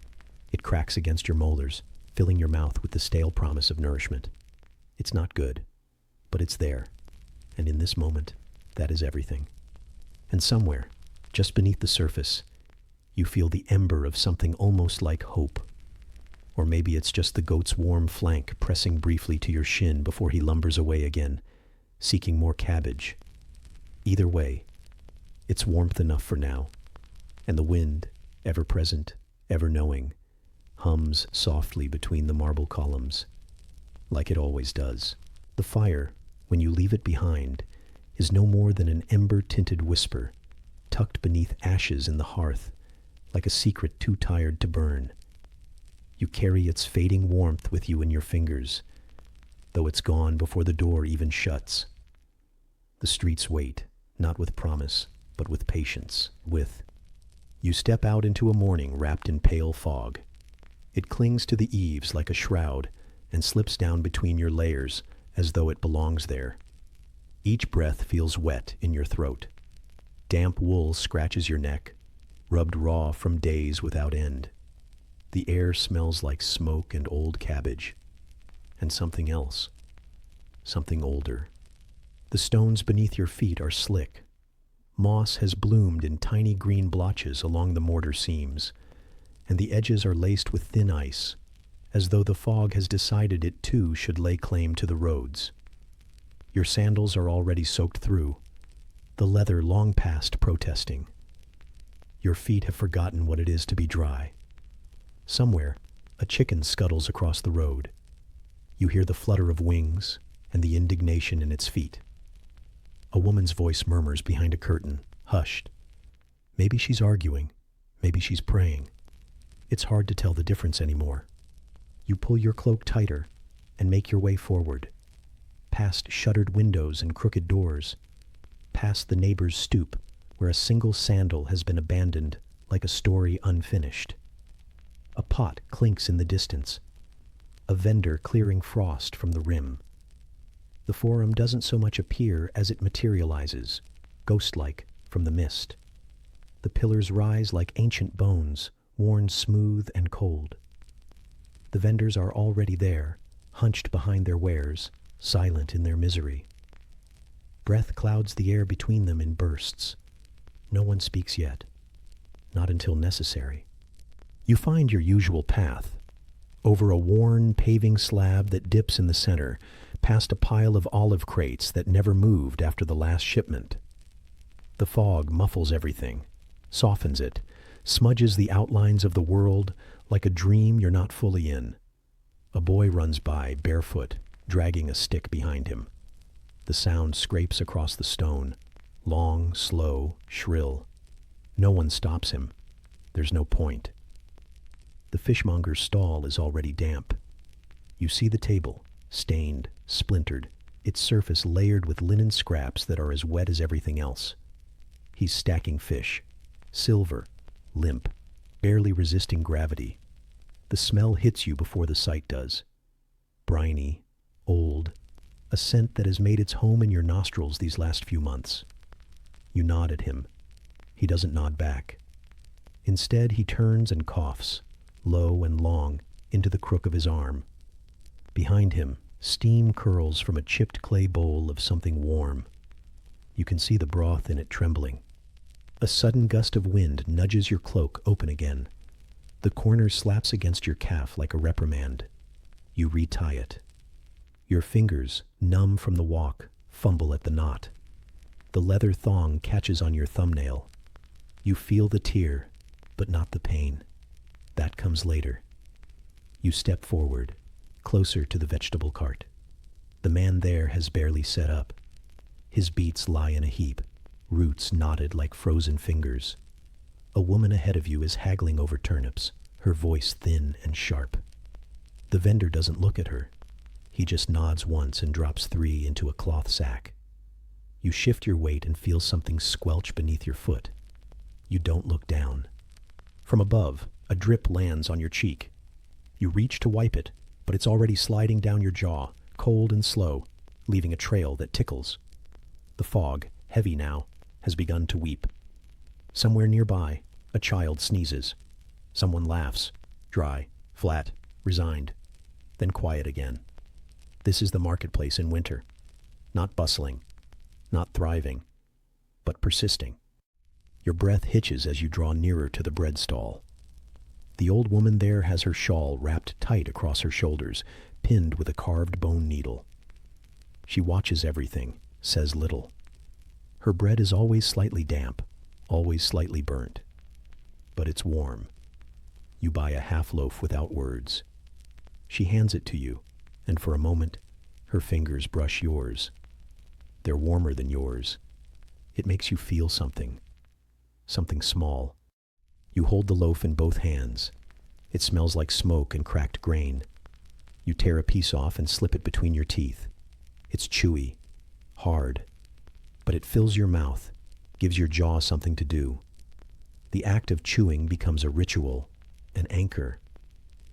It cracks against your molars, filling your mouth with the stale promise of nourishment. It's not good, but it's there. And in this moment, that is everything. And somewhere, just beneath the surface, you feel the ember of something almost like hope. Or maybe it's just the goat's warm flank pressing briefly to your shin before he lumbers away again, seeking more cabbage. Either way, it's warmth enough for now, and the wind, ever present, ever knowing, hums softly between the marble columns, like it always does. The fire, when you leave it behind, is no more than an ember-tinted whisper, tucked beneath ashes in the hearth, like a secret too tired to burn. You carry its fading warmth with you in your fingers, though it's gone before the door even shuts. The streets wait, not with promise, but with patience, You step out into a morning wrapped in pale fog. It clings to the eaves like a shroud and slips down between your layers as though it belongs there. Each breath feels wet in your throat. Damp wool scratches your neck, rubbed raw from days without end. The air smells like smoke and old cabbage, and something else, something older. The stones beneath your feet are slick. Moss has bloomed in tiny green blotches along the mortar seams, and the edges are laced with thin ice, as though the fog has decided it too should lay claim to the roads. Your sandals are already soaked through, the leather long past protesting. Your feet have forgotten what it is to be dry. Somewhere, a chicken scuttles across the road. You hear the flutter of wings and the indignation in its feet. A woman's voice murmurs behind a curtain, hushed. Maybe she's arguing, maybe she's praying. It's hard to tell the difference anymore. You pull your cloak tighter and make your way forward, past shuttered windows and crooked doors, past the neighbor's stoop where a single sandal has been abandoned like a story unfinished. A pot clinks in the distance, a vendor clearing frost from the rim. The forum doesn't so much appear as it materializes, ghost-like, from the mist. The pillars rise like ancient bones, worn smooth and cold. The vendors are already there, hunched behind their wares, silent in their misery. Breath clouds the air between them in bursts. No one speaks yet, not until necessary. You find your usual path, over a worn paving slab that dips in the center, past a pile of olive crates that never moved after the last shipment. The fog muffles everything, softens it, smudges the outlines of the world like a dream you're not fully in. A boy runs by, barefoot, dragging a stick behind him. The sound scrapes across the stone, long, slow, shrill. No one stops him. There's no point. The fishmonger's stall is already damp. You see the table, stained, splintered, its surface layered with linen scraps that are as wet as everything else. He's stacking fish, silver, limp, barely resisting gravity. The smell hits you before the sight does. Briny, old, a scent that has made its home in your nostrils these last few months. You nod at him. He doesn't nod back. Instead, he turns and coughs, low and long, into the crook of his arm. Behind him, steam curls from a chipped clay bowl of something warm. You can see the broth in it trembling. A sudden gust of wind nudges your cloak open again. The corner slaps against your calf like a reprimand. You retie it. Your fingers, numb from the walk, fumble at the knot. The leather thong catches on your thumbnail. You feel the tear, but not the pain. That comes later. You step forward, closer to the vegetable cart. The man there has barely set up. His beets lie in a heap, roots knotted like frozen fingers. A woman ahead of you is haggling over turnips, her voice thin and sharp. The vendor doesn't look at her. He just nods once and drops 3 into a cloth sack. You shift your weight and feel something squelch beneath your foot. You don't look down. From above, a drip lands on your cheek. You reach to wipe it, but it's already sliding down your jaw, cold and slow, leaving a trail that tickles. The fog, heavy now, has begun to weep. Somewhere nearby, a child sneezes. Someone laughs, dry, flat, resigned, then quiet again. This is the marketplace in winter. Not bustling, not thriving, but persisting. Your breath hitches as you draw nearer to the bread stall. The old woman there has her shawl wrapped tight across her shoulders, pinned with a carved bone needle. She watches everything, says little. Her bread is always slightly damp, always slightly burnt. But it's warm. You buy a half loaf without words. She hands it to you, and for a moment, her fingers brush yours. They're warmer than yours. It makes you feel something small. You hold the loaf in both hands. It smells like smoke and cracked grain. You tear a piece off and slip it between your teeth. It's chewy, hard, but it fills your mouth, gives your jaw something to do. The act of chewing becomes a ritual, an anchor.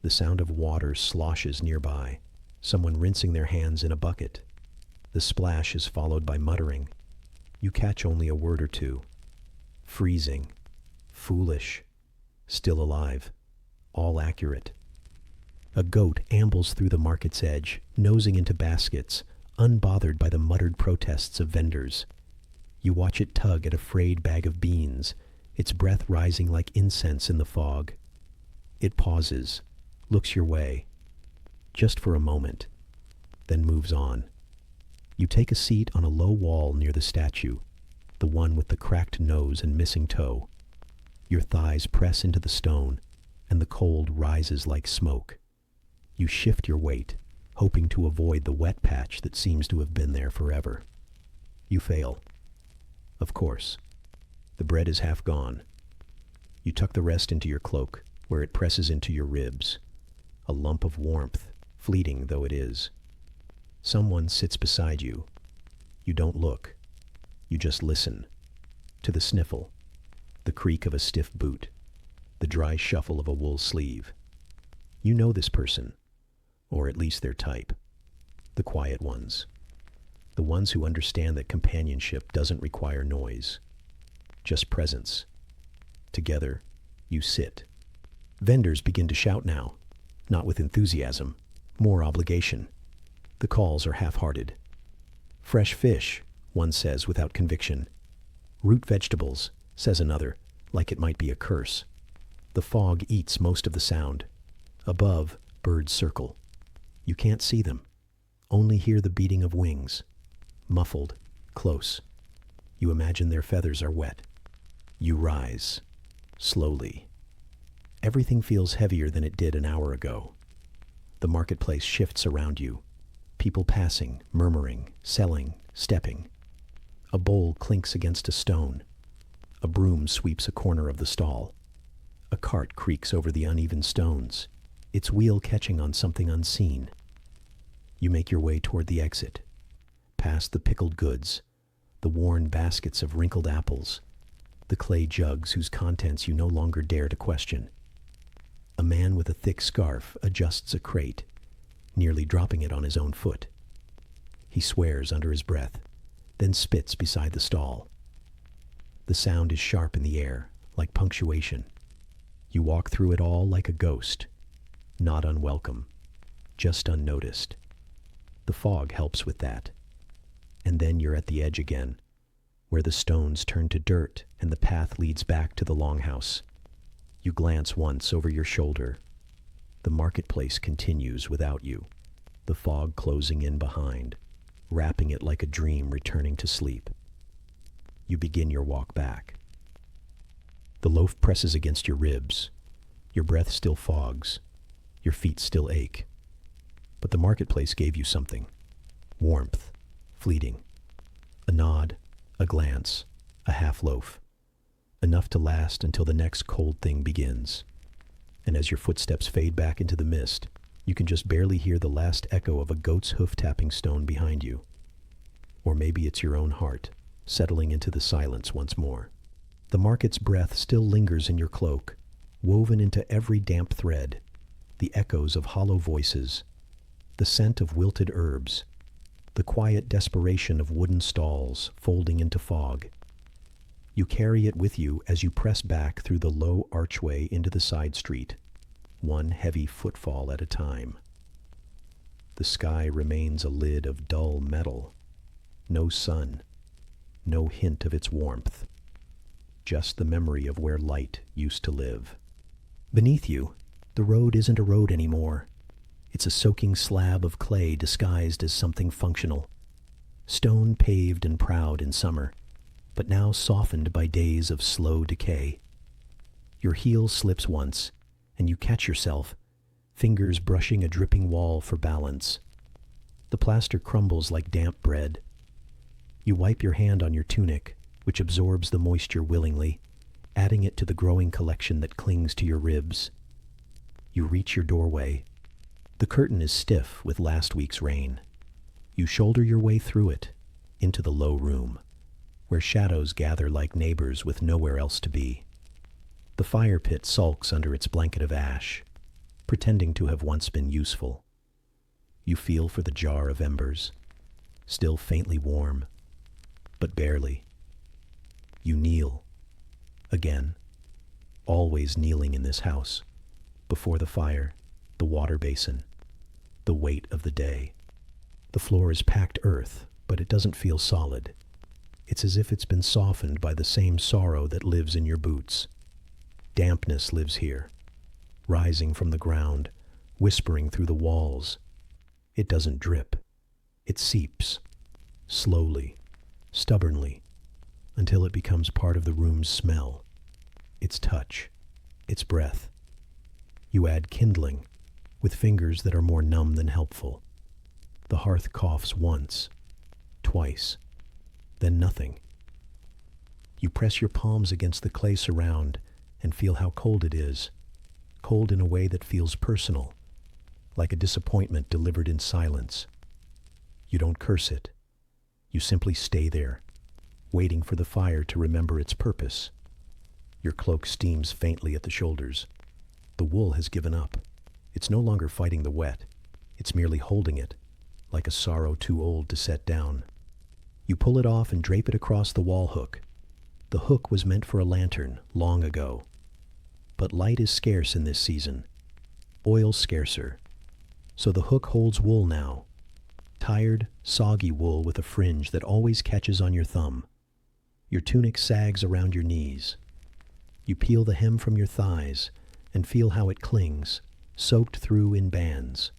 The sound of water sloshes nearby, someone rinsing their hands in a bucket. The splash is followed by muttering. You catch only a word or two. Freezing, foolish, still alive, all accurate. A goat ambles through the market's edge, nosing into baskets, unbothered by the muttered protests of vendors. You watch it tug at a frayed bag of beans, its breath rising like incense in the fog. It pauses, looks your way, just for a moment, then moves on. You take a seat on a low wall near the statue, the one with the cracked nose and missing toe. Your thighs press into the stone, and the cold rises like smoke. You shift your weight, hoping to avoid the wet patch that seems to have been there forever. You fail. Of course. The bread is half gone. You tuck the rest into your cloak, where it presses into your ribs. A lump of warmth, fleeting though it is. Someone sits beside you. You don't look. You just listen. To the sniffle, the creak of a stiff boot, the dry shuffle of a wool sleeve. You know this person, or at least their type. The quiet ones. The ones who understand that companionship doesn't require noise. Just presence. Together, you sit. Vendors begin to shout now, not with enthusiasm, more obligation. The calls are half-hearted. Fresh fish, one says without conviction. Root vegetables, says another, like it might be a curse. The fog eats most of the sound. Above, birds circle. You can't see them, only hear the beating of wings. Muffled, close. You imagine their feathers are wet. You rise, slowly. Everything feels heavier than it did an hour ago. The marketplace shifts around you. People passing, murmuring, selling, stepping. A bowl clinks against a stone. A broom sweeps a corner of the stall. A cart creaks over the uneven stones, its wheel catching on something unseen. You make your way toward the exit, past the pickled goods, the worn baskets of wrinkled apples, the clay jugs whose contents you no longer dare to question. A man with a thick scarf adjusts a crate, nearly dropping it on his own foot. He swears under his breath, then spits beside the stall. The sound is sharp in the air, like punctuation. You walk through it all like a ghost, not unwelcome, just unnoticed. The fog helps with that. And then you're at the edge again, where the stones turn to dirt and the path leads back to the longhouse. You glance once over your shoulder. The marketplace continues without you, the fog closing in behind, wrapping it like a dream returning to sleep. You begin your walk back. The loaf presses against your ribs. Your breath still fogs. Your feet still ache. But the marketplace gave you something. Warmth, fleeting. A nod, a glance, a half loaf. Enough to last until the next cold thing begins. And as your footsteps fade back into the mist, you can just barely hear the last echo of a goat's hoof tapping stone behind you. Or maybe it's your own heart, settling into the silence once more. The market's breath still lingers in your cloak, woven into every damp thread, the echoes of hollow voices, the scent of wilted herbs, the quiet desperation of wooden stalls folding into fog. You carry it with you as you press back through the low archway into the side street, one heavy footfall at a time. The sky remains a lid of dull metal. No sun, no hint of its warmth. Just the memory of where light used to live. Beneath you, the road isn't a road anymore. It's a soaking slab of clay disguised as something functional. Stone paved and proud in summer, but now softened by days of slow decay. Your heel slips once, and you catch yourself, fingers brushing a dripping wall for balance. The plaster crumbles like damp bread. You wipe your hand on your tunic, which absorbs the moisture willingly, adding it to the growing collection that clings to your ribs. You reach your doorway. The curtain is stiff with last week's rain. You shoulder your way through it, into the low room, where shadows gather like neighbors with nowhere else to be. The fire pit sulks under its blanket of ash, pretending to have once been useful. You feel for the jar of embers, still faintly warm, but barely. You kneel, again, always kneeling in this house, before the fire, the water basin, the weight of the day. The floor is packed earth, but it doesn't feel solid. It's as if it's been softened by the same sorrow that lives in your boots. Dampness lives here, rising from the ground, whispering through the walls. It doesn't drip. It seeps, slowly, stubbornly, until it becomes part of the room's smell, its touch, its breath. You add kindling, with fingers that are more numb than helpful. The hearth coughs once, twice, then nothing. You press your palms against the clay surround and feel how cold it is, cold in a way that feels personal, like a disappointment delivered in silence. You don't curse it. You simply stay there, waiting for the fire to remember its purpose. Your cloak steams faintly at the shoulders. The wool has given up. It's no longer fighting the wet. It's merely holding it, like a sorrow too old to set down. You pull it off and drape it across the wall hook. The hook was meant for a lantern long ago. But light is scarce in this season. Oil's scarcer. So the hook holds wool now. Tired, soggy wool with a fringe that always catches on your thumb. Your tunic sags around your knees. You peel the hem from your thighs and feel how it clings, soaked through in bands,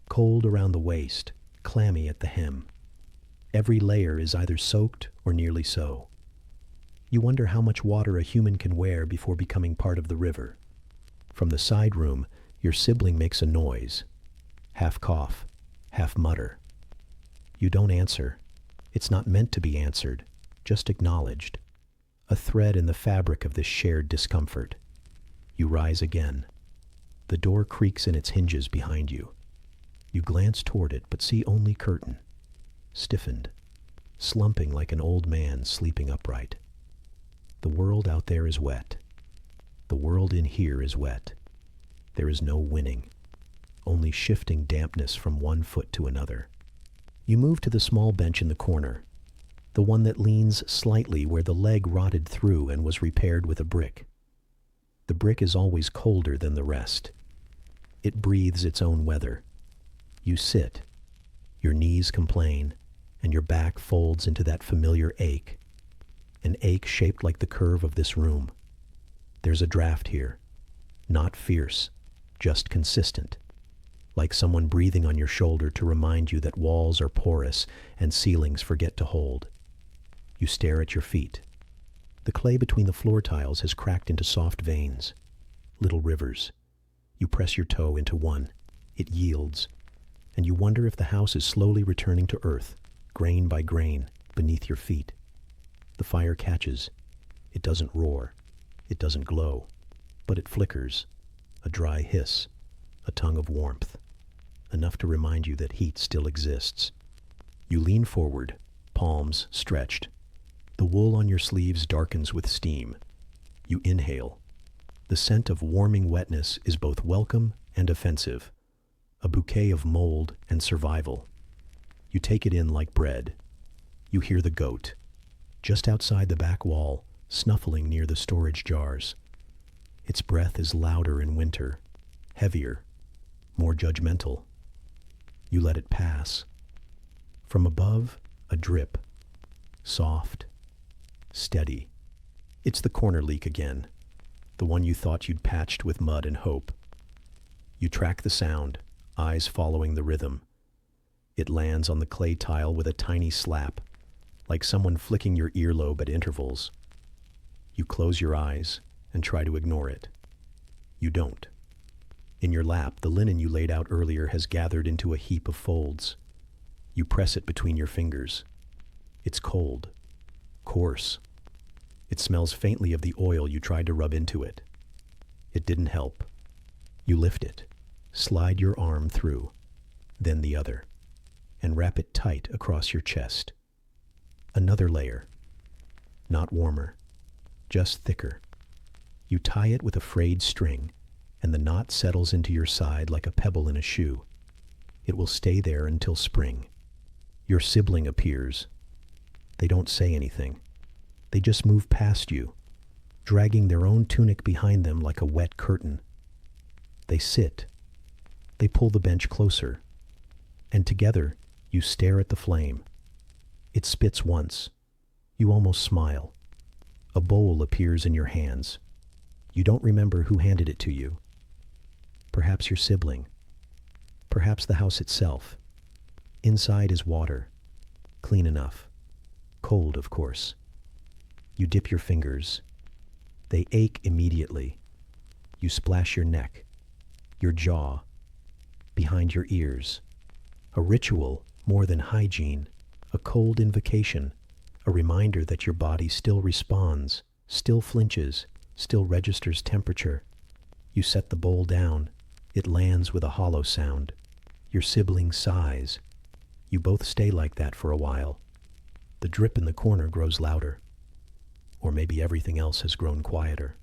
cold around the waist, clammy at the hem. Every layer is either soaked or nearly so. You wonder how much water a human can wear before becoming part of the river. From the side room, your sibling makes a noise, half cough, half mutter. You don't answer. It's not meant to be answered, just acknowledged. A thread in the fabric of this shared discomfort. You rise again. The door creaks in its hinges behind you. You glance toward it, but see only curtain, stiffened, slumping like an old man sleeping upright. The world out there is wet. The world in here is wet. There is no winning, only shifting dampness from one foot to another. You move to the small bench in the corner, the one that leans slightly where the leg rotted through and was repaired with a brick. The brick is always colder than the rest. It breathes its own weather. You sit. Your knees complain, and your back folds into that familiar ache, an ache shaped like the curve of this room. There's a draft here, Not fierce, just consistent, like someone breathing on your shoulder to remind you that walls are porous and ceilings forget to hold. You stare at your feet. The clay between the floor tiles has cracked into soft veins, little rivers. You press your toe into one. It yields, and you wonder if the house is slowly returning to earth, grain by grain, beneath your feet. The fire catches. It doesn't roar. It doesn't glow. But it flickers, a dry hiss, a tongue of warmth, enough to remind you that heat still exists. You lean forward, palms stretched. The wool on your sleeves darkens with steam. You inhale. The scent of warming wetness is both welcome and offensive, a bouquet of mold and survival. You take it in like bread. You hear the goat, just outside the back wall, snuffling near the storage jars. Its breath is louder in winter, heavier, more judgmental. You let it pass. From above, a drip, soft, steady. It's the corner leak again, the one you thought you'd patched with mud and hope. You track the sound, eyes following the rhythm. It lands on the clay tile with a tiny slap, like someone flicking your earlobe at intervals. You close your eyes and try to ignore it. You don't. In your lap, the linen you laid out earlier has gathered into a heap of folds. You press it between your fingers. It's cold, coarse. It smells faintly of the oil you tried to rub into it. It didn't help. You lift it, slide your arm through, then the other, and wrap it tight across your chest. Another layer. Not warmer, just thicker. You tie it with a frayed string, and the knot settles into your side like a pebble in a shoe. It will stay there until spring. Your sibling appears. They don't say anything. They just move past you, dragging their own tunic behind them like a wet curtain. They sit. They pull the bench closer. And together, you stare at the flame. It spits once. You almost smile. A bowl appears in your hands. You don't remember who handed it to you. Perhaps your sibling. Perhaps the house itself. Inside is water. Clean enough. Cold, of course. You dip your fingers. They ache immediately. You splash your neck, your jaw, behind your ears. A ritual more than hygiene, a cold invocation, a reminder that your body still responds, still flinches, still registers temperature. You set the bowl down. It lands with a hollow sound. Your sibling sighs. You both stay like that for a while. The drip in the corner grows louder. Or maybe everything else has grown quieter.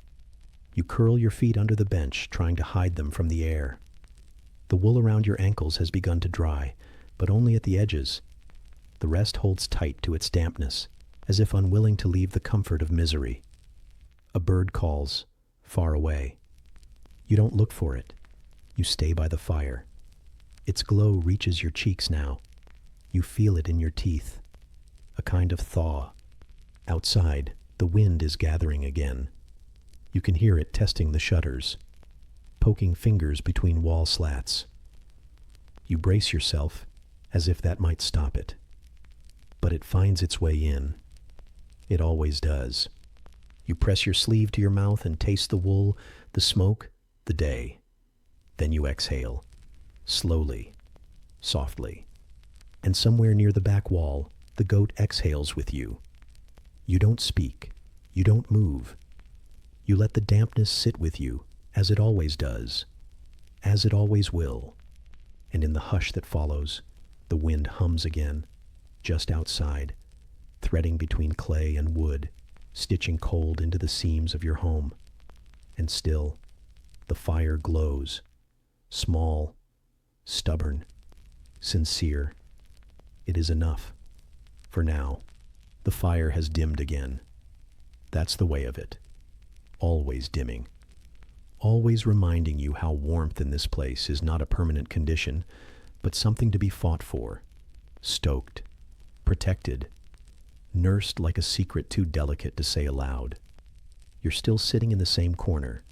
You curl your feet under the bench, trying to hide them from the air. The wool around your ankles has begun to dry, but only at the edges. The rest holds tight to its dampness, as if unwilling to leave the comfort of misery. A bird calls, far away. You don't look for it. You stay by the fire. Its glow reaches your cheeks now. You feel it in your teeth. A kind of thaw. Outside, the wind is gathering again. You can hear it testing the shutters, poking fingers between wall slats. You brace yourself, as if that might stop it. But it finds its way in. It always does. You press your sleeve to your mouth and taste the wool, the smoke, the day. Then you exhale, slowly, softly. And somewhere near the back wall, the goat exhales with you. You don't speak. You don't move. You let the dampness sit with you, as it always does, as it always will. And in the hush that follows, the wind hums again, just outside, threading between clay and wood, stitching cold into the seams of your home. And still, the fire glows, small, stubborn, sincere. It is enough. For now, the fire has dimmed again. That's the way of it. Always dimming. Always reminding you how warmth in this place is not a permanent condition, but something to be fought for, stoked, protected, nursed like a secret too delicate to say aloud. You're still sitting in the same corner,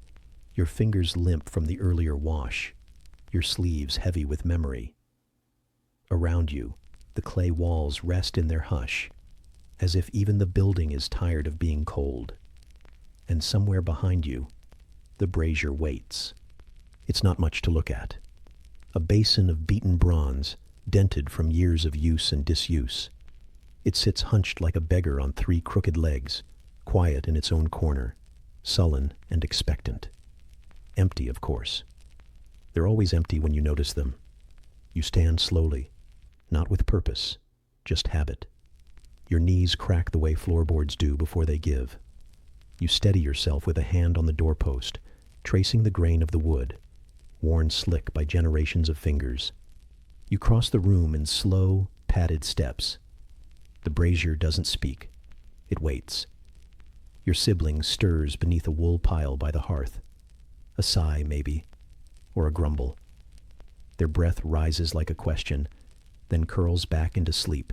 Your fingers limp from the earlier wash, your sleeves heavy with memory. Around you, the clay walls rest in their hush, as if even the building is tired of being cold. And somewhere behind you, the brazier waits. It's not much to look at. A basin of beaten bronze, dented from years of use and disuse. It sits hunched like a beggar on three crooked legs, quiet in its own corner, sullen and expectant. Empty, of course. They're always empty when you notice them. You stand slowly, not with purpose, just habit. Your knees crack the way floorboards do before they give. You steady yourself with a hand on the doorpost, tracing the grain of the wood, worn slick by generations of fingers. You cross the room in slow, padded steps. The brazier doesn't speak. It waits. Your sibling stirs beneath a wool pile by the hearth. A sigh, maybe, or a grumble. Their breath rises like a question, then curls back into sleep.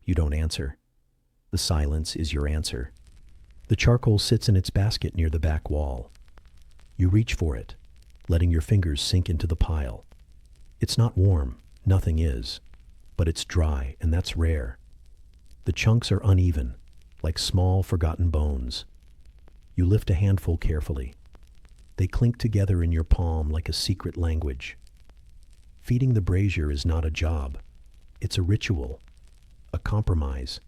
You don't answer. The silence is your answer. The charcoal sits in its basket near the back wall. You reach for it, letting your fingers sink into the pile. It's not warm, nothing is, but it's dry, and that's rare. The chunks are uneven, like small forgotten bones. You lift a handful carefully. They clink together in your palm like a secret language. Feeding the brazier is not a job. It's a ritual, a compromise.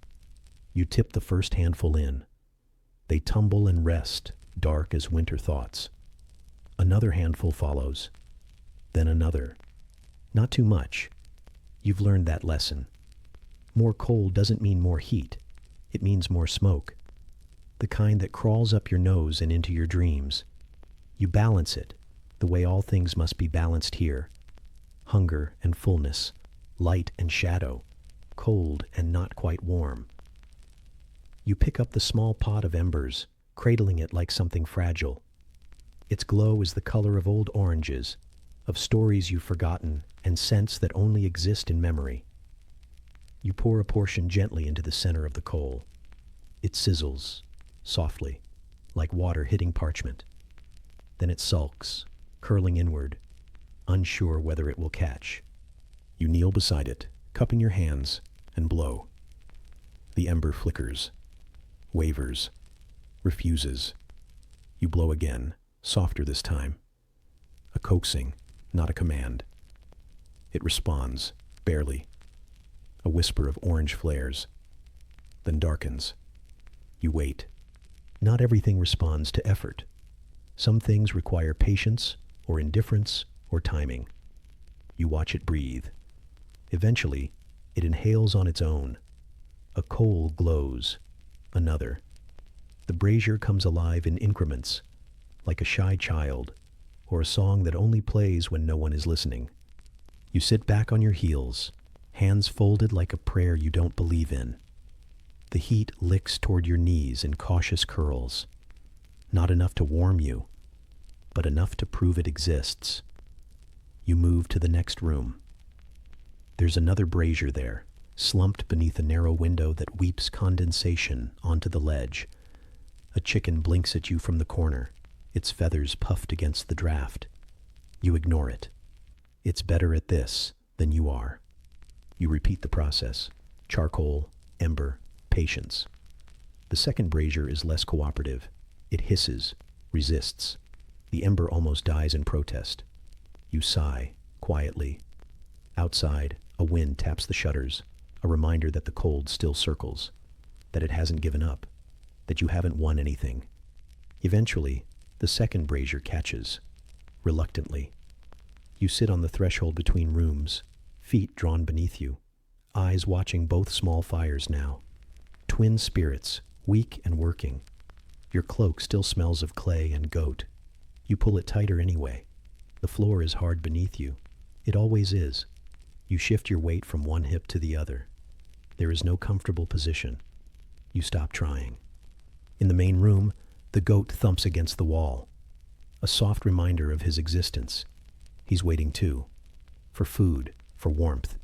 You tip the first handful in. They tumble and rest, dark as winter thoughts. Another handful follows, then another. Not too much. You've learned that lesson. More coal doesn't mean more heat. It means more smoke. The kind that crawls up your nose and into your dreams. You balance it, the way all things must be balanced here. Hunger and fullness, light and shadow, cold and not quite warm. You pick up the small pot of embers, cradling it like something fragile. Its glow is the color of old oranges, of stories you've forgotten and scents that only exist in memory. You pour a portion gently into the center of the coal. It sizzles, softly, like water hitting parchment. Then it sulks, curling inward, unsure whether it will catch. You kneel beside it, cupping your hands, and blow. The ember flickers, wavers, refuses. You blow again, softer this time. A coaxing, not a command. It responds, barely. A whisper of orange flares, then darkens. You wait. Not everything responds to effort. Some things require patience, or indifference, or timing. You watch it breathe. Eventually, it inhales on its own. A coal glows. Another. The brazier comes alive in increments, like a shy child, or a song that only plays when no one is listening. You sit back on your heels, hands folded like a prayer you don't believe in. The heat licks toward your knees in cautious curls. Not enough to warm you, but enough to prove it exists. You move to the next room. There's another brazier there, slumped beneath a narrow window that weeps condensation onto the ledge. A chicken blinks at you from the corner, its feathers puffed against the draft. You ignore it. It's better at this than you are. You repeat the process. Charcoal, ember, patience. The second brazier is less cooperative. It hisses, resists. The ember almost dies in protest. You sigh, quietly. Outside, a wind taps the shutters, a reminder that the cold still circles, that it hasn't given up, that you haven't won anything. Eventually, the second brazier catches, reluctantly. You sit on the threshold between rooms, feet drawn beneath you, eyes watching both small fires now. Twin spirits, weak and working. Your cloak still smells of clay and goat. You pull it tighter anyway. The floor is hard beneath you. It always is. You shift your weight from one hip to the other. There is no comfortable position. You stop trying. In the main room, the goat thumps against the wall. A soft reminder of his existence. He's waiting too. For food, for warmth.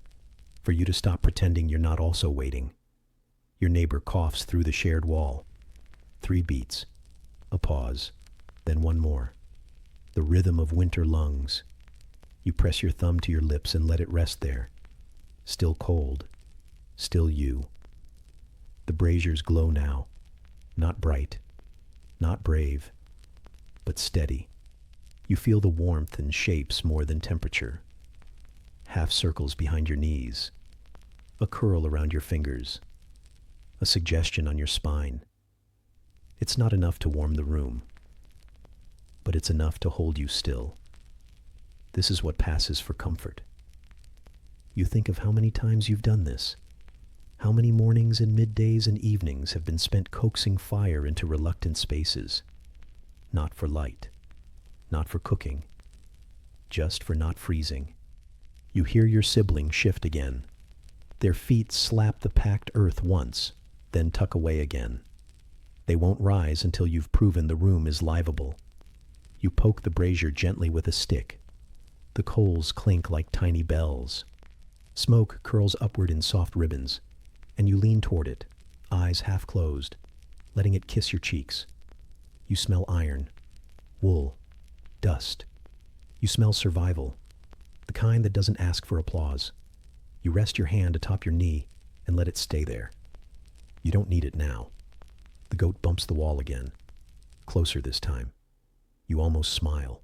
For you to stop pretending you're not also waiting. Your neighbor coughs through the shared wall. 3 beats. A pause. Then one more. the rhythm of winter lungs. You press your thumb to your lips and let it rest there. Still cold, still you. The braziers glow now, not bright, not brave, but steady. You feel the warmth in shapes more than temperature. Half circles behind your knees, a curl around your fingers, a suggestion on your spine. It's not enough to warm the room, but it's enough to hold you still. This is what passes for comfort. You think of how many times you've done this. How many mornings and middays and evenings have been spent coaxing fire into reluctant spaces. Not for light, not for cooking, just for not freezing. You hear your siblings shift again. Their feet slap the packed earth once, then tuck away again. They won't rise until you've proven the room is livable. You poke the brazier gently with a stick. The coals clink like tiny bells. Smoke curls upward in soft ribbons, and you lean toward it, eyes half closed, letting it kiss your cheeks. You smell iron, wool, dust. You smell survival, the kind that doesn't ask for applause. You rest your hand atop your knee and let it stay there. You don't need it now. The goat bumps the wall again, closer this time. You almost smile.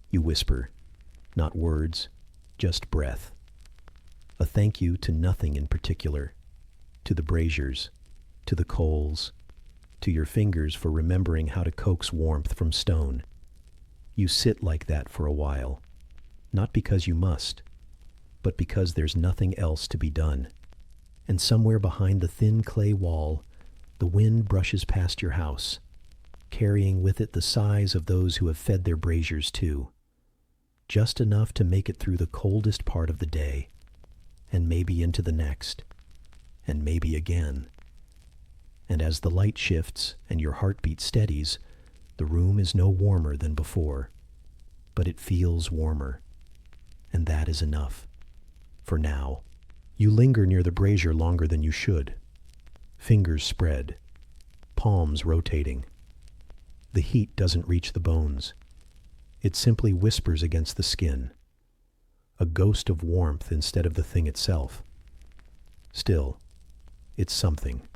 You whisper, not words, just breath. A thank you to nothing in particular, to the braziers, to the coals, to your fingers for remembering how to coax warmth from stone. You sit like that for a while, not because you must, but because there's nothing else to be done. And somewhere behind the thin clay wall, the wind brushes past your house, carrying with it the sighs of those who have fed their braziers too. Just enough to make it through the coldest part of the day, and maybe into the next, and maybe again. And as the light shifts and your heartbeat steadies, the room is no warmer than before, but it feels warmer, and that is enough. For now, you linger near the brazier longer than you should. Fingers spread, palms rotating. The heat doesn't reach the bones. It simply whispers against the skin, a ghost of warmth instead of the thing itself. Still, it's something.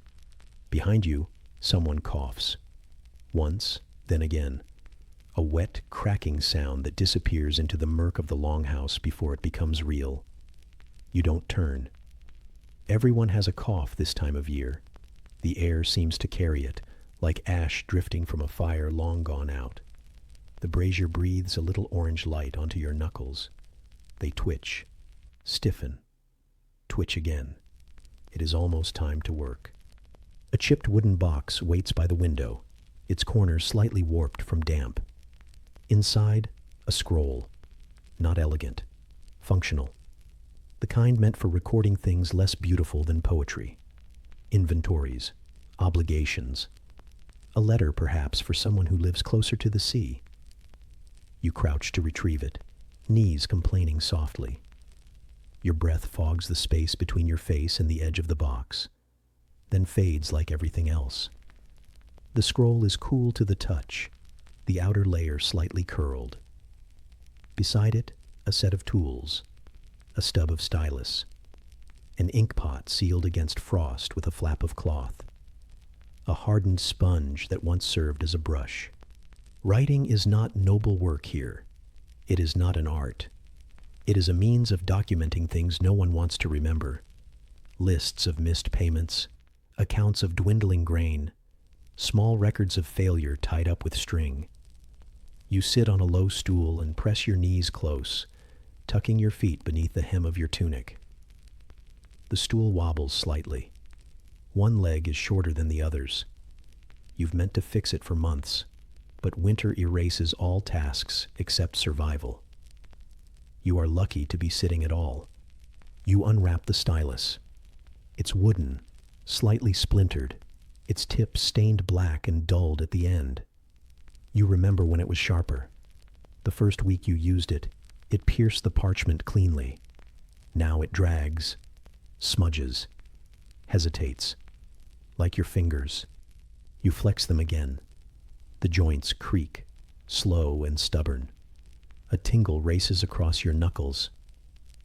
Behind you, someone coughs. Once, then again. A wet, cracking sound that disappears into the murk of the longhouse before it becomes real. You don't turn. Everyone has a cough this time of year. The air seems to carry it, like ash drifting from a fire long gone out. The brazier breathes a little orange light onto your knuckles. They twitch, stiffen, twitch again. It is almost time to work. A chipped wooden box waits by the window, its corners slightly warped from damp. Inside, a scroll. Not elegant, functional. The kind meant for recording things less beautiful than poetry. Inventories, obligations. A letter, perhaps, for someone who lives closer to the sea. You crouch to retrieve it, knees complaining softly. Your breath fogs the space between your face and the edge of the box, then fades like everything else. The scroll is cool to the touch, the outer layer slightly curled. Beside it, a set of tools, a stub of stylus, an ink pot sealed against frost with a flap of cloth, a hardened sponge that once served as a brush. Writing is not noble work here. It is not an art. It is a means of documenting things no one wants to remember. Lists of missed payments, accounts of dwindling grain, small records of failure tied up with string. You sit on a low stool and press your knees close, tucking your feet beneath the hem of your tunic. The stool wobbles slightly. One leg is shorter than the others. You've meant to fix it for months, but winter erases all tasks except survival. You are lucky to be sitting at all. You unwrap the stylus. It's wooden, slightly splintered, its tip stained black and dulled at the end. You remember when it was sharper. The first week you used it, it pierced the parchment cleanly. Now it drags, smudges, hesitates, like your fingers. You flex them again. The joints creak, slow and stubborn. A tingle races across your knuckles,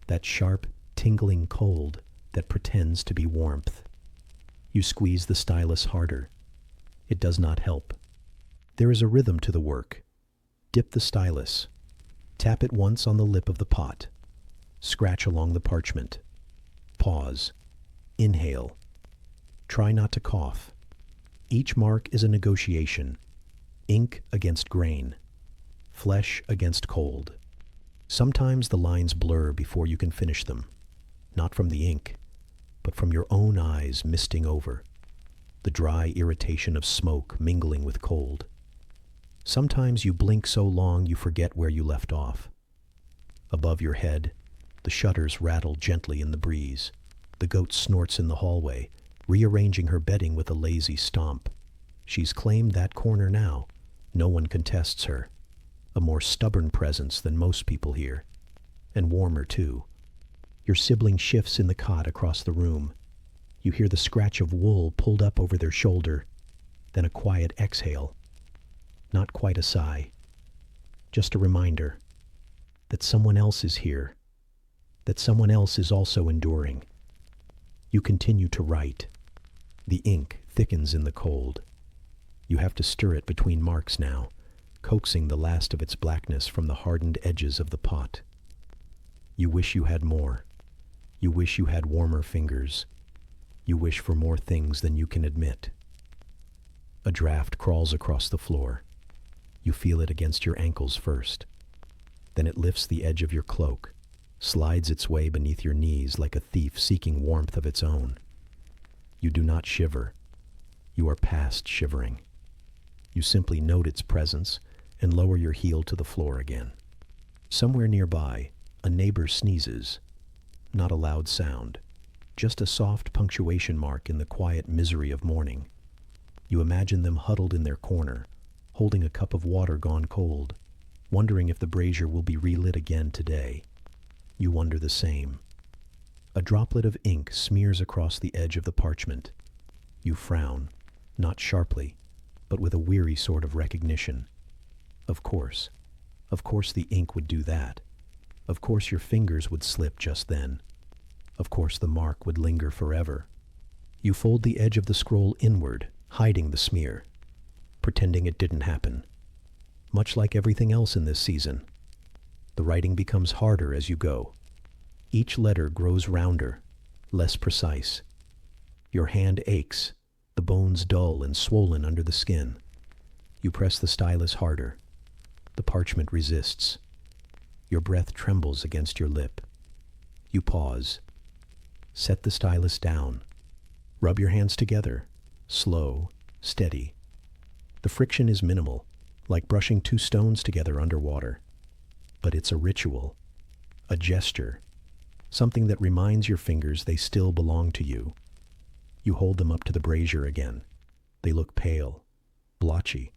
that sharp, tingling cold that pretends to be warmth. You squeeze the stylus harder. It does not help. There is a rhythm to the work. Dip the stylus. Tap it once on the lip of the pot. Scratch along the parchment. Pause. Inhale. Try not to cough. Each mark is a negotiation. Ink against grain. Flesh against cold. Sometimes the lines blur before you can finish them, not from the ink, but from your own eyes misting over, the dry irritation of smoke mingling with cold. Sometimes you blink so long you forget where you left off. Above your head, the shutters rattle gently in the breeze. The goat snorts in the hallway, rearranging her bedding with a lazy stomp. She's claimed that corner now. No one contests her. A more stubborn presence than most people here. And warmer, too. Your sibling shifts in the cot across the room. You hear the scratch of wool pulled up over their shoulder, then a quiet exhale. Not quite a sigh. Just a reminder that someone else is here, that someone else is also enduring. You continue to write. The ink thickens in the cold. You have to stir it between marks now, coaxing the last of its blackness from the hardened edges of the pot. You wish you had more. You wish you had warmer fingers. You wish for more things than you can admit. A draft crawls across the floor. You feel it against your ankles first. Then it lifts the edge of your cloak, slides its way beneath your knees like a thief seeking warmth of its own. You do not shiver. You are past shivering. You simply note its presence and lower your heel to the floor again. Somewhere nearby, a neighbor sneezes. Not a loud sound, just a soft punctuation mark in the quiet misery of morning. You imagine them huddled in their corner, holding a cup of water gone cold, wondering if the brazier will be relit again today. You wonder the same. A droplet of ink smears across the edge of the parchment. You frown, not sharply, but with a weary sort of recognition. Of course the ink would do that. Of course your fingers would slip just then. Of course the mark would linger forever. You fold the edge of the scroll inward, hiding the smear, pretending it didn't happen. Much like everything else in this season, the writing becomes harder as you go. Each letter grows rounder, less precise. Your hand aches, the bones dull and swollen under the skin. You press the stylus harder. The parchment resists. Your breath trembles against your lip. You pause. Set the stylus down. Rub your hands together. Slow, steady. The friction is minimal, like brushing two stones together underwater. But it's a ritual, a gesture, something that reminds your fingers they still belong to you. You hold them up to the brazier again. They look pale, blotchy,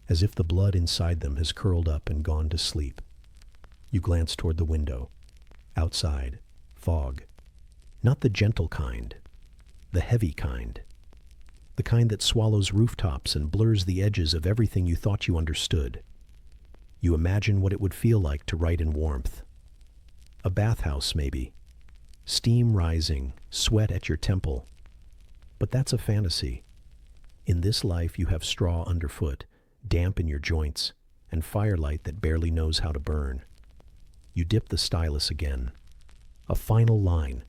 as if the blood inside them has curled up and gone to sleep. You glance toward the window. Outside, fog. Not the gentle kind, the heavy kind. The kind that swallows rooftops and blurs the edges of everything you thought you understood. You imagine what it would feel like to write in warmth. A bathhouse, maybe. Steam rising, sweat at your temple. But that's a fantasy. In this life you have straw underfoot, damp in your joints, and firelight that barely knows how to burn. You dip the stylus again. A final line.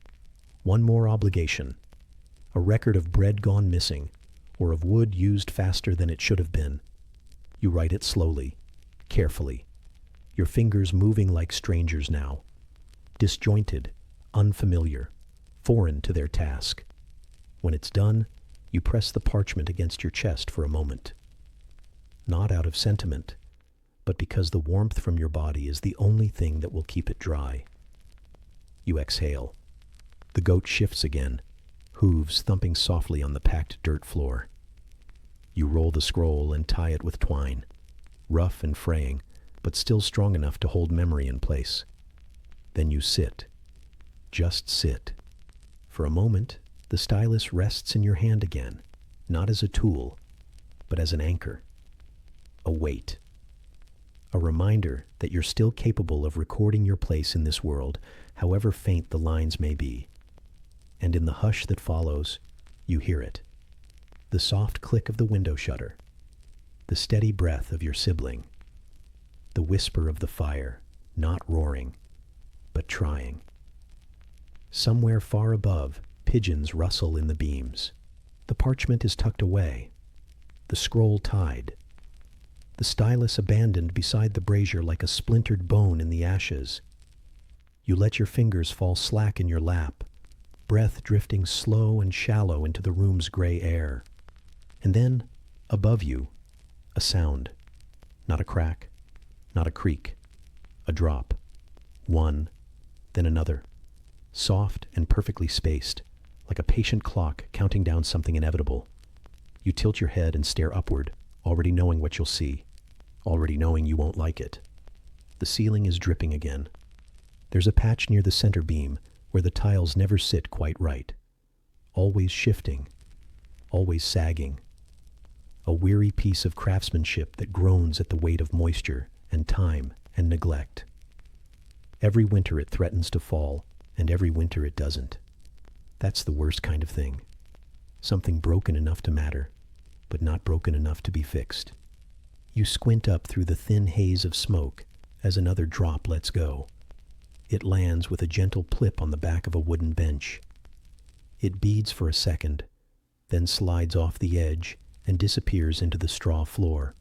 One more obligation. A record of bread gone missing, or of wood used faster than it should have been. You write it slowly, carefully, your fingers moving like strangers now, disjointed, unfamiliar, foreign to their task. When it's done, you press the parchment against your chest for a moment. Not out of sentiment, but because the warmth from your body is the only thing that will keep it dry. You exhale. The goat shifts again, hooves thumping softly on the packed dirt floor. You roll the scroll and tie it with twine, rough and fraying, but still strong enough to hold memory in place. Then you sit. Just sit. For a moment, the stylus rests in your hand again, not as a tool, but as an anchor. A weight. a reminder that you're still capable of recording your place in this world, however faint the lines may be. And in the hush that follows, you hear it. The soft click of the window shutter, the steady breath of your sibling, the whisper of the fire, not roaring, but trying. Somewhere far above, pigeons rustle in the beams. The parchment is tucked away, the scroll tied, the stylus abandoned beside the brazier like a splintered bone in the ashes. You let your fingers fall slack in your lap, breath drifting slow and shallow into the room's gray air. And then, above you, a sound. Not a crack, not a creak, a drop. One, then another. Soft and perfectly spaced, like a patient clock counting down something inevitable. You tilt your head and stare upward, already knowing what you'll see, already knowing you won't like it. The ceiling is dripping again. There's a patch near the center beam where the tiles never sit quite right. Always shifting, always sagging. A weary piece of craftsmanship that groans at the weight of moisture and time and neglect. Every winter it threatens to fall, and every winter it doesn't. That's the worst kind of thing. Something broken enough to matter, but not broken enough to be fixed. You squint up through the thin haze of smoke as another drop lets go. It lands with a gentle plip on the back of a wooden bench. It beads for a second, then slides off the edge and disappears into the straw floor,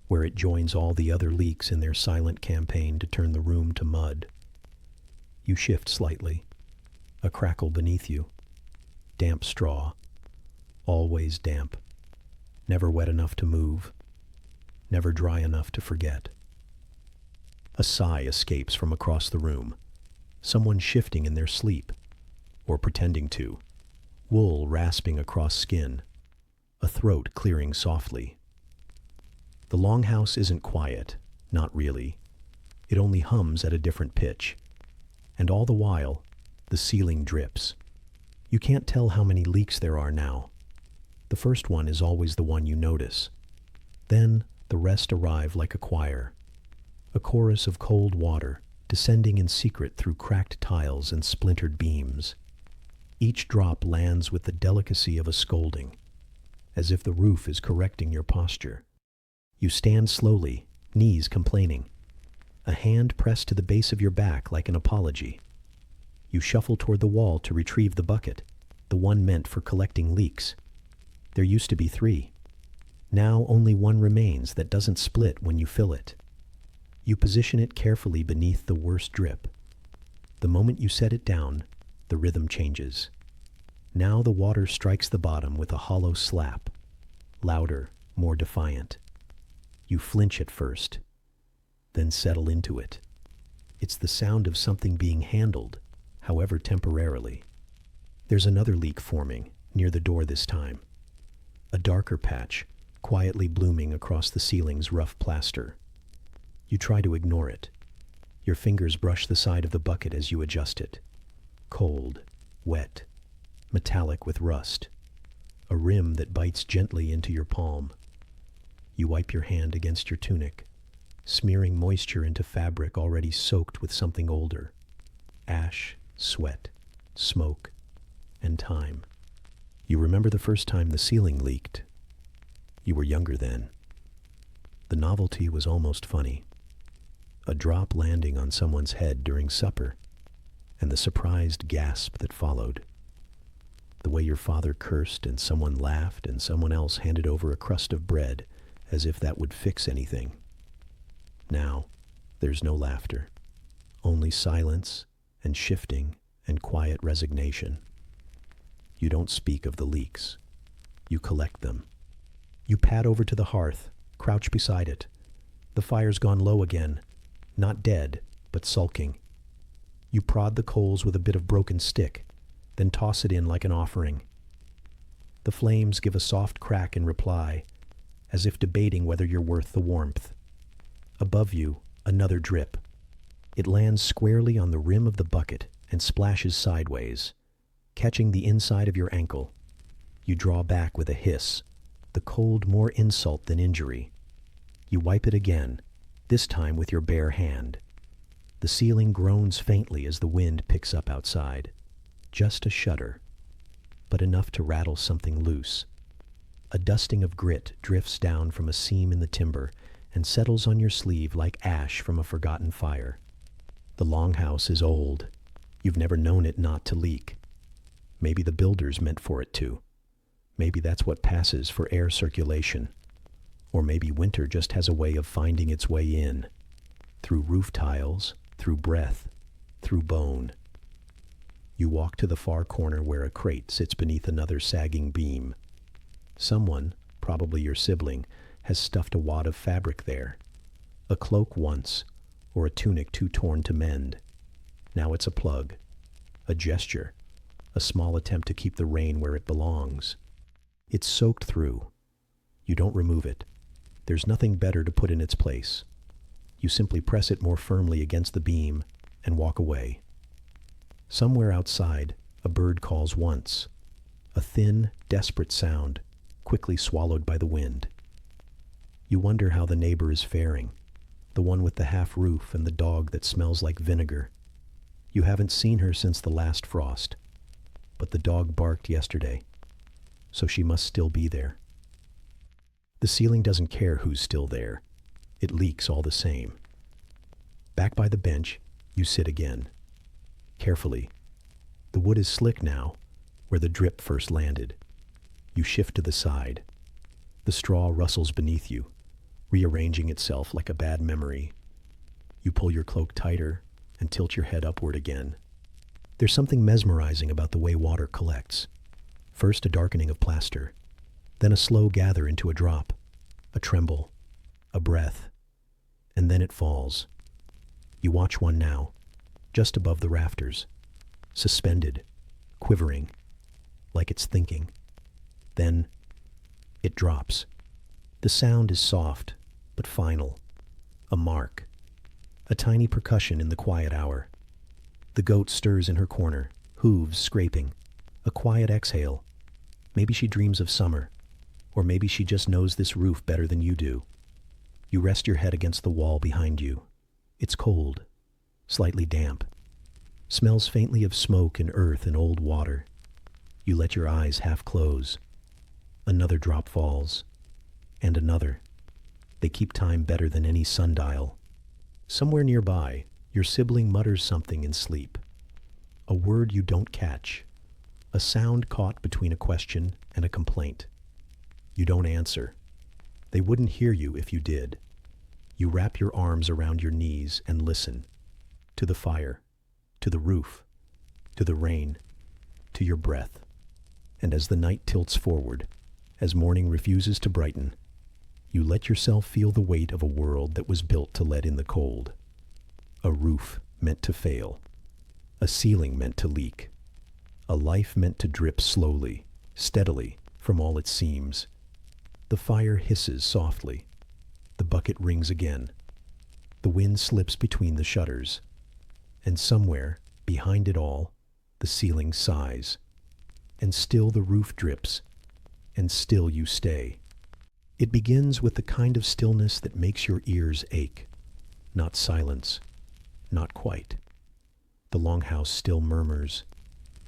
where it joins all the other leaks in their silent campaign to turn the room to mud. You shift slightly. A crackle beneath you. Damp straw. Always damp. Never wet enough to move. Never dry enough to forget. A sigh escapes from across the room. Someone shifting in their sleep, or pretending to. Wool rasping across skin. A throat clearing softly. The longhouse isn't quiet, not really. It only hums at a different pitch. And all the while, the ceiling drips. You can't tell how many leaks there are now. The first one is always the one you notice. Then the rest arrive like a choir. A chorus of cold water, descending in secret through cracked tiles and splintered beams. Each drop lands with the delicacy of a scolding, as if the roof is correcting your posture. You stand slowly, knees complaining. A hand pressed to the base of your back like an apology. You shuffle toward the wall to retrieve the bucket, the one meant for collecting leaks. There used to be 3. Now only one remains that doesn't split when you fill it. You position it carefully beneath the worst drip. The moment you set it down, the rhythm changes. Now the water strikes the bottom with a hollow slap, louder, more defiant. You flinch at first, then settle into it. It's the sound of something being handled, however temporarily. There's another leak forming, near the door this time. A darker patch, quietly blooming across the ceiling's rough plaster. You try to ignore it. Your fingers brush the side of the bucket as you adjust it. Cold, wet, metallic with rust. A rim that bites gently into your palm. You wipe your hand against your tunic, smearing moisture into fabric already soaked with something older. Ash, sweat, smoke, and time. You remember the first time the ceiling leaked. You were younger then. The novelty was almost funny. A drop landing on someone's head during supper, and the surprised gasp that followed. The way your father cursed and someone laughed and someone else handed over a crust of bread as if that would fix anything. Now, there's no laughter, only silence and shifting and quiet resignation. You don't speak of the leaks. You collect them. You pad over to the hearth, crouch beside it. The fire's gone low again, not dead, but sulking. You prod the coals with a bit of broken stick, then toss it in like an offering. The flames give a soft crack in reply, as if debating whether you're worth the warmth. Above you, another drip. It lands squarely on the rim of the bucket and splashes sideways, catching the inside of your ankle. You draw back with a hiss, the cold more insult than injury. You wipe it again, this time with your bare hand. The ceiling groans faintly as the wind picks up outside. Just a shudder, but enough to rattle something loose. A dusting of grit drifts down from a seam in the timber and settles on your sleeve like ash from a forgotten fire. The longhouse is old. You've never known it not to leak. Maybe the builders meant for it to. Maybe that's what passes for air circulation. Or maybe winter just has a way of finding its way in. Through roof tiles, through breath, through bone. You walk to the far corner where a crate sits beneath another sagging beam. Someone, probably your sibling, has stuffed a wad of fabric there. A cloak once, or a tunic too torn to mend. Now it's a plug, a gesture, a small attempt to keep the rain where it belongs. It's soaked through. You don't remove it. There's nothing better to put in its place. You simply press it more firmly against the beam and walk away. Somewhere outside, a bird calls once. A thin, desperate sound, quickly swallowed by the wind. You wonder how the neighbor is faring, the one with the half roof and the dog that smells like vinegar. You haven't seen her since the last frost, but the dog barked yesterday, so she must still be there. The ceiling doesn't care who's still there. It leaks all the same. Back by the bench, you sit again. Carefully. The wood is slick now, where the drip first landed. You shift to the side. The straw rustles beneath you, rearranging itself like a bad memory. You pull your cloak tighter and tilt your head upward again. There's something mesmerizing about the way water collects. First a darkening of plaster, then a slow gather into a drop, a tremble, a breath, and then it falls. You watch one now, just above the rafters, suspended, quivering, like it's thinking. Then it drops. The sound is soft, but final. A mark. A tiny percussion in the quiet hour. The goat stirs in her corner, hooves scraping. A quiet exhale. Maybe she dreams of summer, or maybe she just knows this roof better than you do. You rest your head against the wall behind you. It's cold, slightly damp. Smells faintly of smoke and earth and old water. You let your eyes half close. Another drop falls, and another. They keep time better than any sundial. Somewhere nearby, your sibling mutters something in sleep. A word you don't catch. A sound caught between a question and a complaint. You don't answer. They wouldn't hear you if you did. You wrap your arms around your knees and listen. To the fire, to the roof, to the rain, to your breath. And as the night tilts forward, as morning refuses to brighten, you let yourself feel the weight of a world that was built to let in the cold. A roof meant to fail. A ceiling meant to leak. A life meant to drip slowly, steadily, from all its seams. The fire hisses softly. The bucket rings again. The wind slips between the shutters. And somewhere, behind it all, the ceiling sighs. And still the roof drips. And still you stay. It begins with the kind of stillness that makes your ears ache. Not silence. Not quite. The longhouse still murmurs.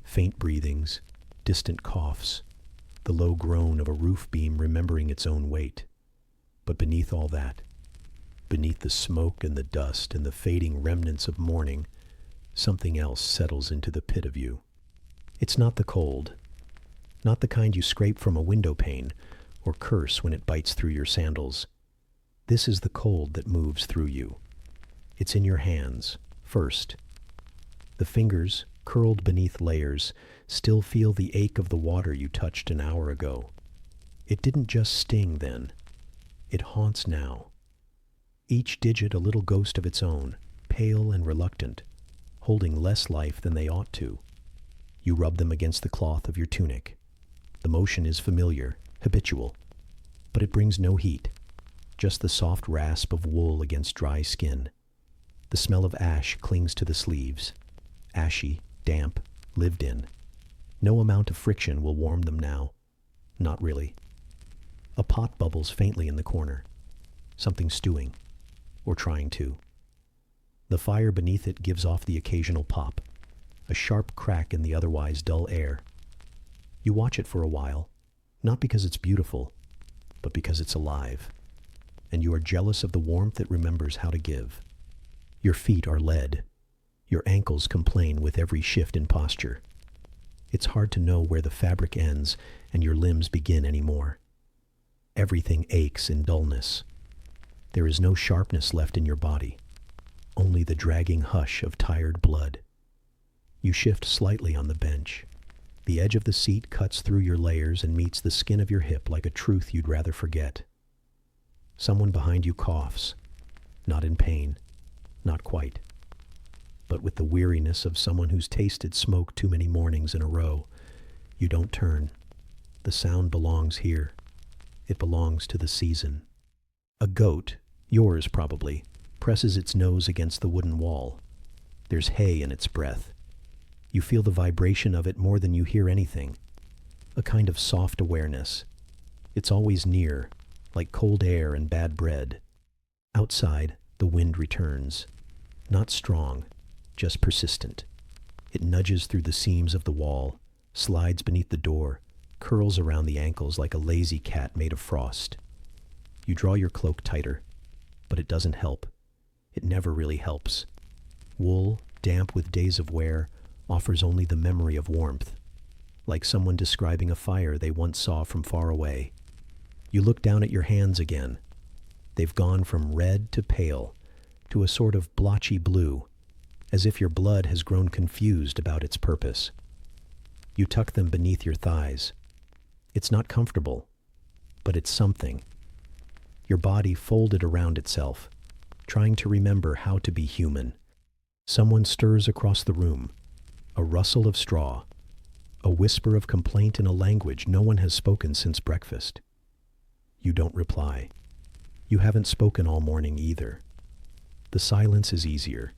Faint breathings, distant coughs, the low groan of a roof beam remembering its own weight. But beneath all that, beneath the smoke and the dust and the fading remnants of morning, something else settles into the pit of you. It's not the cold, not the kind you scrape from a window pane or curse when it bites through your sandals. This is the cold that moves through you. It's in your hands, first. The fingers, curled beneath layers, still feel the ache of the water you touched an hour ago. It didn't just sting then. It haunts now. Each digit a little ghost of its own, pale and reluctant, holding less life than they ought to. You rub them against the cloth of your tunic. The motion is familiar, habitual, but it brings no heat, just the soft rasp of wool against dry skin. The smell of ash clings to the sleeves. Ashy, damp, lived in. No amount of friction will warm them now. Not really. A pot bubbles faintly in the corner. Something stewing. or trying to. The fire beneath it gives off the occasional pop, a sharp crack in the otherwise dull air. You watch it for a while, not because it's beautiful, but because it's alive, and you are jealous of the warmth it remembers how to give. Your feet are lead. Your ankles complain with every shift in posture. It's hard to know where the fabric ends and your limbs begin anymore. Everything aches in dullness. There is no sharpness left in your body, only the dragging hush of tired blood. You shift slightly on the bench. The edge of the seat cuts through your layers and meets the skin of your hip like a truth you'd rather forget. Someone behind you coughs, not in pain, not quite, but with the weariness of someone who's tasted smoke too many mornings in a row. You don't turn. The sound belongs here. It belongs to the season. A goat, yours probably, presses its nose against the wooden wall. There's hay in its breath. You feel the vibration of it more than you hear anything. A kind of soft awareness. It's always near, like cold air and bad bread. Outside, the wind returns. Not strong, just persistent. It nudges through the seams of the wall, slides beneath the door, curls around the ankles like a lazy cat made of frost. You draw your cloak tighter, but it doesn't help. It never really helps. Wool, damp with days of wear, offers only the memory of warmth, like someone describing a fire they once saw from far away. You look down at your hands again. They've gone from red to pale, to a sort of blotchy blue, as if your blood has grown confused about its purpose. You tuck them beneath your thighs. It's not comfortable, but it's something. Your body folded around itself, trying to remember how to be human. Someone stirs across the room, a rustle of straw, a whisper of complaint in a language no one has spoken since breakfast. You don't reply. You haven't spoken all morning either. The silence is easier.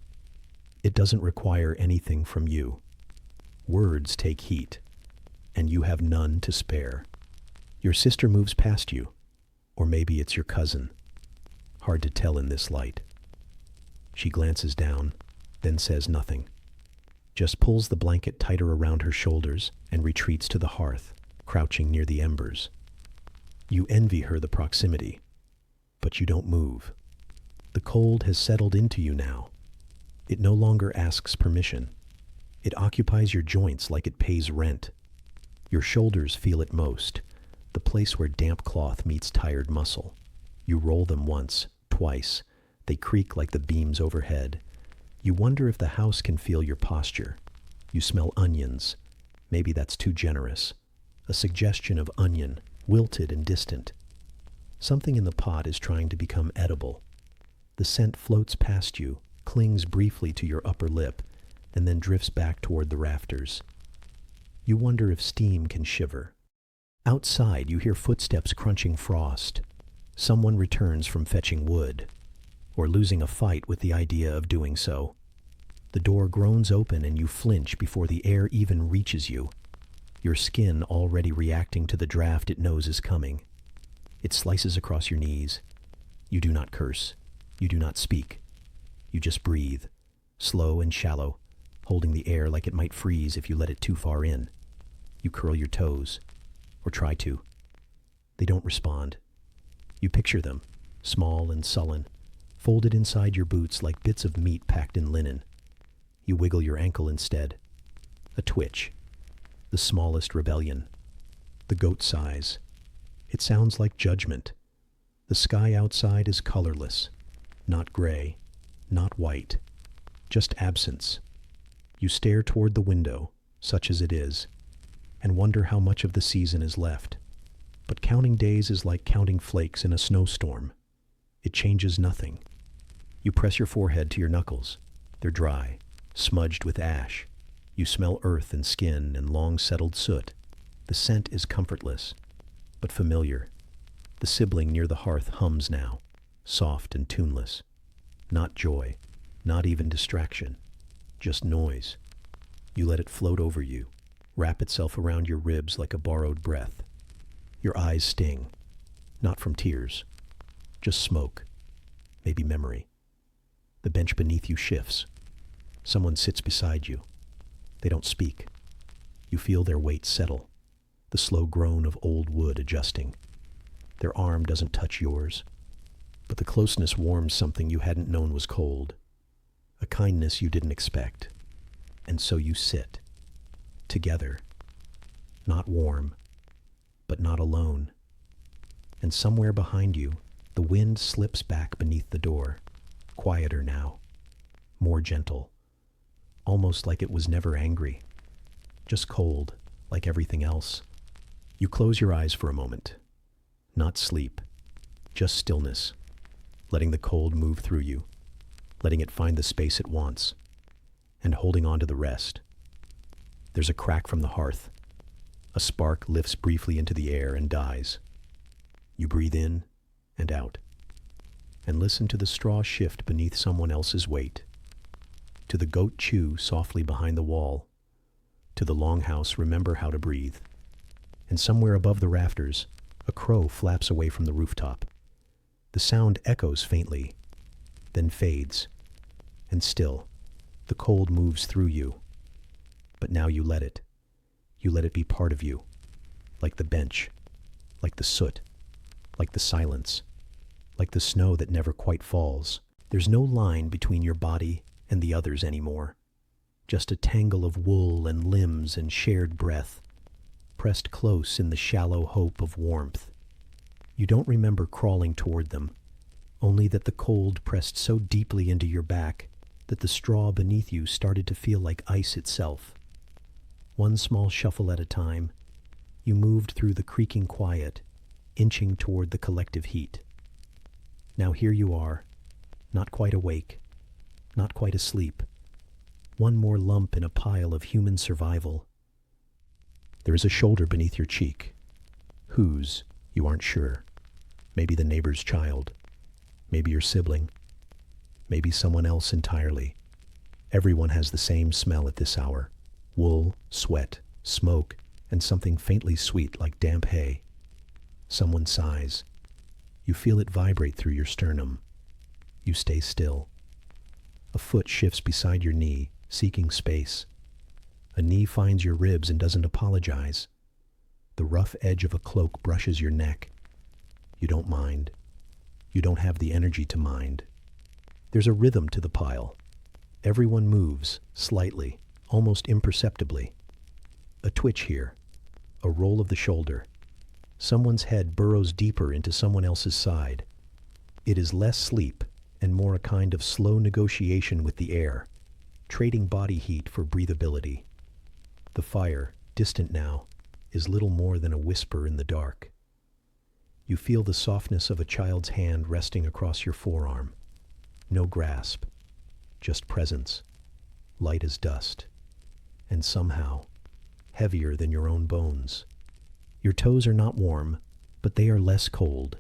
It doesn't require anything from you. Words take heat, and you have none to spare. Your sister moves past you, or maybe it's your cousin. Hard to tell in this light. She glances down, then says nothing. Just pulls the blanket tighter around her shoulders and retreats to the hearth, crouching near the embers. You envy her the proximity, but you don't move. The cold has settled into you now. It no longer asks permission. It occupies your joints like it pays rent. Your shoulders feel it most, the place where damp cloth meets tired muscle. You roll them once, twice. They creak like the beams overhead. You wonder if the house can feel your posture. You smell onions. Maybe that's too generous. A suggestion of onion, wilted and distant. Something in the pot is trying to become edible. The scent floats past you, clings briefly to your upper lip, and then drifts back toward the rafters. You wonder if steam can shiver. Outside, you hear footsteps crunching frost. Someone returns from fetching wood, or losing a fight with the idea of doing so. The door groans open and you flinch before the air even reaches you, your skin already reacting to the draft it knows is coming. It slices across your knees. You do not curse. You do not speak. You just breathe, slow and shallow, holding the air like it might freeze if you let it too far in. You curl your toes, or try to. They don't respond. You picture them, small and sullen, folded inside your boots like bits of meat packed in linen. You wiggle your ankle instead. A twitch. The smallest rebellion. The goat sighs. It sounds like judgment. The sky outside is colorless, not gray, not white, just absence. You stare toward the window, such as it is, and wonder how much of the season is left. But counting days is like counting flakes in a snowstorm. It changes nothing. You press your forehead to your knuckles. They're dry, smudged with ash. You smell earth and skin and long-settled soot. The scent is comfortless, but familiar. The sibling near the hearth hums now, soft and tuneless. Not joy, not even distraction, just noise. You let it float over you, wrap itself around your ribs like a borrowed breath. Your eyes sting, not from tears, just smoke, maybe memory. The bench beneath you shifts. Someone sits beside you. They don't speak. You feel their weight settle, the slow groan of old wood adjusting. Their arm doesn't touch yours, but the closeness warms something you hadn't known was cold, a kindness you didn't expect. And so you sit, together, not warm, but not alone. And somewhere behind you, the wind slips back beneath the door, quieter now, more gentle, almost like it was never angry, just cold, like everything else. You close your eyes for a moment. Not sleep, just stillness, letting the cold move through you, letting it find the space it wants, and holding on to the rest. There's a crack from the hearth. A spark lifts briefly into the air and dies. You breathe in and out, and listen to the straw shift beneath someone else's weight, to the goat chew softly behind the wall, to the longhouse remember how to breathe. And somewhere above the rafters, a crow flaps away from the rooftop. The sound echoes faintly, then fades, and still, the cold moves through you. But now you let it. You let it be part of you, like the bench, like the soot, like the silence, like the snow that never quite falls. There's no line between your body and the others anymore. Just a tangle of wool and limbs and shared breath, pressed close in the shallow hope of warmth. You don't remember crawling toward them, only that the cold pressed so deeply into your back that the straw beneath you started to feel like ice itself. One small shuffle at a time, you moved through the creaking quiet, inching toward the collective heat. Now here you are, not quite awake, not quite asleep, one more lump in a pile of human survival. There is a shoulder beneath your cheek. Whose, you aren't sure. Maybe the neighbor's child. Maybe your sibling. Maybe someone else entirely. Everyone has the same smell at this hour. Wool, sweat, smoke, and something faintly sweet like damp hay. Someone sighs. You feel it vibrate through your sternum. You stay still. A foot shifts beside your knee, seeking space. A knee finds your ribs and doesn't apologize. The rough edge of a cloak brushes your neck. You don't mind. You don't have the energy to mind. There's a rhythm to the pile. Everyone moves, slightly, almost imperceptibly. A twitch here, a roll of the shoulder. Someone's head burrows deeper into someone else's side. It is less sleep and more a kind of slow negotiation with the air, trading body heat for breathability. The fire, distant now, is little more than a whisper in the dark. You feel the softness of a child's hand resting across your forearm. No grasp, just presence, light as dust, and somehow heavier than your own bones. Your toes are not warm, but they are less cold.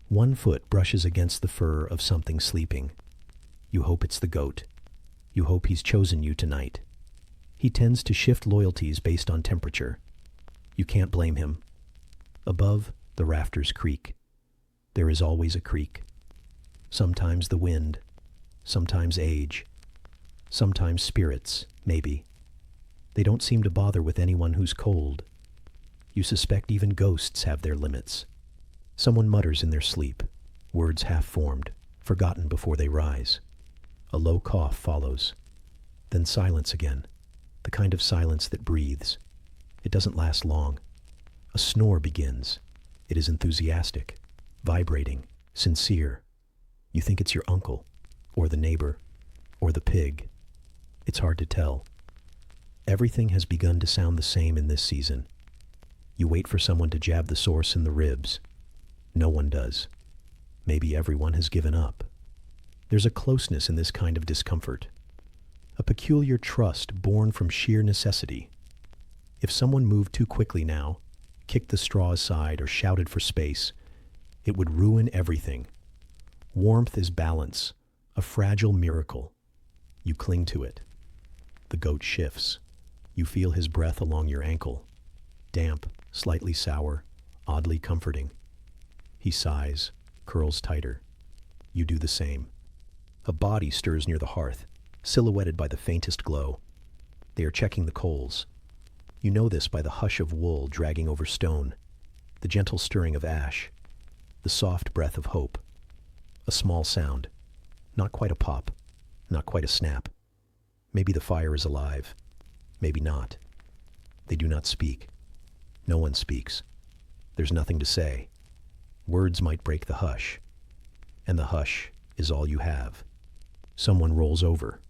One foot brushes against the fur of something sleeping. You hope it's the goat. You hope he's chosen you tonight. He tends to shift loyalties based on temperature. You can't blame him. Above, the rafters creak. There is always a creak. Sometimes the wind, sometimes age, sometimes spirits, maybe. They don't seem to bother with anyone who's cold. You suspect even ghosts have their limits. Someone mutters in their sleep, words half-formed, forgotten before they rise. A low cough follows. Then silence again, the kind of silence that breathes. It doesn't last long. A snore begins. It is enthusiastic, vibrating, sincere. You think it's your uncle, or the neighbor, or the pig. It's hard to tell. Everything has begun to sound the same in this season. You wait for someone to jab the source in the ribs. No one does. Maybe everyone has given up. There's a closeness in this kind of discomfort, a peculiar trust born from sheer necessity. If someone moved too quickly now, kicked the straw aside, or shouted for space, it would ruin everything. Warmth is balance, a fragile miracle. You cling to it. The goat shifts. You feel his breath along your ankle. Damp, slightly sour, oddly comforting. He sighs, curls tighter. You do the same. A body stirs near the hearth, silhouetted by the faintest glow. They are checking the coals. You know this by the hush of wool dragging over stone, the gentle stirring of ash, the soft breath of hope. A small sound, not quite a pop, not quite a snap. Maybe the fire is alive, maybe not. They do not speak. No one speaks. There's nothing to say. Words might break the hush, and the hush is all you have. Someone rolls over.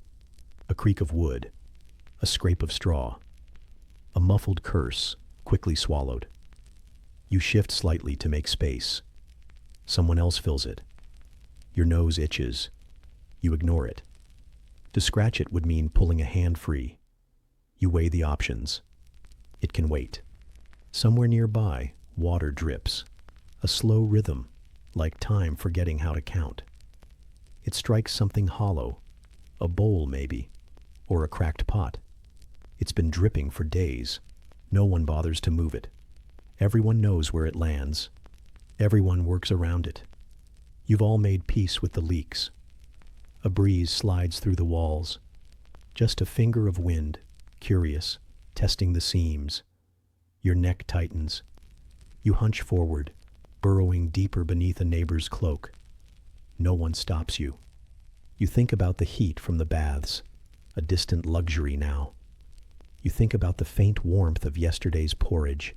A creak of wood, a scrape of straw, a muffled curse quickly swallowed. You shift slightly to make space. Someone else fills it. Your nose itches. You ignore it. To scratch it would mean pulling a hand free. You weigh the options. It can wait. Somewhere nearby, water drips. A slow rhythm, like time forgetting how to count. It strikes something hollow, a bowl maybe, or a cracked pot. It's been dripping for days. No one bothers to move it. Everyone knows where it lands. Everyone works around it. You've all made peace with the leaks. A breeze slides through the walls. Just a finger of wind, curious, testing the seams. Your neck tightens. You hunch forward, burrowing deeper beneath a neighbor's cloak. No one stops you. You think about the heat from the baths, a distant luxury now. You think about the faint warmth of yesterday's porridge,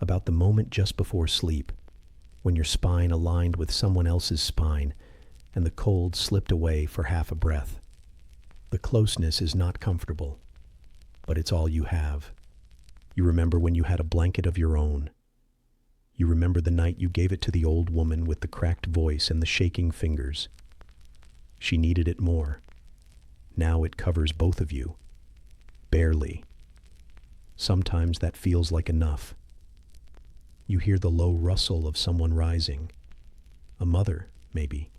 about the moment just before sleep, when your spine aligned with someone else's spine and the cold slipped away for half a breath. The closeness is not comfortable, but it's all you have. You remember when you had a blanket of your own. You remember the night you gave it to the old woman with the cracked voice and the shaking fingers. She needed it more. Now it covers both of you. Barely. Sometimes that feels like enough. You hear the low rustle of someone rising. A mother, maybe.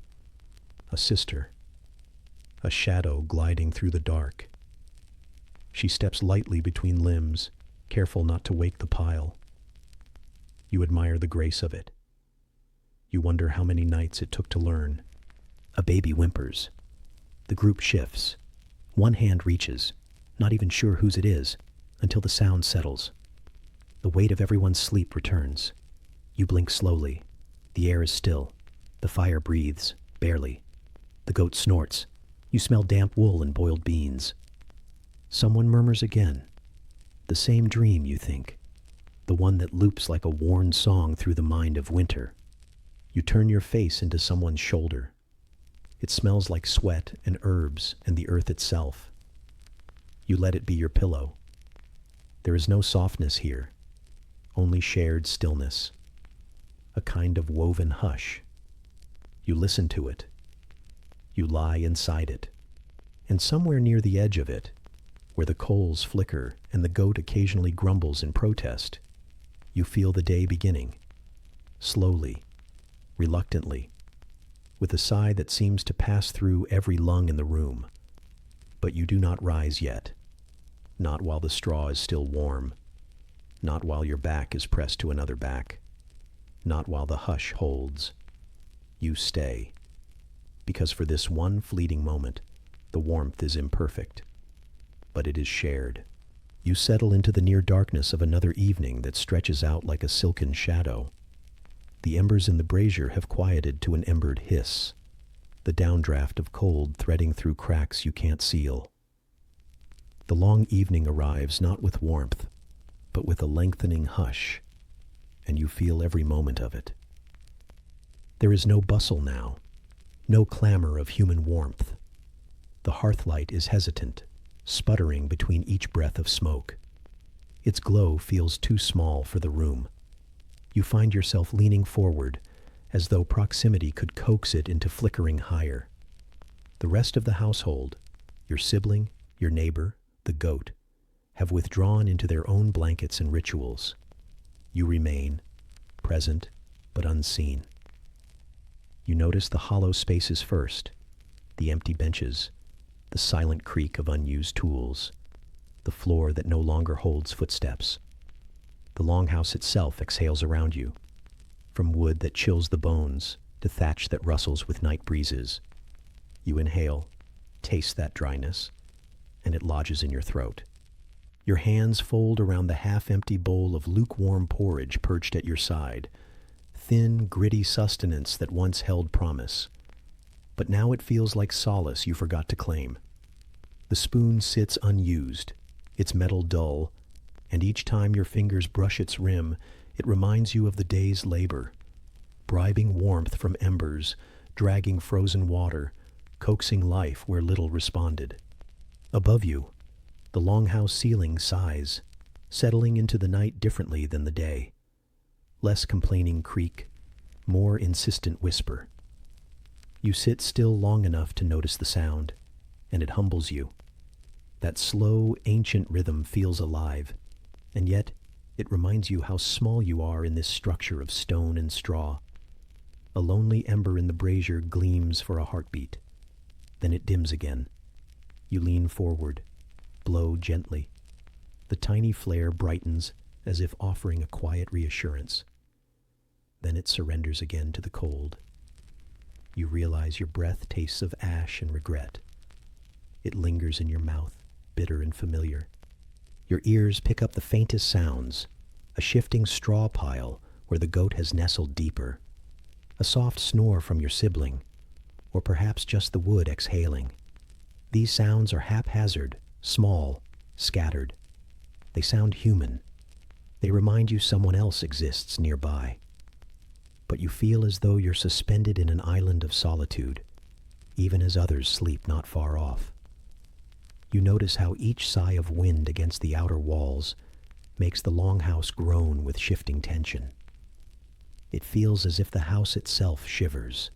A sister. A shadow gliding through the dark. She steps lightly between limbs, careful not to wake the pile. You admire the grace of it. You wonder how many nights it took to learn. A baby whimpers. The group shifts. One hand reaches, not even sure whose it is, until the sound settles. The weight of everyone's sleep returns. You blink slowly. The air is still. The fire breathes, barely. The goat snorts. You smell damp wool and boiled beans. Someone murmurs again. The same dream, you think. The one that loops like a worn song through the mind of winter. You turn your face into someone's shoulder. It smells like sweat and herbs and the earth itself. You let it be your pillow. There is no softness here, only shared stillness, a kind of woven hush. You listen to it. You lie inside it. And somewhere near the edge of it, where the coals flicker and the goat occasionally grumbles in protest, you feel the day beginning, slowly, reluctantly, with a sigh that seems to pass through every lung in the room. But you do not rise yet, not while the straw is still warm, not while your back is pressed to another back, not while the hush holds. You stay, because for this one fleeting moment, the warmth is imperfect, but it is shared. You settle into the near darkness of another evening that stretches out like a silken shadow. The embers in the brazier have quieted to an embered hiss, the downdraft of cold threading through cracks you can't seal. The long evening arrives not with warmth, but with a lengthening hush, and you feel every moment of it. There is no bustle now, no clamor of human warmth. The hearthlight is hesitant, sputtering between each breath of smoke. Its glow feels too small for the room. You find yourself leaning forward, as though proximity could coax it into flickering higher. The rest of the household, your sibling, your neighbor, the goat, have withdrawn into their own blankets and rituals. You remain, present but unseen. You notice the hollow spaces first, the empty benches, the silent creak of unused tools, the floor that no longer holds footsteps. The longhouse itself exhales around you, from wood that chills the bones to thatch that rustles with night breezes. You inhale, taste that dryness, and it lodges in your throat. Your hands fold around the half-empty bowl of lukewarm porridge perched at your side, thin, gritty sustenance that once held promise. But now it feels like solace you forgot to claim. The spoon sits unused, its metal dull, and each time your fingers brush its rim, it reminds you of the day's labor, bribing warmth from embers, dragging frozen water, coaxing life where little responded. Above you, the longhouse ceiling sighs, settling into the night differently than the day. Less complaining creak, more insistent whisper. You sit still long enough to notice the sound, and it humbles you. That slow, ancient rhythm feels alive, and yet it reminds you how small you are in this structure of stone and straw. A lonely ember in the brazier gleams for a heartbeat. Then it dims again. You lean forward, blow gently. The tiny flare brightens as if offering a quiet reassurance. Then it surrenders again to the cold. You realize your breath tastes of ash and regret. It lingers in your mouth, bitter and familiar. Your ears pick up the faintest sounds, a shifting straw pile where the goat has nestled deeper, a soft snore from your sibling, or perhaps just the wood exhaling. These sounds are haphazard, small, scattered. They sound human. They remind you someone else exists nearby. But you feel as though you're suspended in an island of solitude, even as others sleep not far off. You notice how each sigh of wind against the outer walls makes the longhouse groan with shifting tension. It feels as if the house itself shivers,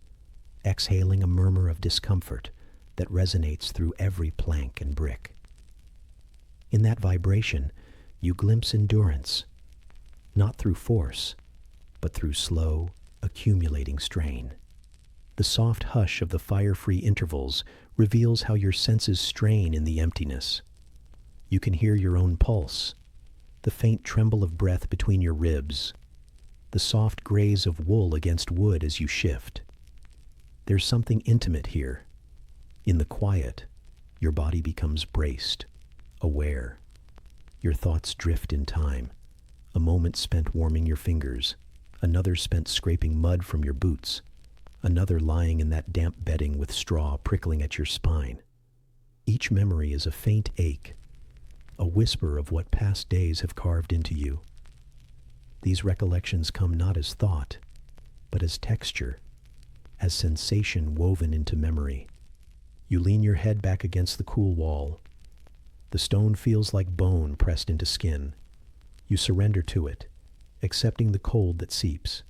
exhaling a murmur of discomfort that resonates through every plank and brick. In that vibration, you glimpse endurance, not through force, but through slow, accumulating strain. The soft hush of the fire-free intervals reveals how your senses strain in the emptiness. You can hear your own pulse, the faint tremble of breath between your ribs, the soft graze of wool against wood as you shift. There's something intimate here. In the quiet, your body becomes braced, aware. Your thoughts drift in time, a moment spent warming your fingers, another spent scraping mud from your boots, another lying in that damp bedding with straw prickling at your spine. Each memory is a faint ache, a whisper of what past days have carved into you. These recollections come not as thought, but as texture, as sensation woven into memory. You lean your head back against the cool wall. The stone feels like bone pressed into skin. You surrender to it, accepting the cold that seeps.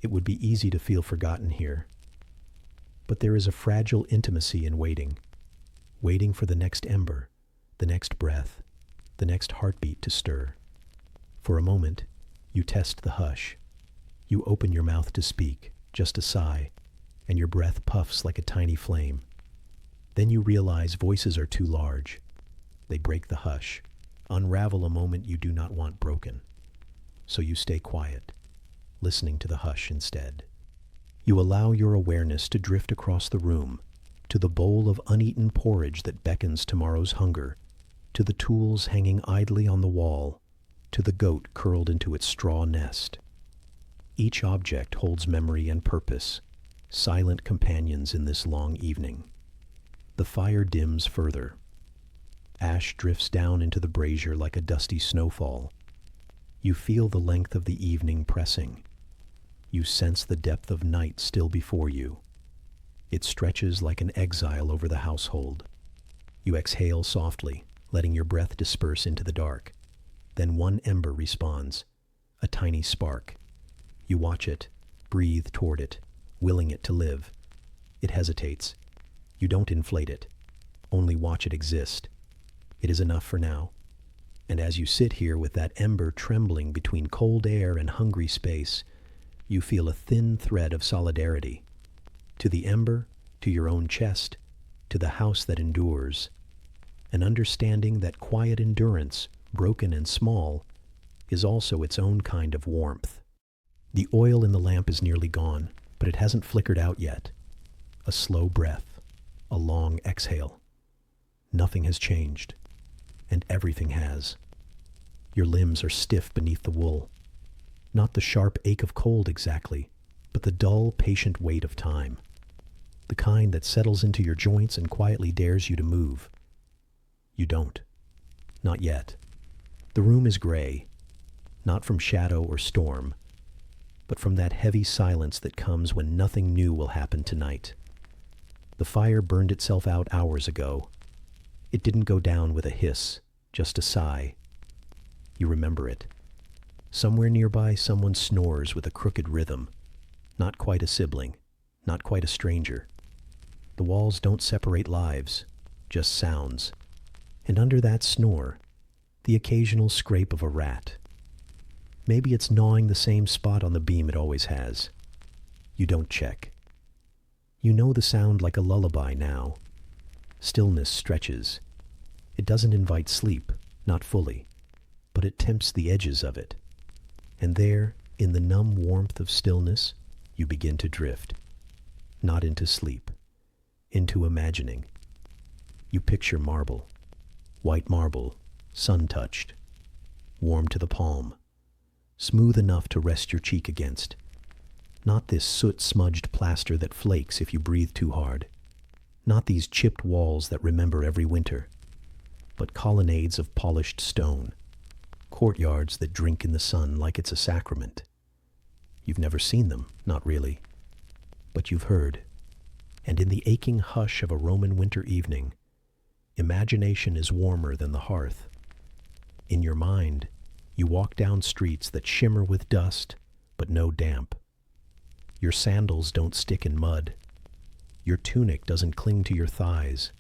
It would be easy to feel forgotten here. But there is a fragile intimacy in waiting, waiting for the next ember, the next breath, the next heartbeat to stir. For a moment, you test the hush. You open your mouth to speak, just a sigh, and your breath puffs like a tiny flame. Then you realize voices are too large. They break the hush, unravel a moment you do not want broken. So you stay quiet, listening to the hush instead. You allow your awareness to drift across the room, to the bowl of uneaten porridge that beckons tomorrow's hunger, to the tools hanging idly on the wall, to the goat curled into its straw nest. Each object holds memory and purpose, silent companions in this long evening. The fire dims further. Ash drifts down into the brazier like a dusty snowfall. You feel the length of the evening pressing. You sense the depth of night still before you. It stretches like an exile over the household. You exhale softly, letting your breath disperse into the dark. Then one ember responds, a tiny spark. You watch it, breathe toward it, willing it to live. It hesitates. You don't inflate it, only watch it exist. It is enough for now. And as you sit here with that ember trembling between cold air and hungry space, you feel a thin thread of solidarity. To the ember, to your own chest, to the house that endures. An understanding that quiet endurance, broken and small, is also its own kind of warmth. The oil in the lamp is nearly gone, but it hasn't flickered out yet. A slow breath, a long exhale. Nothing has changed, and everything has. Your limbs are stiff beneath the wool. Not the sharp ache of cold exactly, but the dull, patient weight of time. The kind that settles into your joints and quietly dares you to move. You don't. Not yet. The room is gray, not from shadow or storm, but from that heavy silence that comes when nothing new will happen tonight. The fire burned itself out hours ago. It didn't go down with a hiss, just a sigh. You remember it. Somewhere nearby, someone snores with a crooked rhythm. Not quite a sibling, not quite a stranger. The walls don't separate lives, just sounds. And under that snore, the occasional scrape of a rat. Maybe it's gnawing the same spot on the beam it always has. You don't check. You know the sound like a lullaby now. Stillness stretches. It doesn't invite sleep, not fully, but it tempts the edges of it. And there, in the numb warmth of stillness, you begin to drift. Not into sleep, into imagining. You picture marble, white marble, sun-touched, warm to the palm, smooth enough to rest your cheek against. Not this soot-smudged plaster that flakes if you breathe too hard. Not these chipped walls that remember every winter, but colonnades of polished stone, courtyards that drink in the sun like it's a sacrament. You've never seen them, not really, but you've heard. And in the aching hush of a Roman winter evening, imagination is warmer than the hearth. In your mind, you walk down streets that shimmer with dust, but no damp. Your sandals don't stick in mud. Your tunic doesn't cling to your thighs.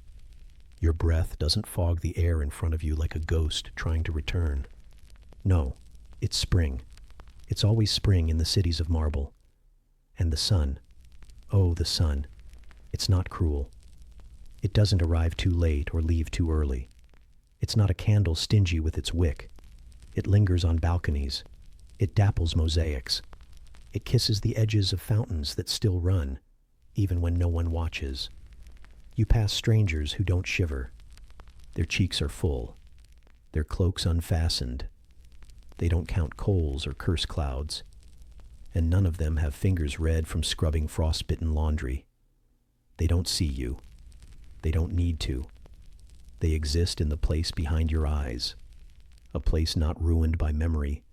Your breath doesn't fog the air in front of you like a ghost trying to return. No, it's spring. It's always spring in the cities of marble. And the sun. Oh, the sun. It's not cruel. It doesn't arrive too late or leave too early. It's not a candle stingy with its wick. It lingers on balconies. It dapples mosaics. It kisses the edges of fountains that still run, even when no one watches. You pass strangers who don't shiver. Their cheeks are full. Their cloaks unfastened. They don't count coals or curse clouds. And none of them have fingers red from scrubbing frostbitten laundry. They don't see you. They don't need to. They exist in the place behind your eyes, a place not ruined by memory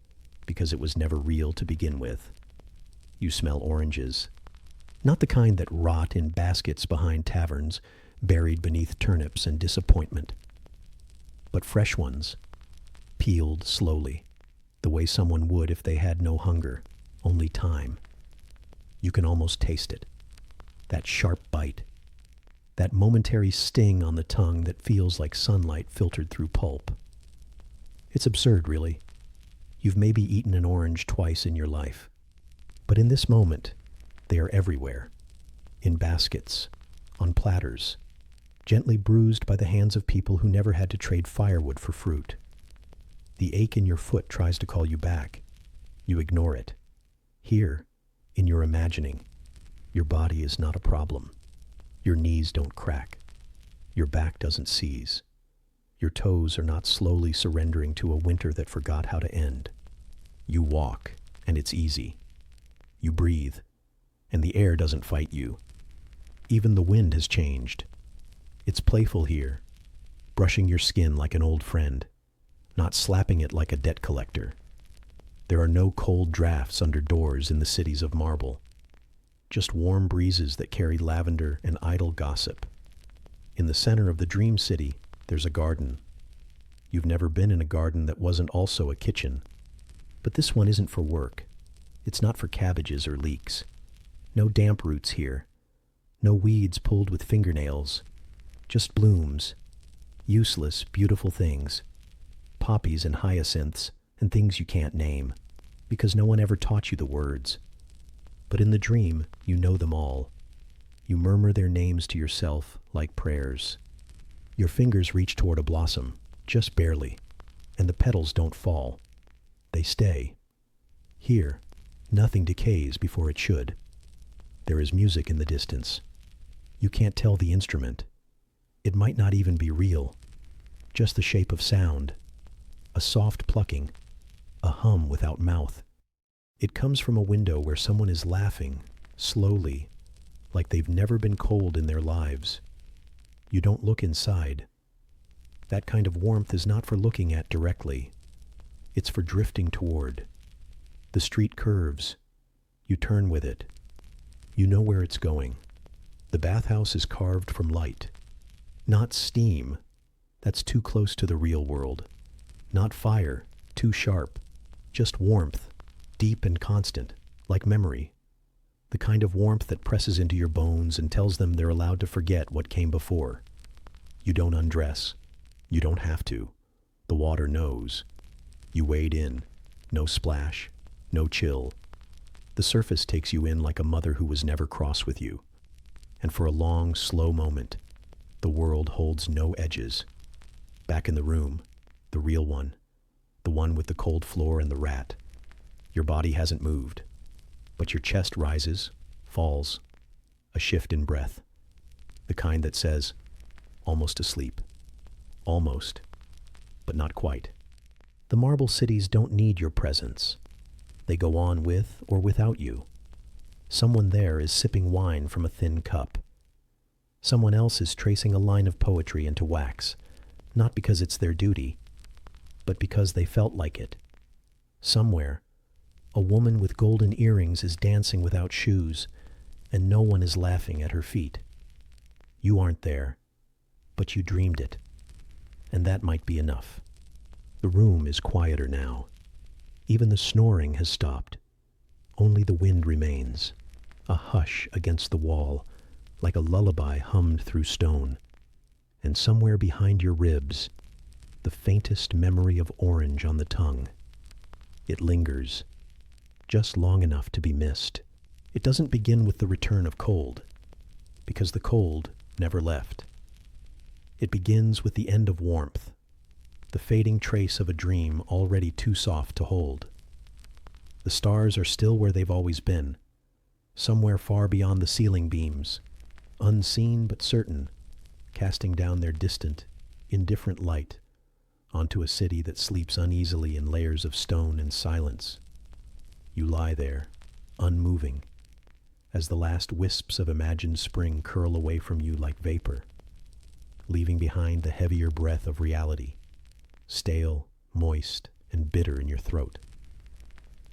because it was never real to begin with. You smell oranges, not the kind that rot in baskets behind taverns, buried beneath turnips and disappointment, but fresh ones, peeled slowly, the way someone would if they had no hunger, only time. You can almost taste it, that sharp bite, that momentary sting on the tongue that feels like sunlight filtered through pulp. It's absurd, really. You've maybe eaten an orange twice in your life. But in this moment, they are everywhere. In baskets, on platters, gently bruised by the hands of people who never had to trade firewood for fruit. The ache in your foot tries to call you back. You ignore it. Here, in your imagining, your body is not a problem. Your knees don't crack. Your back doesn't seize. Your toes are not slowly surrendering to a winter that forgot how to end. You walk, and it's easy. You breathe, and the air doesn't fight you. Even the wind has changed. It's playful here, brushing your skin like an old friend, not slapping it like a debt collector. There are no cold drafts under doors in the cities of marble. Just warm breezes that carry lavender and idle gossip. In the center of the dream city, there's a garden. You've never been in a garden that wasn't also a kitchen. But this one isn't for work. It's not for cabbages or leeks. No damp roots here. No weeds pulled with fingernails. Just blooms. Useless, beautiful things. Poppies and hyacinths and things you can't name, because no one ever taught you the words. But in the dream, you know them all. You murmur their names to yourself like prayers. Your fingers reach toward a blossom, just barely, and the petals don't fall. They stay. Here, nothing decays before it should. There is music in the distance. You can't tell the instrument, It might not even be real, just the shape of sound, a soft plucking, a hum without mouth. It comes from a window where someone is laughing, slowly, like they've never been cold in their lives. You don't look inside. That kind of warmth is not for looking at directly. It's for drifting toward. The street curves. You turn with it. You know where it's going. The bathhouse is carved from light. Not steam. That's too close to the real world. Not fire. Too sharp. Just warmth. Deep and constant. Like memory. The kind of warmth that presses into your bones and tells them they're allowed to forget what came before. You don't undress. You don't have to. The water knows. You wade in. No splash. No chill. The surface takes you in like a mother who was never cross with you. And for a long, slow moment, the world holds no edges. Back in the room, the real one, the one with the cold floor and the rat. Your body hasn't moved, but your chest rises, falls, a shift in breath, the kind that says, almost asleep. Almost, but not quite. The marble cities don't need your presence. They go on with or without you. Someone there is sipping wine from a thin cup. Someone else is tracing a line of poetry into wax, not because it's their duty, but because they felt like it. Somewhere, a woman with golden earrings is dancing without shoes, and no one is laughing at her feet. You aren't there, but you dreamed it, and that might be enough. The room is quieter now. Even the snoring has stopped. Only the wind remains, a hush against the wall, like a lullaby hummed through stone. And somewhere behind your ribs, the faintest memory of orange on the tongue. It lingers, just long enough to be missed. It doesn't begin with the return of cold, because the cold never left. It begins with the end of warmth, the fading trace of a dream already too soft to hold. The stars are still where they've always been, somewhere far beyond the ceiling beams, unseen but certain, casting down their distant, indifferent light onto a city that sleeps uneasily in layers of stone and silence. You lie there, unmoving, as the last wisps of imagined spring curl away from you like vapor, leaving behind the heavier breath of reality, stale, moist, and bitter in your throat.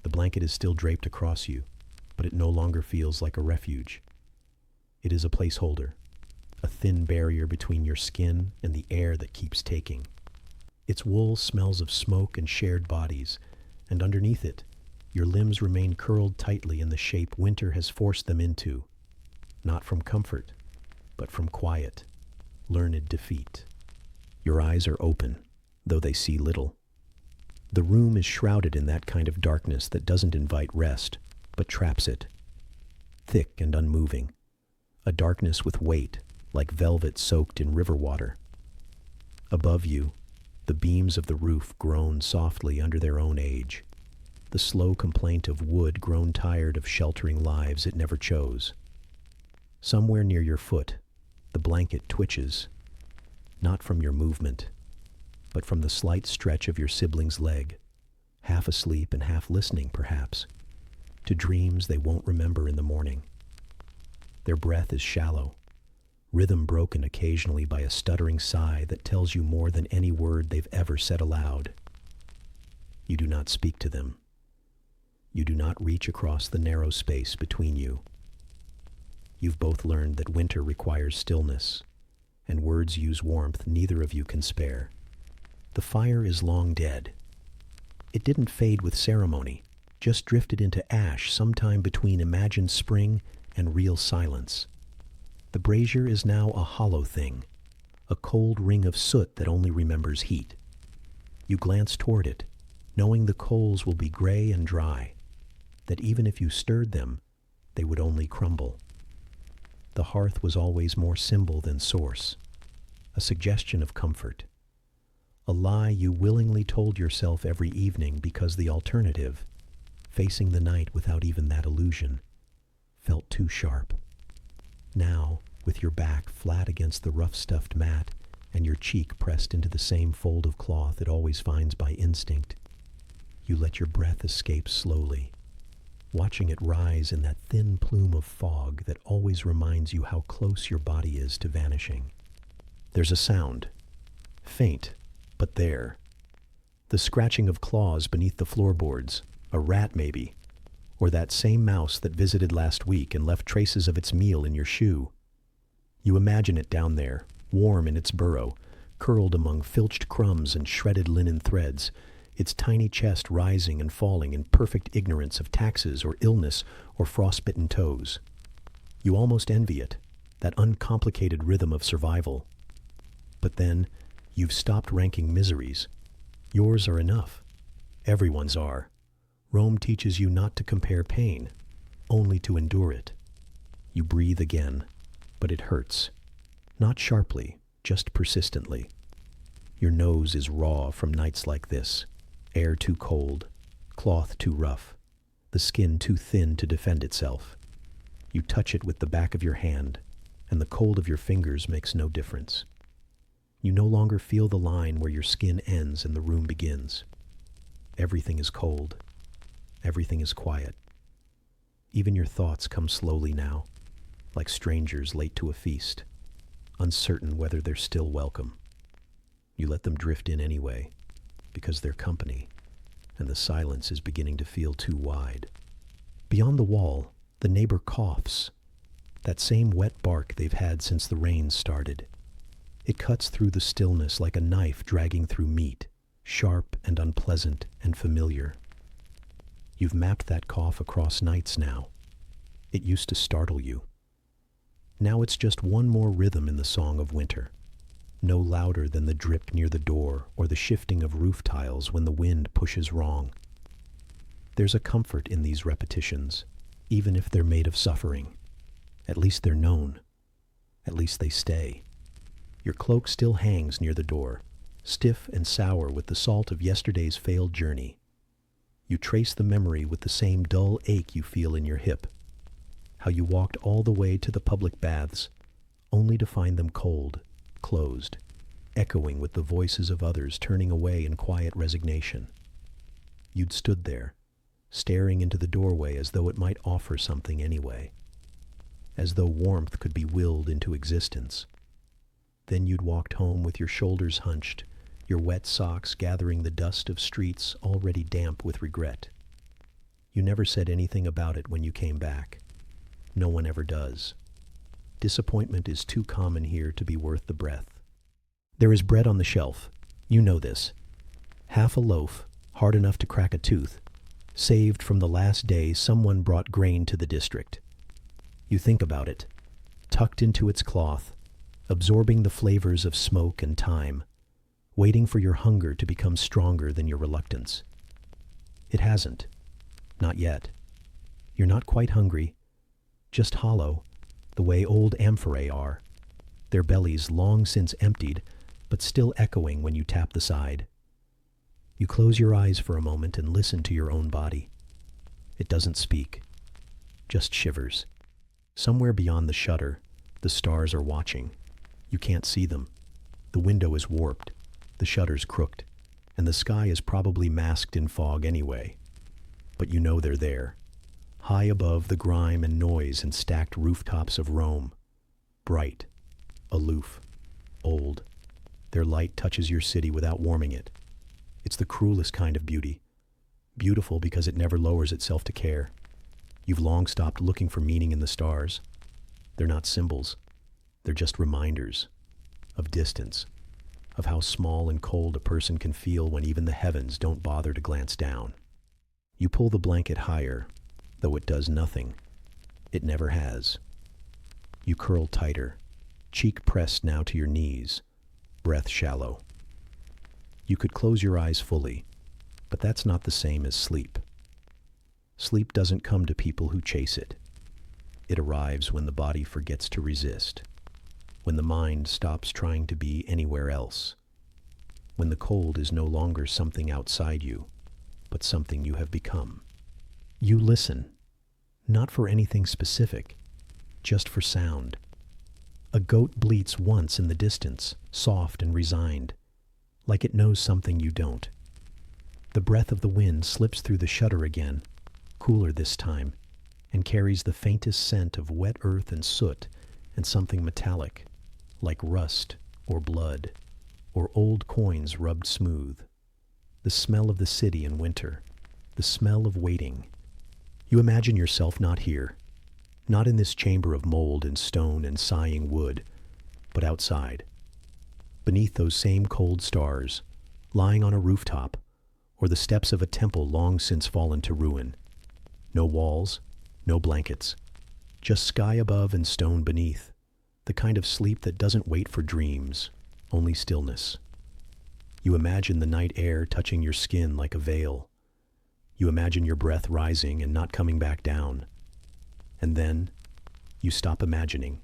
The blanket is still draped across you, but it no longer feels like a refuge. It is a placeholder, a thin barrier between your skin and the air that keeps taking. Its wool smells of smoke and shared bodies, and underneath it, your limbs remain curled tightly in the shape winter has forced them into, not from comfort, but from quiet, learned defeat. Your eyes are open, though they see little. The room is shrouded in that kind of darkness that doesn't invite rest, but traps it. Thick and unmoving, a darkness with weight, like velvet soaked in river water. Above you, the beams of the roof groan softly under their own age, the slow complaint of wood grown tired of sheltering lives it never chose. Somewhere near your foot, the blanket twitches, not from your movement, but from the slight stretch of your sibling's leg, half asleep and half listening, perhaps, to dreams they won't remember in the morning. Their breath is shallow, rhythm broken occasionally by a stuttering sigh that tells you more than any word they've ever said aloud. You do not speak to them. You do not reach across the narrow space between you. You've both learned that winter requires stillness, and words use warmth neither of you can spare. The fire is long dead. It didn't fade with ceremony, just drifted into ash sometime between imagined spring and real silence. The brazier is now a hollow thing, a cold ring of soot that only remembers heat. You glance toward it, knowing the coals will be gray and dry, that even if you stirred them, they would only crumble. The hearth was always more symbol than source, a suggestion of comfort, a lie you willingly told yourself every evening because the alternative, facing the night without even that illusion, felt too sharp. Now, with your back flat against the rough stuffed mat and your cheek pressed into the same fold of cloth it always finds by instinct. You let your breath escape slowly, watching it rise in that thin plume of fog that always reminds you how close your body is to vanishing. There's a sound, faint, but there. The scratching of claws beneath the floorboards, a rat maybe, or that same mouse that visited last week and left traces of its meal in your shoe. You imagine it down there, warm in its burrow, curled among filched crumbs and shredded linen threads, its tiny chest rising and falling in perfect ignorance of taxes or illness or frostbitten toes. You almost envy it, that uncomplicated rhythm of survival. But then, you've stopped ranking miseries. Yours are enough. Everyone's are. Rome teaches you not to compare pain, only to endure it. You breathe again, but it hurts. Not sharply, just persistently. Your nose is raw from nights like this. Air too cold, cloth too rough, the skin too thin to defend itself. You touch it with the back of your hand, and the cold of your fingers makes no difference. You no longer feel the line where your skin ends and the room begins. Everything is cold. Everything is quiet. Even your thoughts come slowly now, like strangers late to a feast, uncertain whether they're still welcome. You let them drift in anyway, because they're company, and the silence is beginning to feel too wide. Beyond the wall, the neighbor coughs, that same wet bark they've had since the rains started. It cuts through the stillness like a knife dragging through meat, sharp and unpleasant and familiar. You've mapped that cough across nights now. It used to startle you. Now it's just one more rhythm in the song of winter. No louder than the drip near the door or the shifting of roof tiles when the wind pushes wrong. There's a comfort in these repetitions, even if they're made of suffering. At least they're known. At least they stay. Your cloak still hangs near the door, stiff and sour with the salt of yesterday's failed journey. You trace the memory with the same dull ache you feel in your hip. How you walked all the way to the public baths, only to find them cold, closed, echoing with the voices of others turning away in quiet resignation. You'd stood there, staring into the doorway as though it might offer something anyway, as though warmth could be willed into existence. Then you'd walked home with your shoulders hunched, your wet socks gathering the dust of streets already damp with regret. You never said anything about it when you came back. No one ever does. Disappointment is too common here to be worth the breath. There is bread on the shelf. You know this. Half a loaf, hard enough to crack a tooth, saved from the last day someone brought grain to the district. You think about it, tucked into its cloth, absorbing the flavors of smoke and time, waiting for your hunger to become stronger than your reluctance. It hasn't. Not yet. You're not quite hungry, just hollow, the way old amphorae are, their bellies long since emptied, but still echoing when you tap the side. You close your eyes for a moment and listen to your own body. It doesn't speak, just shivers. Somewhere beyond the shutter, the stars are watching. You can't see them. The window is warped, the shutter's crooked, and the sky is probably masked in fog anyway. But you know they're there, high above the grime and noise and stacked rooftops of Rome. Bright, aloof, old. Their light touches your city without warming it. It's the cruelest kind of beauty. Beautiful because it never lowers itself to care. You've long stopped looking for meaning in the stars. They're not symbols. They're just reminders of distance, of how small and cold a person can feel when even the heavens don't bother to glance down. You pull the blanket higher, though it does nothing. It never has. You curl tighter, cheek pressed now to your knees, breath shallow. You could close your eyes fully, but that's not the same as sleep. Sleep doesn't come to people who chase it. It arrives when the body forgets to resist, when the mind stops trying to be anywhere else, when the cold is no longer something outside you, but something you have become. You listen, not for anything specific, just for sound. A goat bleats once in the distance, soft and resigned, like it knows something you don't. The breath of the wind slips through the shutter again, cooler this time, and carries the faintest scent of wet earth and soot and something metallic, like rust or blood or old coins rubbed smooth. The smell of the city in winter, the smell of waiting. You imagine yourself not here, not in this chamber of mold and stone and sighing wood, but outside, beneath those same cold stars, lying on a rooftop, or the steps of a temple long since fallen to ruin. No walls, no blankets, just sky above and stone beneath, the kind of sleep that doesn't wait for dreams, only stillness. You imagine the night air touching your skin like a veil. You imagine your breath rising and not coming back down. And then you stop imagining,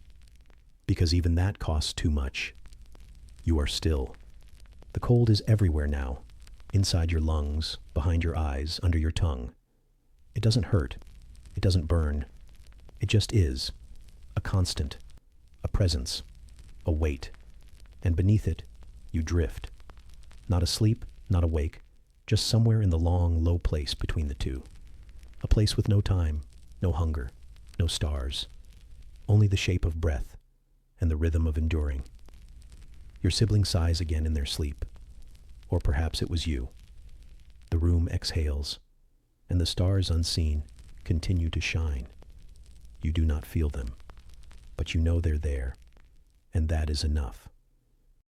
because even that costs too much. You are still. The cold is everywhere now, inside your lungs, behind your eyes, under your tongue. It doesn't hurt. It doesn't burn. It just is. A constant. A presence. A weight. And beneath it, you drift. Not asleep, not awake, just somewhere in the long, low place between the two. A place with no time, no hunger, no stars. Only the shape of breath and the rhythm of enduring. Your sibling sighs again in their sleep. Or perhaps it was you. The room exhales, and the stars unseen continue to shine. You do not feel them, but you know they're there, and that is enough.